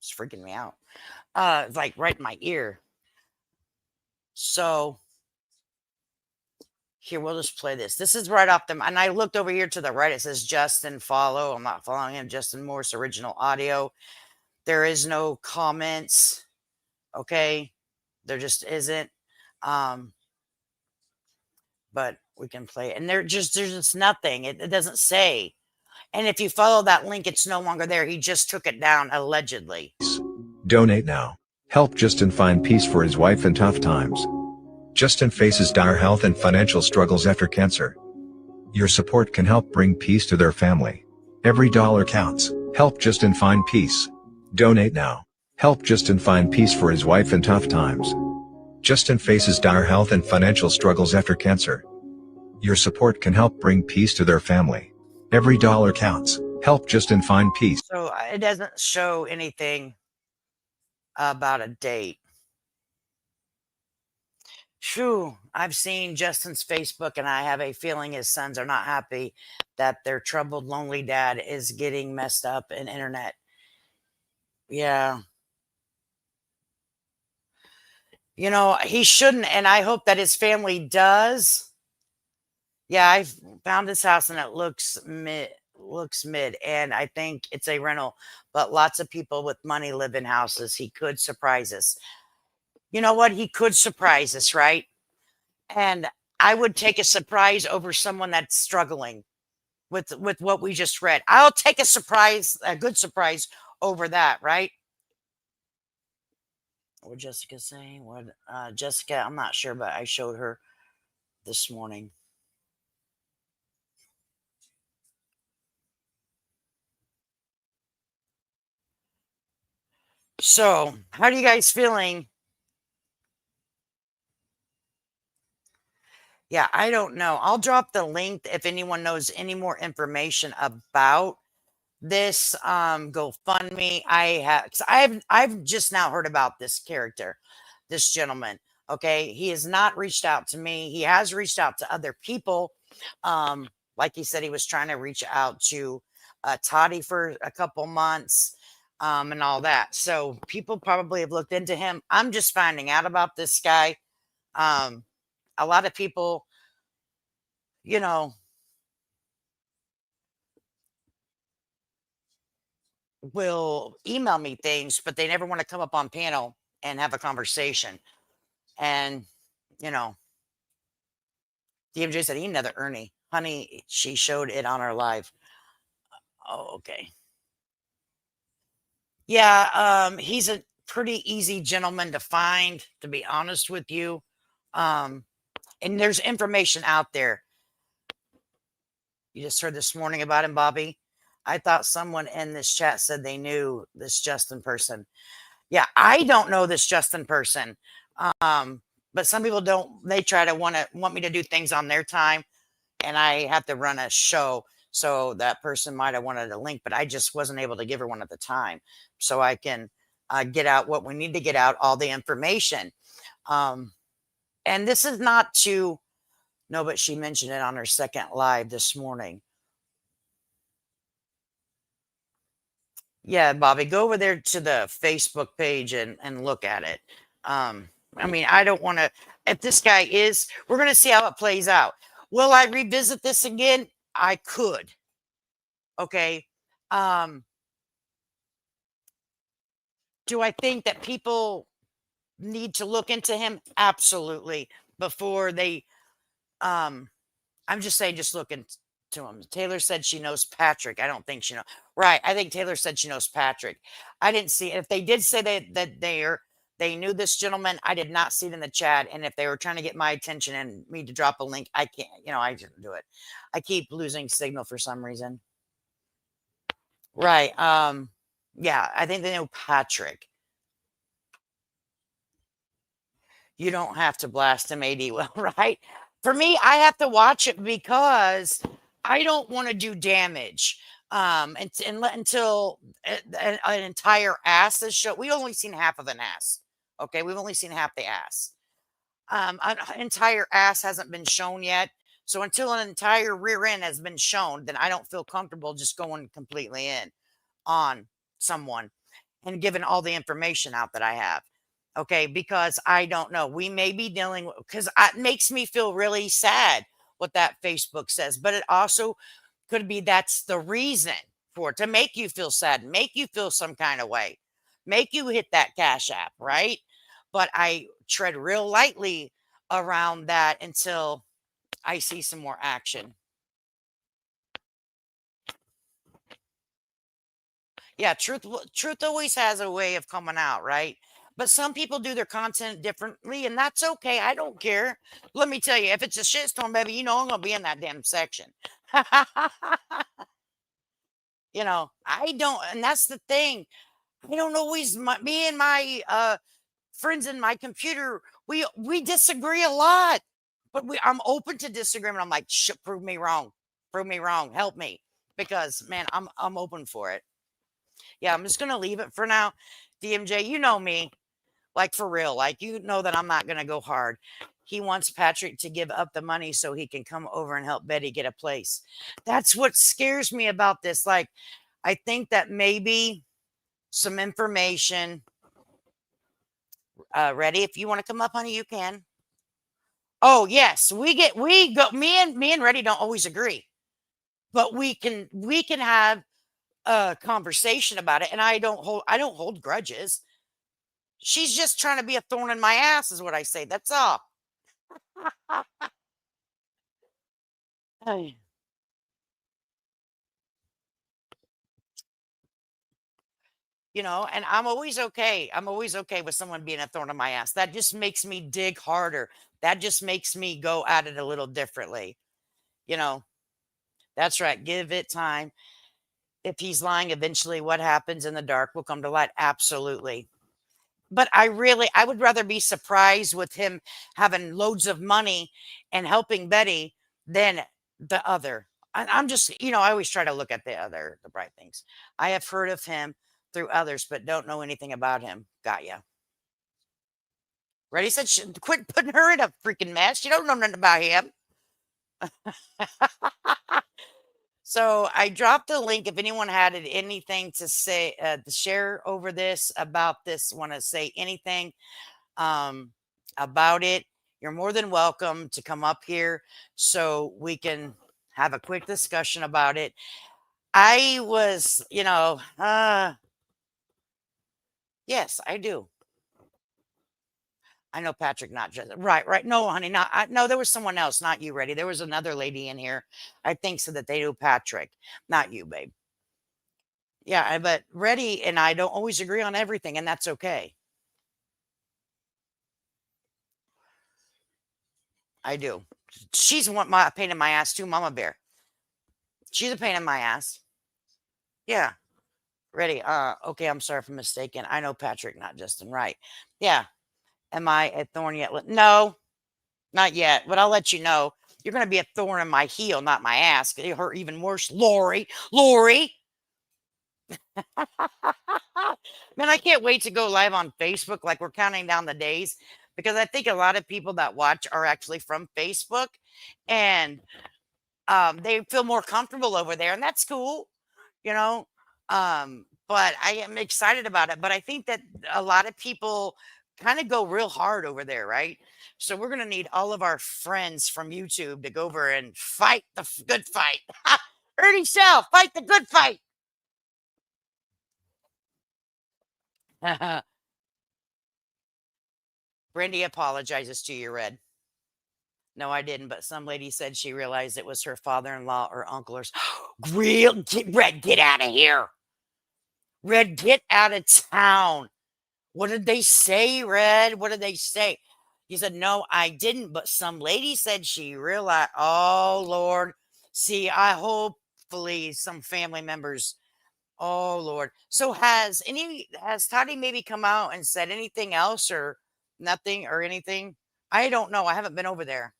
C: It's freaking me out. It's like right in my ear. So here, we'll just play this. This is right off them. And I looked over here to the right. It says Justin follow. I'm not following him. Justin Morse original audio. There is no comments. Okay. There just isn't. But we can play it. And there's just nothing. It doesn't say. And if you follow that link, it's no longer there. He just took it down, allegedly.
J: Donate now. Help Justin find peace for his wife in tough times. Justin faces dire health and financial struggles after cancer. Your support can help bring peace to their family. Every dollar counts. Help Justin find peace. Donate now. Help Justin find peace for his wife in tough times. Justin faces dire health and financial struggles after cancer. Your support can help bring peace to their family. Every dollar counts. Help Justin find peace.
C: So it doesn't show anything about a date. Phew, I've seen Justin's Facebook, and I have a feeling his sons are not happy that their troubled, lonely dad is getting messed up in internet. Yeah. He shouldn't, and I hope that his family does. Yeah, I found his house, and it looks mid, and I think it's a rental, but lots of people with money live in houses. He could surprise us. You know what? He could surprise us, right? And I would take a surprise over someone that's struggling with what we just read. I'll take a good surprise over that, right? What Jessica saying? What Jessica? I'm not sure, but I showed her this morning. So, how are you guys feeling Yeah, I don't know. I'll drop the link if anyone knows any more information about this GoFundMe. I've just now heard about this character, this gentleman. Okay, he has not reached out to me. He has reached out to other people. Like he said, he was trying to reach out to Toddy for a couple months, and all that. So people probably have looked into him. I'm just finding out about this guy. A lot of people, you know, will email me things, but they never want to come up on panel and have a conversation. And, you know, DMJ said he another Ernie. Honey, she showed it on our live. Oh, okay. Yeah, he's a pretty easy gentleman to find, to be honest with you. And there's information out there. You just heard this morning about him, Bobby. I thought someone in this chat said they knew this Justin person. Yeah, I don't know this Justin person. But some people don't. They try to want me to do things on their time, and I have to run a show. So that person might have wanted a link, but I just wasn't able to give her one at the time. So I can get out what we need to get out, all the information. And this is not to, no, but she mentioned it on her second live this morning. Yeah, Bobby, go over there to the Facebook page and look at it. I mean, I don't want to, if this guy is, we're going to see how it plays out. Will I revisit this again? I could. Okay. Do I think that people need to look into him? Absolutely. Before they, I'm just saying, just look into him. Taylor said she knows Patrick. I don't think she knows. Right. I think Taylor said she knows Patrick. I didn't see, if they did say that they knew this gentleman, I did not see it in the chat. And if they were trying to get my attention and me to drop a link, I can't, I didn't do it. I keep losing signal for some reason. Right. Yeah, I think they know Patrick. You don't have to blast him, AD. Well, right. For me, I have to watch it because I don't want to do damage. Until an entire ass is shown. We've only seen half of an ass. Okay, we've only seen half the ass. An entire ass hasn't been shown yet. So until an entire rear end has been shown, then I don't feel comfortable just going completely in on someone and giving all the information out that I have. Okay, because I don't know. We may be dealing with, because it makes me feel really sad what that Facebook says, but it also could be that's the reason for it, to make you feel sad, make you feel some kind of way, make you hit that Cash App, right? But I tread real lightly around that until I see some more action. Yeah, truth always has a way of coming out, right? But some people do their content differently, and that's okay. I don't care. Let me tell you, if it's a shitstorm, baby, I'm gonna be in that damn section. I don't, and that's the thing. I don't always. Me and my friends in my computer, we disagree a lot, but I'm open to disagreement. I'm like, prove me wrong, help me, because man, I'm open for it. Yeah, I'm just gonna leave it for now. DMJ, you know me, like for real, like that I'm not gonna go hard. He wants Patrick to give up the money so he can come over and help Betty get a place. That's what scares me about this. Like, I think that maybe some information. Ready? If you want to come up, honey, you can. Oh yes, we go. Me and Reddy don't always agree, but we can have a conversation about it, and I don't hold grudges. She's just trying to be a thorn in my ass, is what I say. That's all. Hey. And I'm always okay. I'm always okay with someone being a thorn in my ass. That just makes me dig harder. That just makes me go at it a little differently. That's right. Give it time. If he's lying, eventually what happens in the dark will come to light. Absolutely. But I would rather be surprised with him having loads of money and helping Betty than the other. I'm just, I always try to look at the bright things. I have heard of him through others, but don't know anything about him. Got ya. Ready? Said, quit putting her in a freaking mess. You don't know nothing about him. So I dropped the link. If anyone had anything to say, to share over this, about this, want to say anything about it, you're more than welcome to come up here so we can have a quick discussion about it. I was, yes, I do. I know Patrick, not just right. No, honey, no. There was someone else, not you. Ready? There was another lady in here. I think so that they knew Patrick, not you, babe. Yeah, but Ready and I don't always agree on everything, and that's okay. I do. She's my pain in my ass too, Mama Bear. She's a pain in my ass. Yeah. Ready? Okay, I'm sorry for mistaken. I know Patrick, not Justin. Right. Yeah. Am I a thorn yet? No, not yet. But I'll let you know. You're gonna be a thorn in my heel, not my ass. It hurt even worse. Lori. Man, I can't wait to go live on Facebook. Like, we're counting down the days, because I think a lot of people that watch are actually from Facebook, and they feel more comfortable over there, and that's cool, you know. But I am excited about it. But I think that a lot of people kind of go real hard over there, right? So we're gonna need all of our friends from YouTube to go over and fight the good fight. Ernie Shell, fight the good fight. Brandy apologizes to you, Red. No, I didn't, but some lady said she realized it was her father-in-law or uncle or Red, get out of here. Red, get out of town. What did they say, Red? What did they say? He said, no, I didn't, but some lady said she realized. Oh, Lord. See, hopefully some family members. Oh, Lord. So has Toddy maybe come out and said anything else, or nothing or anything? I don't know. I haven't been over there.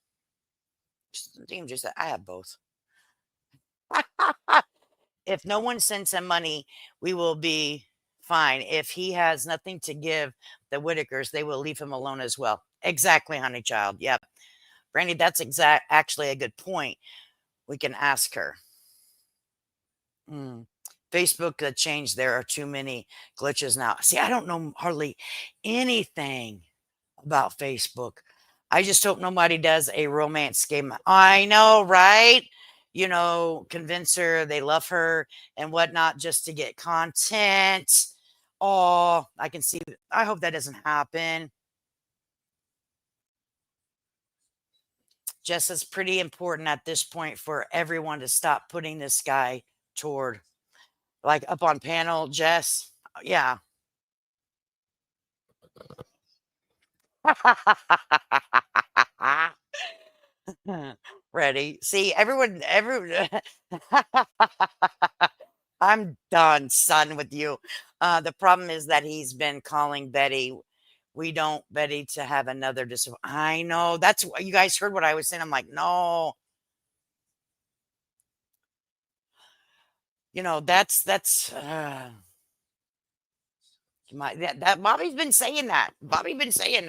C: Just said, I have both. If no one sends him money, we will be fine. If he has nothing to give the Whitakers, they will leave him alone as well. Exactly, honey child. Yep. Brandy, that's actually a good point. We can ask her. Facebook changed. There are too many glitches now. See, I don't know hardly anything about Facebook. I just hope nobody does a romance game. I know, right? Convince her they love her and whatnot just to get content. Oh, I can see. I hope that doesn't happen. Jess, it's pretty important at this point for everyone to stop putting this guy toward, like, up on panel, Jess. Yeah. Ready? See, everyone. I'm done, son, with you. The problem is that he's been calling Betty. We don't Betty to have another I know. That's what you guys heard what I was saying. I'm like, no. That's that Bobby's been saying that. Bobby been saying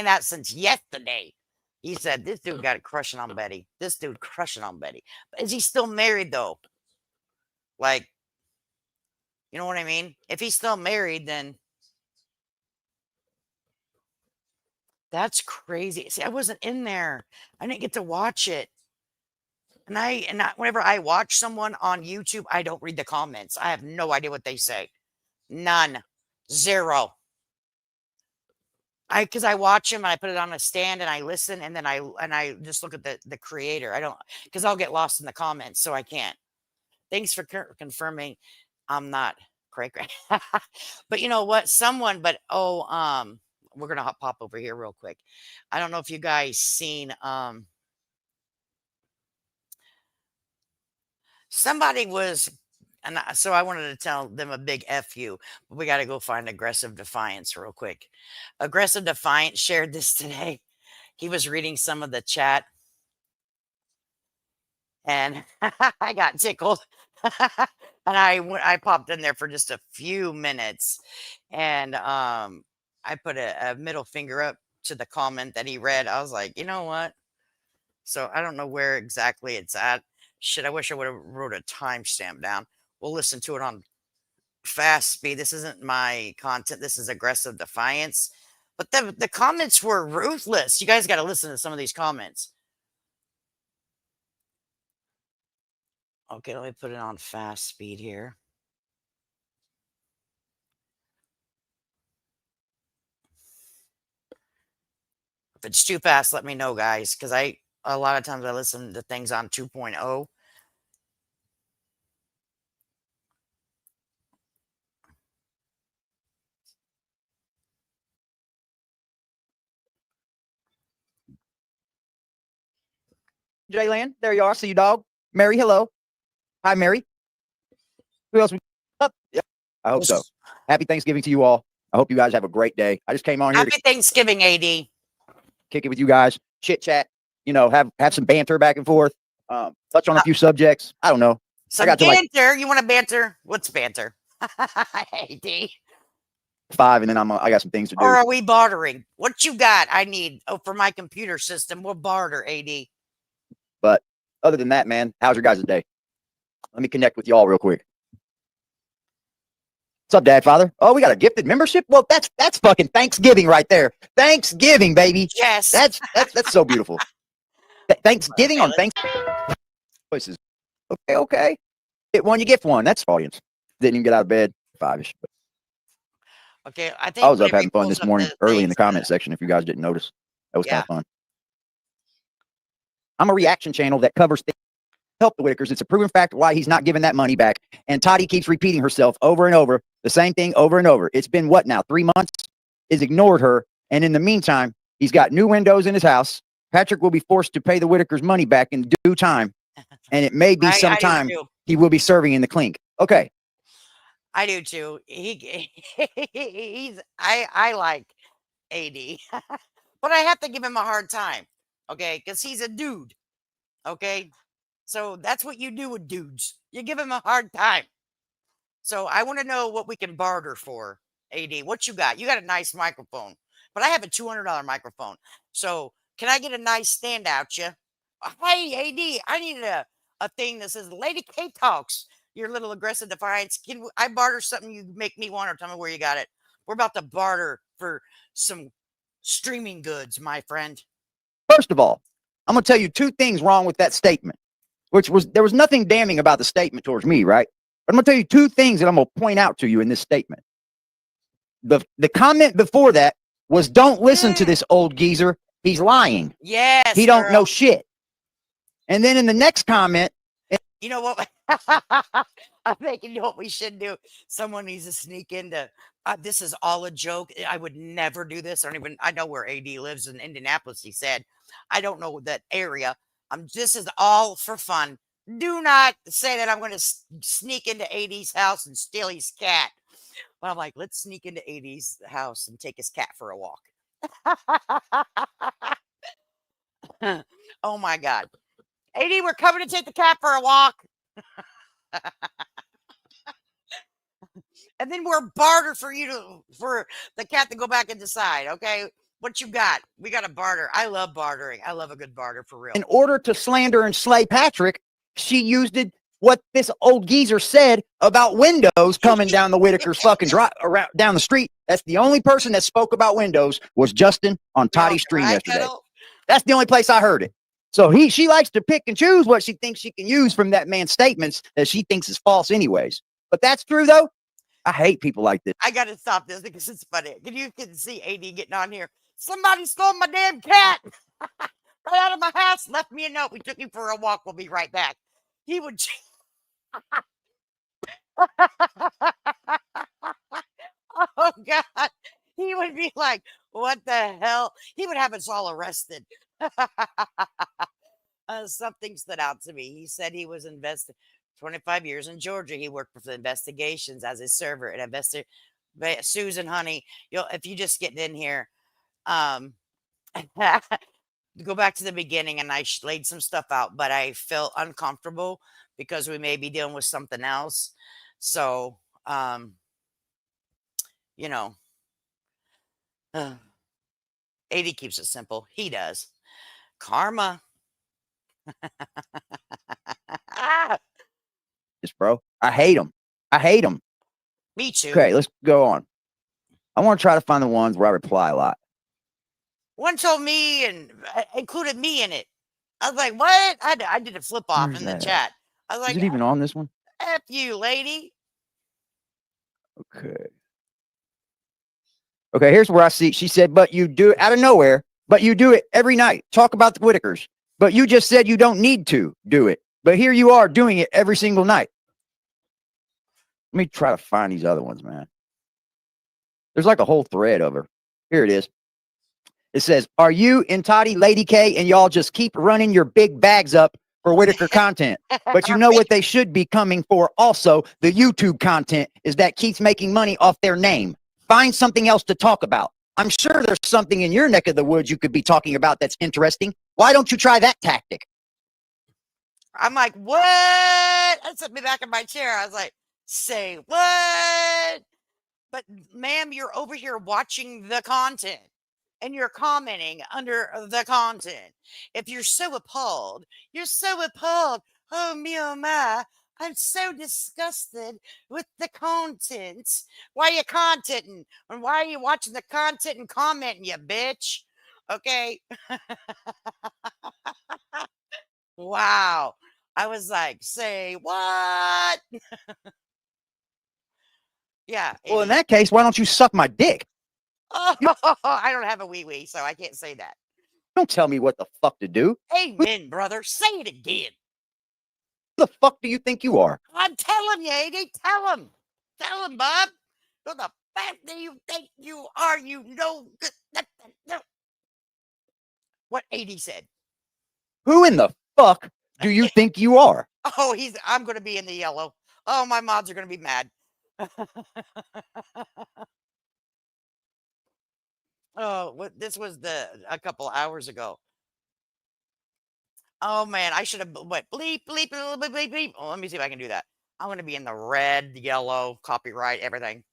C: that since yesterday. He said this dude got a crushing on Betty. This dude crushing on Betty. Is he still married though? Like, you know what I mean? If he's still married, then that's crazy. See, I wasn't in there. I didn't get to watch it. Whenever I watch someone on YouTube, I don't read the comments. I have no idea what they say. None. Zero. Because I watch him and I put it on a stand and I listen, and then I just look at the creator. I don't, because I'll get lost in the comments, so I can't. Thanks for confirming I'm not cray cray. But you know what? We're gonna pop over here real quick. I don't know if you guys seen somebody was And so I wanted to tell them a big F you, but we got to go find Aggressive Defiance real quick. Aggressive Defiance shared this today. He was reading some of the chat and I got tickled. And I popped in there for just a few minutes and I put a middle finger up to the comment that he read. I was like, you know what? So I don't know where exactly it's at. Shit, I wish I would have wrote a timestamp down. We'll listen to it on fast speed. This isn't my content. This is Aggressive Defiance. But the comments were ruthless. You guys got to listen to some of these comments. Okay, let me put it on fast speed here. If it's too fast, let me know, guys, because a lot of times I listen to things on 2.0.
K: Jaylan, there you are. See you, dog. Mary, hello. Hi, Mary. Who else? Yep. I hope so. Happy Thanksgiving to you all. I hope you guys have a great day. I just came on here
C: Happy Thanksgiving, AD.
K: kick it with you guys, chit chat, have some banter back and forth, touch on a few subjects. I don't know.
C: Some banter. You want to banter? What's banter? AD.
K: 5, and then I got some things to do.
C: Or are we bartering? What you got? I need for my computer system. We'll barter, AD.
K: But other than that, man, how's your guys' day? Let me connect with y'all real quick. What's up, Dad, Father? Oh, we got a gifted membership. Well, that's fucking Thanksgiving right there. Thanksgiving, baby.
C: Yes.
K: That's so beautiful. Thanksgiving on Thanksgiving. Voices. Okay. Get one, you gift one. That's audience. Didn't even get out of bed. 5-ish.
C: Okay, I think
K: I was up having fun this morning early in the comment section. If you guys didn't notice, that was kind of fun. I'm a reaction channel that covers things to help the Whitakers. It's a proven fact why he's not giving that money back. And Toddy keeps repeating herself over and over, the same thing over and over. It's been what now? 3 months? He's ignored her. And in the meantime, he's got new windows in his house. Patrick will be forced to pay the Whitakers money back in due time. And it may be sometime he will be serving in the clink. Okay.
C: I do too. I like AD, but I have to give him a hard time, okay? Because he's a dude, okay? So that's what you do with dudes. You give him a hard time. So I want to know what we can barter for, AD. What you got? You got a nice microphone, but I have a $200 microphone. So can I get a nice standout, you? Hey, AD, I need a thing that says Lady K Talks. Your little Aggressive Defiance. Can I barter something you make me want, or tell me where you got it? We're about to barter for some streaming goods, my friend.
K: First of all, I'm going to tell you 2 things wrong with that statement, there was nothing damning about the statement towards me, right? But I'm going to tell you 2 things that I'm going to point out to you in this statement. The comment before that was, don't listen to this old geezer. He's lying.
C: Yes.
K: He don't know shit. And then in the next comment,
C: you know what? I think you know what we should do. Someone needs to sneak into. This is all a joke. I would never do this. I know where AD lives in Indianapolis. He said, I don't know that area. This is all for fun. Do not say that I'm going to sneak into AD's house and steal his cat. But I'm like, let's sneak into AD's house and take his cat for a walk. Oh my God. AD, we're coming to take the cat for a walk. And then we're barter for the cat to go back and decide. Okay, what you got? We got to barter. I love bartering. I love a good barter for real.
K: In order to slander and slay Patrick, she used what this old geezer said about windows coming down the Whitaker's fucking around down the street. That's the only person that spoke about windows was Justin on Toddy's stream yesterday. That's the only place I heard it. So she likes to pick and choose what she thinks she can use from that man's statements that she thinks is false anyways. But that's true, though. I hate people like this.
C: I got to stop this because it's funny. You can see AD getting on here. Somebody stole my damn cat right out of my house. Left me a note. We took him for a walk. We'll be right back. He would. Oh, God. He would be like, what the hell? He would have us all arrested. Something stood out to me. He said he was invested. 25 years in Georgia. He worked with investigations as a server and investor. Susan, honey, if you just get in here, um, go back to the beginning, and I laid some stuff out, but I felt uncomfortable because we may be dealing with something else. So, you know, 80 keeps it simple. He does. Karma.
K: Just bro, I hate them. I hate them.
C: Me too.
K: Okay, let's go on. I want to try to find the ones where I reply a lot.
C: One told me and included me in it. I was like, what? I did a flip off
K: Where's
C: in the
K: that?
C: chat. I was like,
K: Is it even on this one?
C: F you, lady.
K: Okay. Okay, here's where I see. She said, but you do it out of nowhere, but you do it every night. Talk about the Whitakers. But you just said you don't need to do it. But here you are doing it every single night. Let me try to find these other ones, man. There's like a whole thread of her. Here it is. It says, are you and Toddy, Lady K, and y'all just keep running your big bags up for Whitaker content? But you know what they should be coming for also? The YouTube content is that keeps making money off their name. Find something else to talk about. I'm sure there's something in your neck of the woods you could be talking about that's interesting. Why don't you try that tactic?
C: I'm like, what? I set me back in my chair. I was like, say what? But ma'am, you're over here watching the content and you're commenting under the content. If you're so appalled, you're so appalled. Oh, me, oh, my. I'm so disgusted with the content. Why are you contenting? And why are you watching the content and commenting, you bitch? Okay. Wow. I was like, say what? Yeah.
K: Well, in that case, why don't you suck my dick?
C: Oh, I don't have a wee-wee, so I can't say that.
K: Don't tell me what the fuck to do.
C: Amen, brother. Say it again.
K: Who the fuck do you think you are?
C: I'm telling you, AD. Tell him. Tell him, Bob. Who the fuck do you think you are? You know. What AD said.
K: Who in the fuck do you think you are?
C: Oh, I'm going to be in the yellow. Oh, my mods are going to be mad. Oh, this was a couple hours ago. Oh man, I should have went bleep, bleep, bleep, bleep, bleep, bleep. Oh, let me see if I can do that. I'm going to be in the red, yellow, copyright, everything.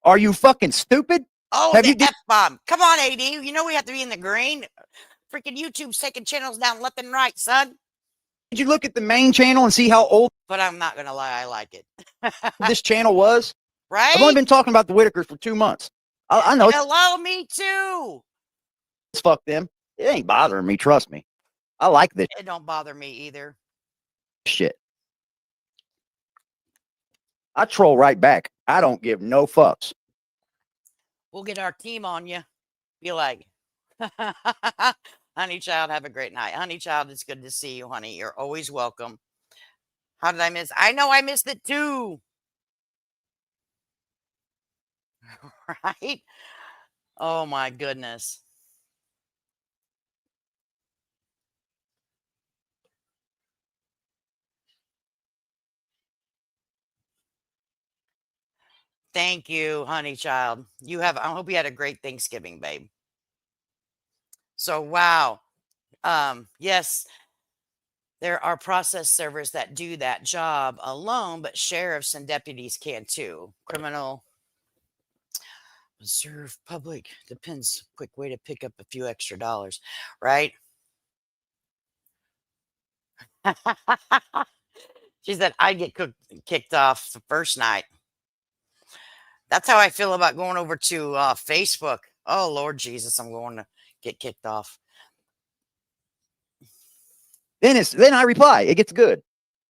K: Are you fucking stupid?
C: Oh, the F-bomb. Come on, AD. You know we have to be in the green. Freaking YouTube's taking channels down left and right, son.
K: Did you look at the main channel and see how old?
C: But I'm not going to lie, I like it.
K: This channel was?
C: Right?
K: I've only been talking about the Whitakers for 2 months. I know.
C: Hello, me too.
K: Fuck them. It ain't bothering me, trust me. I like this.
C: It don't bother me either.
K: Shit. I troll right back. I don't give no fucks.
C: We'll get our team on you. Be like, honey child, have a great night. Honey child, it's good to see you, honey. You're always welcome. How did I miss? I know I missed it too. Right? Oh my goodness. Thank you, honey child. I hope you had a great Thanksgiving, babe. So, wow. Yes, there are process servers that do that job alone, but sheriffs and deputies can too. Criminal reserve public depends. Quick way to pick up a few extra dollars, right? She said, I get kicked off the first night. That's how I feel about going over to Facebook. Oh, Lord Jesus, I'm going to get kicked off.
K: Then I reply. It gets good.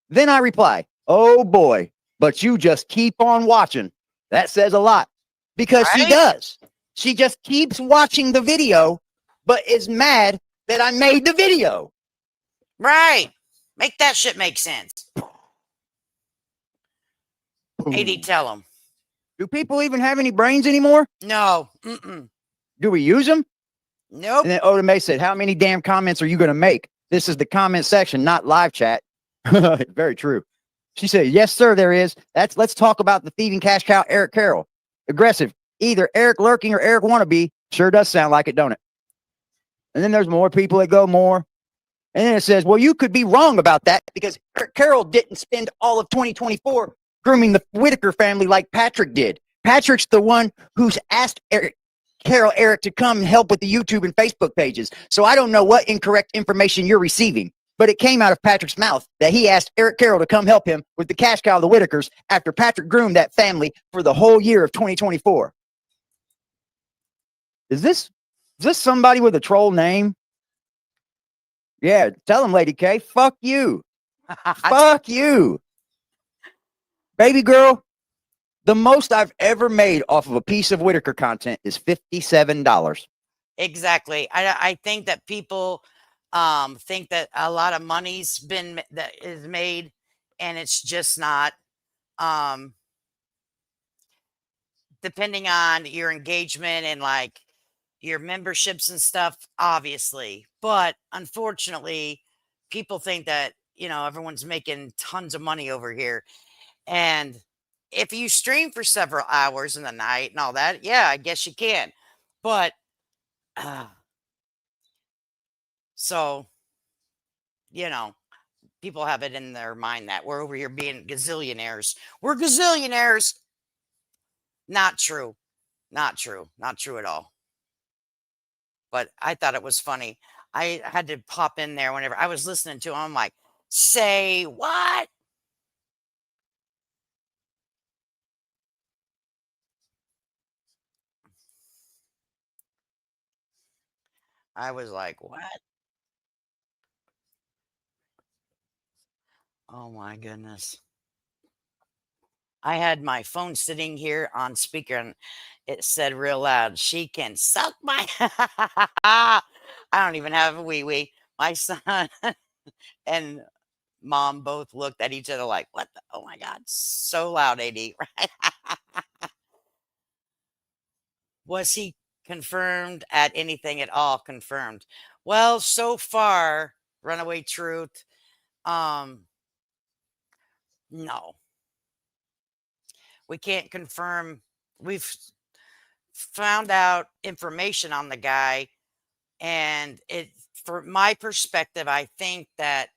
K: Then I reply, oh boy, but you just keep on watching. That says a lot. Because she does. She just keeps watching the video, but is mad that I made the video.
C: Right. Make that shit make sense. AD, tell them.
K: Do people even have any brains anymore?
C: No.
K: Do we use them?
C: Nope.
K: And then Oda May said, how many damn comments are you going to make? This is the comment section, not live chat. Very true. She said, yes, sir, there is. Let's talk about the thieving cash cow, Eric Carroll. Aggressive. Either Eric lurking or Eric wannabe. Sure does sound like it, don't it? And then there's more people that go more. And then it says, well, you could be wrong about that because Eric Carroll didn't spend all of 2024 grooming the Whitaker family like Patrick did. Patrick's the one who's asked Eric to come and help with the YouTube and Facebook pages. So I don't know what incorrect information you're receiving, but it came out of Patrick's mouth that he asked Eric Carroll to come help him with the cash cow of the Whitakers after Patrick groomed that family for the whole year of 2024. Is this somebody with a troll name? Yeah, tell him, Lady K. Fuck you. Fuck you. Baby girl, the most I've ever made off of a piece of Whitaker content is $57.
C: Exactly. I think that people think that a lot of money's that is made, and it's just not. Depending on your engagement and like your memberships and stuff, obviously. But unfortunately, people think that, everyone's making tons of money over here. And if you stream for several hours in the night and all that, yeah, I guess you can. But so, people have it in their mind that we're over here being gazillionaires. We're gazillionaires. Not true. Not true. Not true at all. But I thought it was funny. I had to pop in there whenever I was listening to him. I'm like, say what? I was like, what? Oh my goodness. I had my phone sitting here on speaker and it said real loud, she can suck my. I don't even have a wee wee. My son and mom both looked at each other like, what the? Oh my God. So loud, AD, right? Was he confirmed at anything at all? Confirmed. Well, so far, Runaway Truth, no. We can't confirm. We've found out information on the guy, and from my perspective, I think that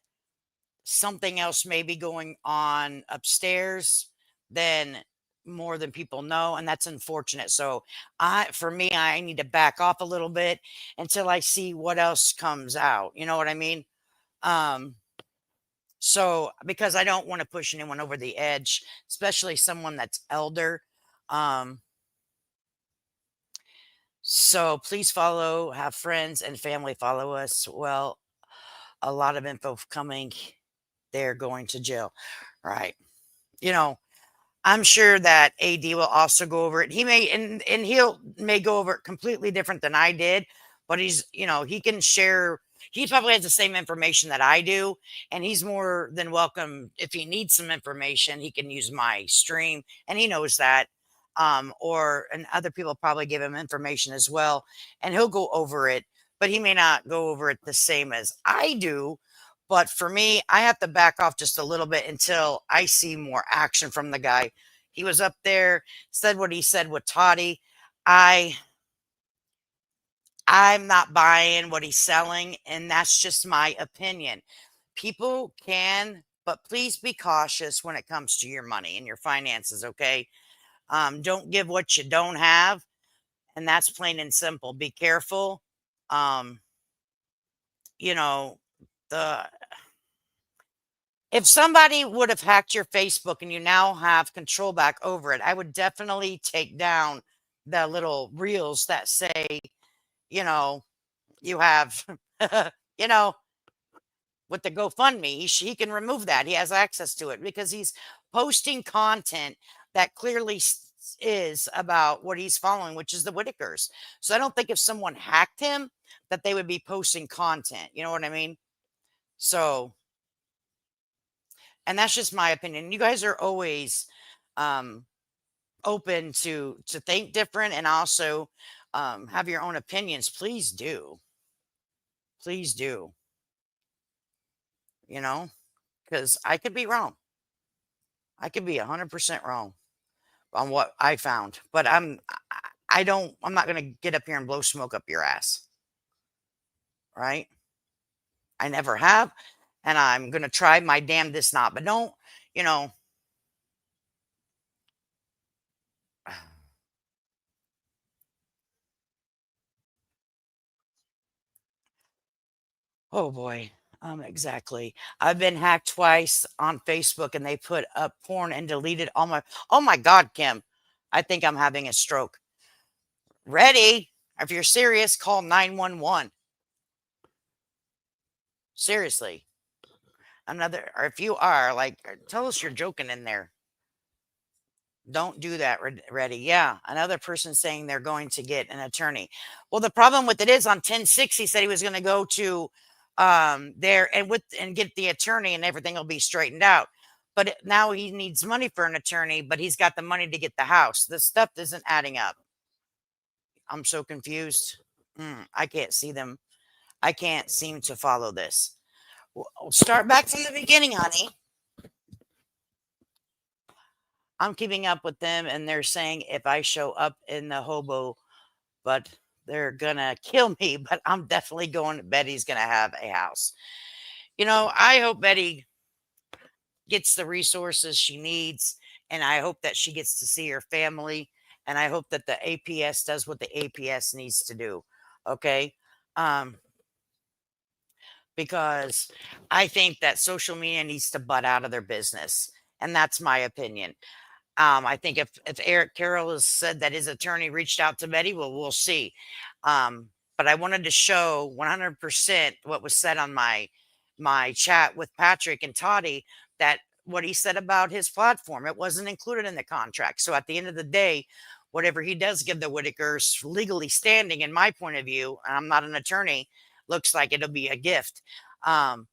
C: something else may be going on upstairs than more than people know, and that's unfortunate. So for me, I need to back off a little bit until I see what else comes out. You know what I mean? So because I don't want to push anyone over the edge, especially someone that's elder. So please have friends and family follow us. Well, a lot of info coming. They're going to jail. Right. I'm sure that AD will also go over it. He may, and he'll may go over it completely different than I did, but he can share. He probably has the same information that I do, and he's more than welcome. If he needs some information, he can use my stream, and he knows that. And other people probably give him information as well, and he'll go over it, but he may not go over it the same as I do. But for me, I have to back off just a little bit until I see more action from the guy. He was up there, said what he said with Toddy. I'm not buying what he's selling, and that's just my opinion. People can, but please be cautious when it comes to your money and your finances, okay? Don't give what you don't have, and that's plain and simple. Be careful. If somebody would have hacked your Facebook and you now have control back over it, I would definitely take down the little reels that say, you have, with the GoFundMe, he can remove that. He has access to it because he's posting content that clearly is about what he's following, which is the Whitakers. So I don't think if someone hacked him that they would be posting content. You know what I mean? So, and that's just my opinion. You guys are always open to think different and also have your own opinions. Please do. Please do. you know, because I could be wrong. I could be 100% wrong on what I found, but I'm not going to get up here and blow smoke up your ass, right? I never have, and I'm going to try my damnedest not, but don't, you know, oh boy. Exactly. I've been hacked twice on Facebook and they put up porn and deleted all my, oh my God, Kim, I think I'm having a stroke. Ready? If you're serious, call 911. Seriously. Another, or if you are, like, tell us you're joking in there. Don't do that, Ready. Yeah, another person saying they're going to get an attorney. Well, the problem with it is on 10/6, he said he was going to go to there and get the attorney and everything will be straightened out. But now he needs money for an attorney, but he's got the money to get the house. The stuff isn't adding up. I'm so confused. I can't see them. I can't seem to follow this. We'll start back from the beginning, honey. I'm keeping up with them, and they're saying if I show up in the hobo, but they're gonna kill me. But I'm definitely going. Betty's gonna have a house. You know, I hope Betty gets the resources she needs, and I hope that she gets to see her family, and I hope that the APS does what the APS needs to do. Okay. Because I think that social media needs to butt out of their business. And that's my opinion. I think if Eric Carroll has said that his attorney reached out to Betty, well, we'll see. But I wanted to show 100% what was said on my chat with Patrick and Toddy, that what he said about his platform, it wasn't included in the contract. So at the end of the day, whatever he does give the Whitakers legally standing, in my point of view, and I'm not an attorney, looks like it'll be a gift.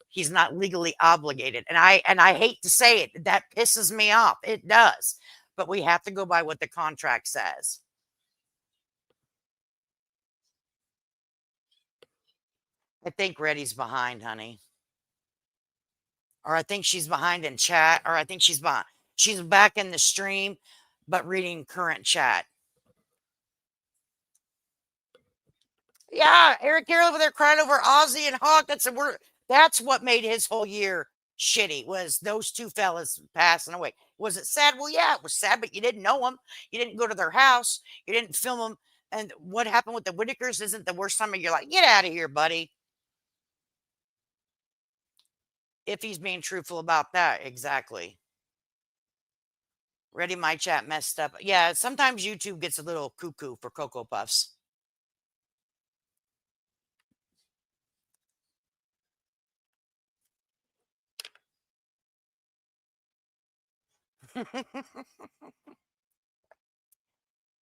C: He's not legally obligated. And I hate to say it, that pisses me off. It does. But we have to go by what the contract says. I think Reddy's behind, honey. Or I think she's behind in chat, or I think she's back in the stream, but reading current chat. Yeah, Eric Carroll over there crying over Ozzy and Hawk. That's what made his whole year shitty, was those two fellas passing away. Was it sad? Well, yeah, it was sad, but you didn't know them. You didn't go to their house. You didn't film them. And what happened with the Whitakers isn't the worst time of your life. Get out of here, buddy. If he's being truthful about that, exactly. Ready, my chat messed up. Yeah, sometimes YouTube gets a little cuckoo for Cocoa Puffs.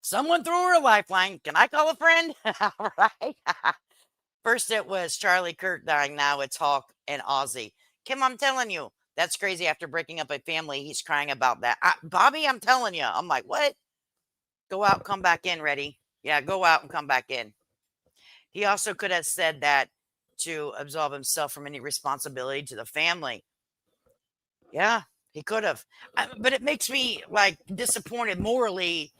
C: Someone throw her a lifeline. Can I call a friend? Right. First it was Charlie Kirk dying. Now it's Hawk and Ozzy. Kim, I'm telling you, that's crazy. After breaking up a family, he's crying about that. Bobby, I'm telling you. I'm like, what? Go out, come back in, Ready. Yeah, go out and come back in. He also could have said that to absolve himself from any responsibility to the family. Yeah, he could have. But it makes me like disappointed, morally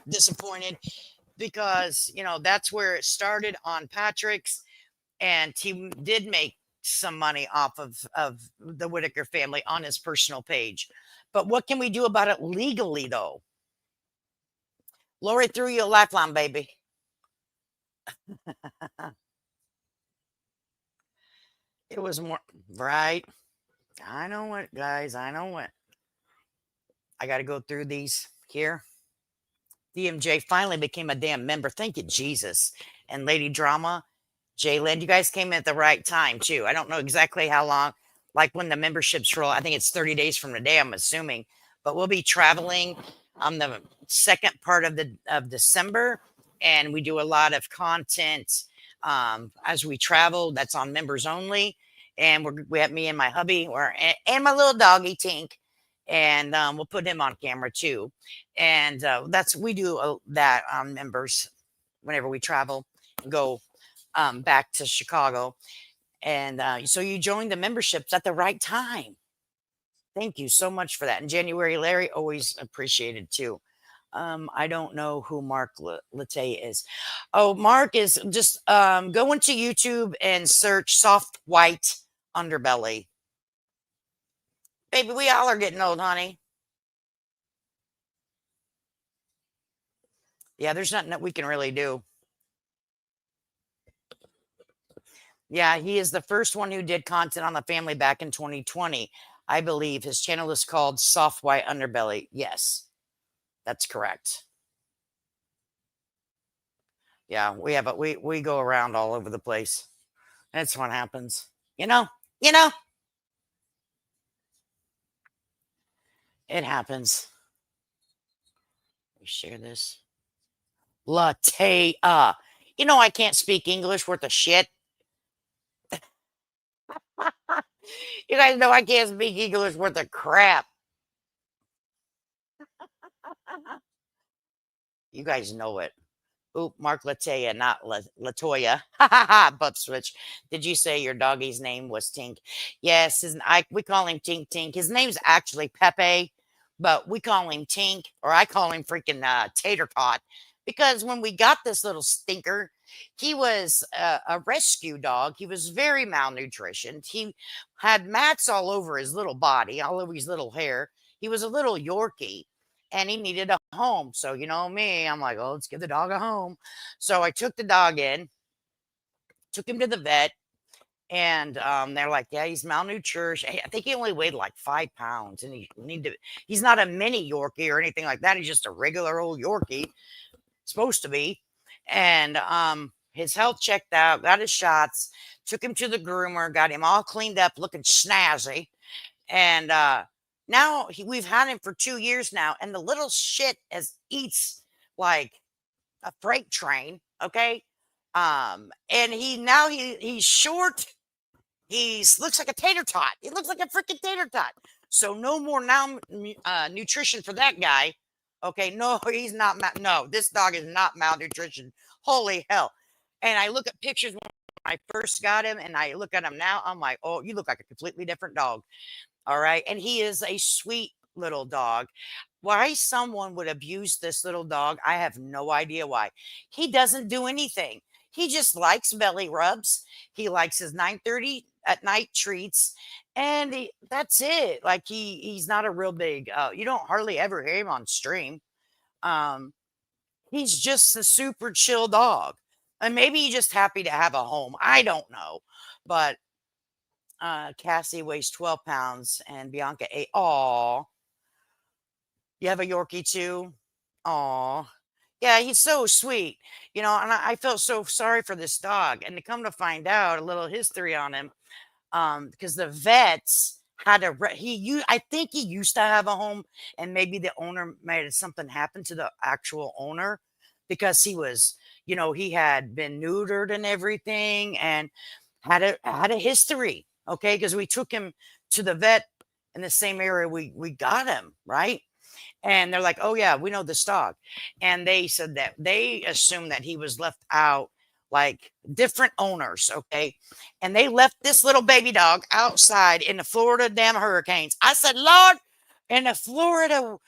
C: disappointed, because, you know, that's where it started on Patrick's, and he did make some money off of the Whitaker family on his personal page. But what can we do about it legally, though? Lori threw you a lifeline, baby. It was more right. I know what, guys. I know what. I got to go through these here. DMJ finally became a damn member. Thank you, Jesus. And Lady Drama, Jaylen, you guys came at the right time, too. I don't know exactly how long, like when the memberships roll. I think it's 30 days from today, I'm assuming. But we'll be traveling on the second part of December, and we do a lot of content as we travel. That's on members only. And we have me and my hubby, and my little doggy Tink, and we'll put him on camera too. And we do that on members whenever we travel and go back to Chicago. And so you joined the memberships at the right time. Thank you so much for that. And January Larry, always appreciated too. I don't know who Mark Latte is. Oh, Mark is just go into YouTube and search soft white underbelly. Baby, we all are getting old, honey. Yeah, there's nothing that we can really do. Yeah, he is the first one who did content on the family back in 2020. I believe his channel is called Soft White Underbelly. Yes, that's correct. Yeah, we go around all over the place. That's what happens. You know, it happens. We share this. Latte. You know I can't speak English worth of shit. You guys know I can't speak English worth of crap. You guys know it. Oop, Mark Latea, not Latoya. Ha ha ha, butt switch. Did you say your doggy's name was Tink? Yes, we call him Tink Tink. His name's actually Pepe, but we call him Tink, or I call him freaking Tater Tot. Because when we got this little stinker, he was a rescue dog. He was very malnutritioned. He had mats all over his little body, all over his little hair. He was a little Yorkie and he needed a home. So, you know me, I'm like, oh, let's give the dog a home. So I took the dog in, took him to the vet, and they're like, yeah, he's malnourished. I think he only weighed like 5 pounds, and he's not a mini Yorkie or anything like that. He's just a regular old Yorkie, supposed to be. And his health checked out, got his shots, took him to the groomer, got him all cleaned up, looking snazzy. And now we've had him for 2 years now, and the little shit eats like a freight train. Okay. And he's short. He looks like a tater tot. He looks like a freaking tater tot. So no more nutrition for that guy. Okay. No, he's not. No, this dog is not malnutrition. Holy hell. And I look at pictures when I first got him and I look at him now. I'm like, oh, you look like a completely different dog. All right. And he is a sweet little dog. Why someone would abuse this little dog, I have no idea why. He doesn't do anything. He just likes belly rubs. He likes his 9:30 at night treats. And that's it. Like he's not a real big, you don't hardly ever hear him on stream. He's just a super chill dog. And maybe he's just happy to have a home. I don't know. But Cassie weighs 12 pounds and Bianca 8. Aw. You have a Yorkie too? Aw. Yeah, he's so sweet. And I felt so sorry for this dog. And to come to find out a little history on him, because the vets had I think he used to have a home, and maybe the owner made something happen to the actual owner because he was, he had been neutered and everything and had a history. Okay, because we took him to the vet in the same area we got him, right? And they're like, oh yeah, we know this dog. And they said that they assumed that he was left out, like different owners. Okay. And they left this little baby dog outside in the Florida damn hurricanes. I said, Lord, in the Florida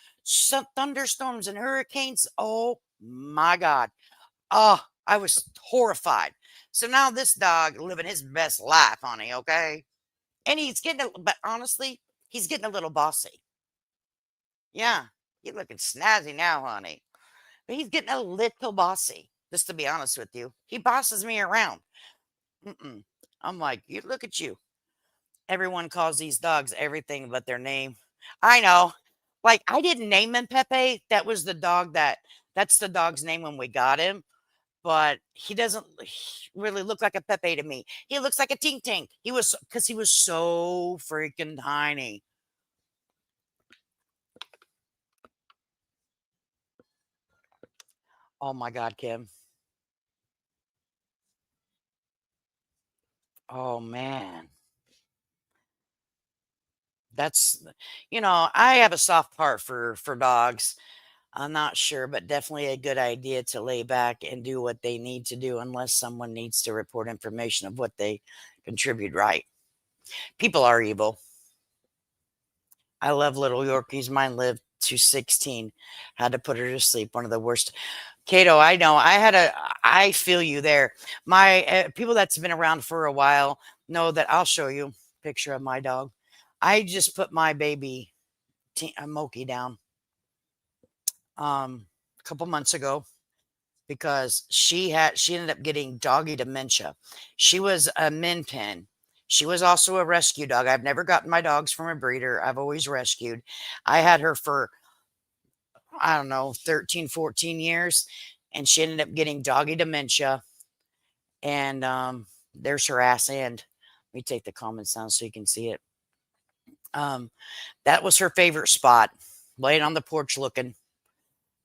C: thunderstorms and hurricanes. Oh my God. Oh, I was horrified. So now this dog living his best life, honey. Okay. And but honestly, he's getting a little bossy. Yeah. He's looking snazzy now, honey. But he's getting a little bossy, just to be honest with you. He bosses me around. I'm like, look at you. Everyone calls these dogs everything but their name. I know. Like, I didn't name him Pepe. That's the dog's name when we got him. But he doesn't really look like a Pepe to me. He looks like a Tink Tink. Because he was so freaking tiny. Oh my God, Kim. Oh man. That's, I have a soft part for dogs. I'm not sure, but definitely a good idea to lay back and do what they need to do unless someone needs to report information of what they contribute right. People are evil. I love little Yorkies. Mine lived to 16. Had to put her to sleep. One of the worst. Cato, I know. I feel you there. My people that's been around for a while know that I'll show you a picture of my dog. I just put my baby Moki down a couple months ago because she ended up getting doggy dementia. She was a min pin. She was also a rescue dog. I've never gotten my dogs from a breeder. I've always rescued. I had her for, I don't know, 13, 14 years, and she ended up getting doggy dementia. And there's her ass end. Let me take the comments down so you can see it. That was her favorite spot, laying on the porch looking.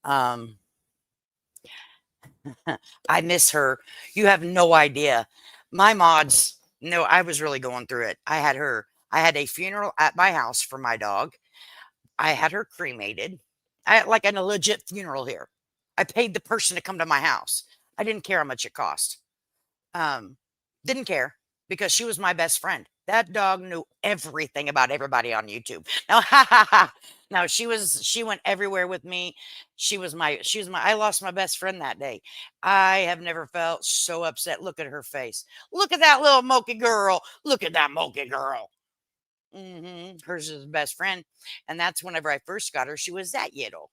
C: I miss her. You have no idea. My mods, no, I was really going through it. I had a funeral at my house for my dog. I had her cremated. I had like a legit funeral here. I paid the person to come to my house. I didn't care how much it cost. Didn't care because she was my best friend. That dog knew everything about everybody on YouTube. Now, now she went everywhere with me. I lost my best friend that day. I have never felt so upset. Look at her face. Look at that little Moki girl. Look at that Moki girl. Hers is best friend. And that's whenever I first got her, she was that little.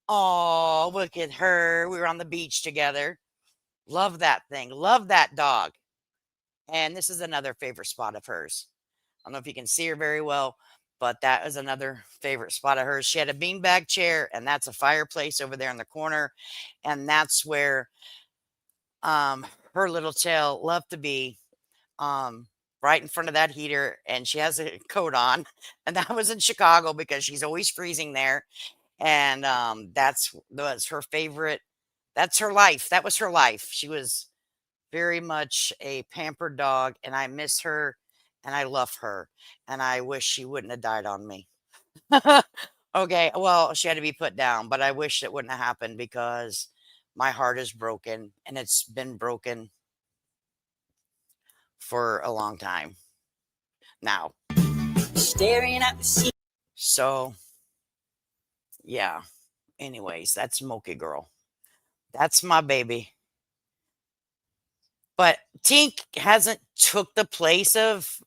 C: Oh, look at her. We were on the beach together. Love that thing. Love that dog. And this is another favorite spot of hers. I don't know if you can see her very well, but that is another favorite spot of hers. She had a beanbag chair, and that's a fireplace over there in the corner. And that's where her little tail loved to be, right in front of that heater. And she has a coat on. And that was in Chicago because she's always freezing there. And that's her favorite. That's her life. That was her life. She was very much a pampered dog, and I miss her and I love her, and I wish she wouldn't have died on me. Okay, well, she had to be put down, but I wish it wouldn't have happened because my heart is broken, and it's been broken for a long time now.
B: Staring at the sea.
C: So, yeah. Anyways, that's Moki Girl. That's my baby. But Tink hasn't took the place of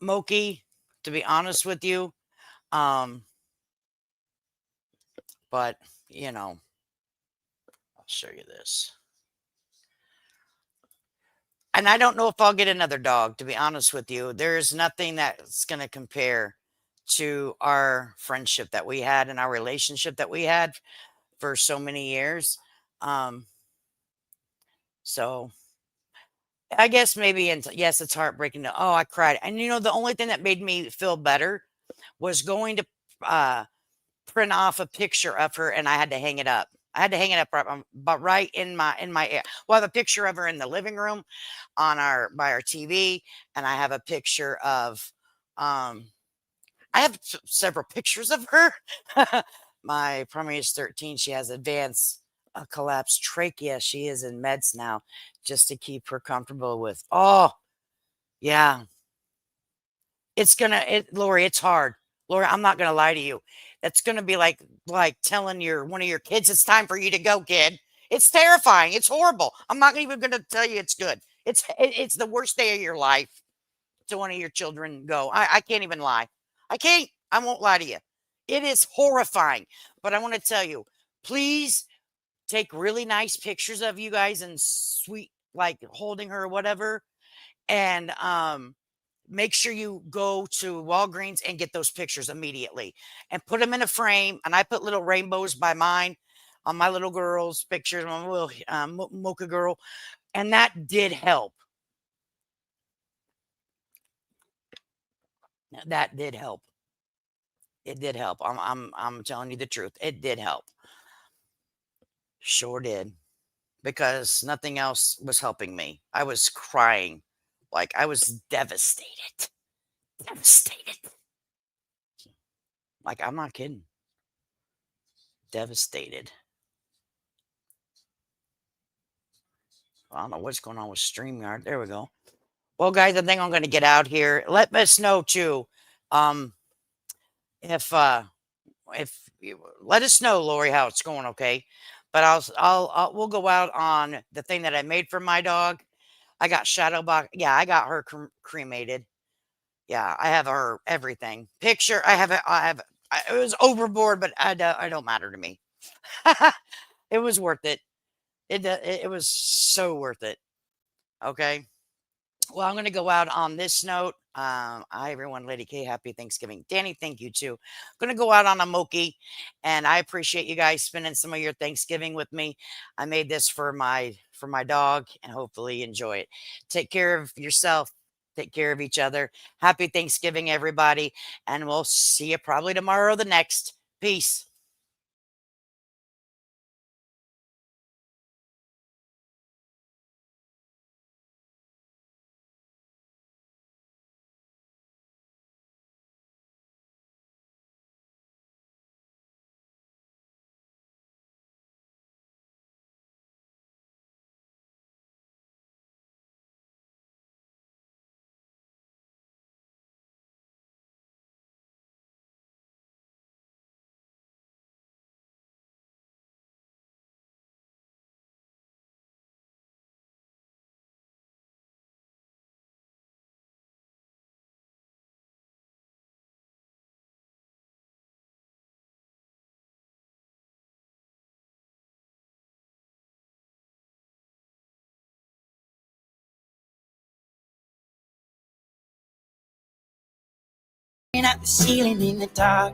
C: Moki, to be honest with you. But, you know, I'll show you this. And I don't know if I'll get another dog, to be honest with you. There's nothing that's going to compare to our friendship that we had and our relationship that we had for so many years. So I guess maybe, and yes, it's heartbreaking. Oh, I cried. And you know, the only thing that made me feel better was going to print off a picture of her, and I had to hang it up. I had to hang it up right in my. Well, I have a picture of her in the living room by our TV, and I have a picture of. I have several pictures of her. My primary is 13. She has advanced collapsed trachea. She is in meds now, just to keep her comfortable with. Oh, yeah. Lori, it's hard. Lori, I'm not gonna lie to you. That's gonna be like telling one of your kids it's time for you to go, kid. It's terrifying. It's horrible. I'm not even gonna tell you it's good. It's the worst day of your life to one of your children go. I can't even lie. I can't. I won't lie to you. It is horrifying. But I want to tell you, please take really nice pictures of you guys and sweet, like holding her or whatever. And make sure you go to Walgreens and get those pictures immediately and put them in a frame. And I put little rainbows by mine on my little girl's pictures, my little Mocha girl. And that did help. That did help. It did help. I'm telling you the truth. It did help. Sure did. Because nothing else was helping me. I was crying. Like I was devastated. Devastated. Like I'm not kidding. Devastated. I don't know what's going on with StreamYard. There we go. Well, guys, I think I'm going to get out here. Let us know too. If you let us know, Lori, how it's going. Okay. But we'll go out on the thing that I made for my dog. I got Shadowbox. Yeah, I got her cremated. Yeah, I have her everything. Picture. I have it. It was overboard, but I don't matter to me. It was worth it. It was so worth it. Okay. Well, I'm going to go out on this note. Hi, everyone. Lady K, happy Thanksgiving. Danny, thank you too. Going to go out on a Moki, and I appreciate you guys spending some of your Thanksgiving with me. I made this for my dog, and hopefully you enjoy it. Take care of yourself. Take care of each other. Happy Thanksgiving, everybody, and we'll see you probably tomorrow or the next. Peace.
B: At the ceiling in the dark.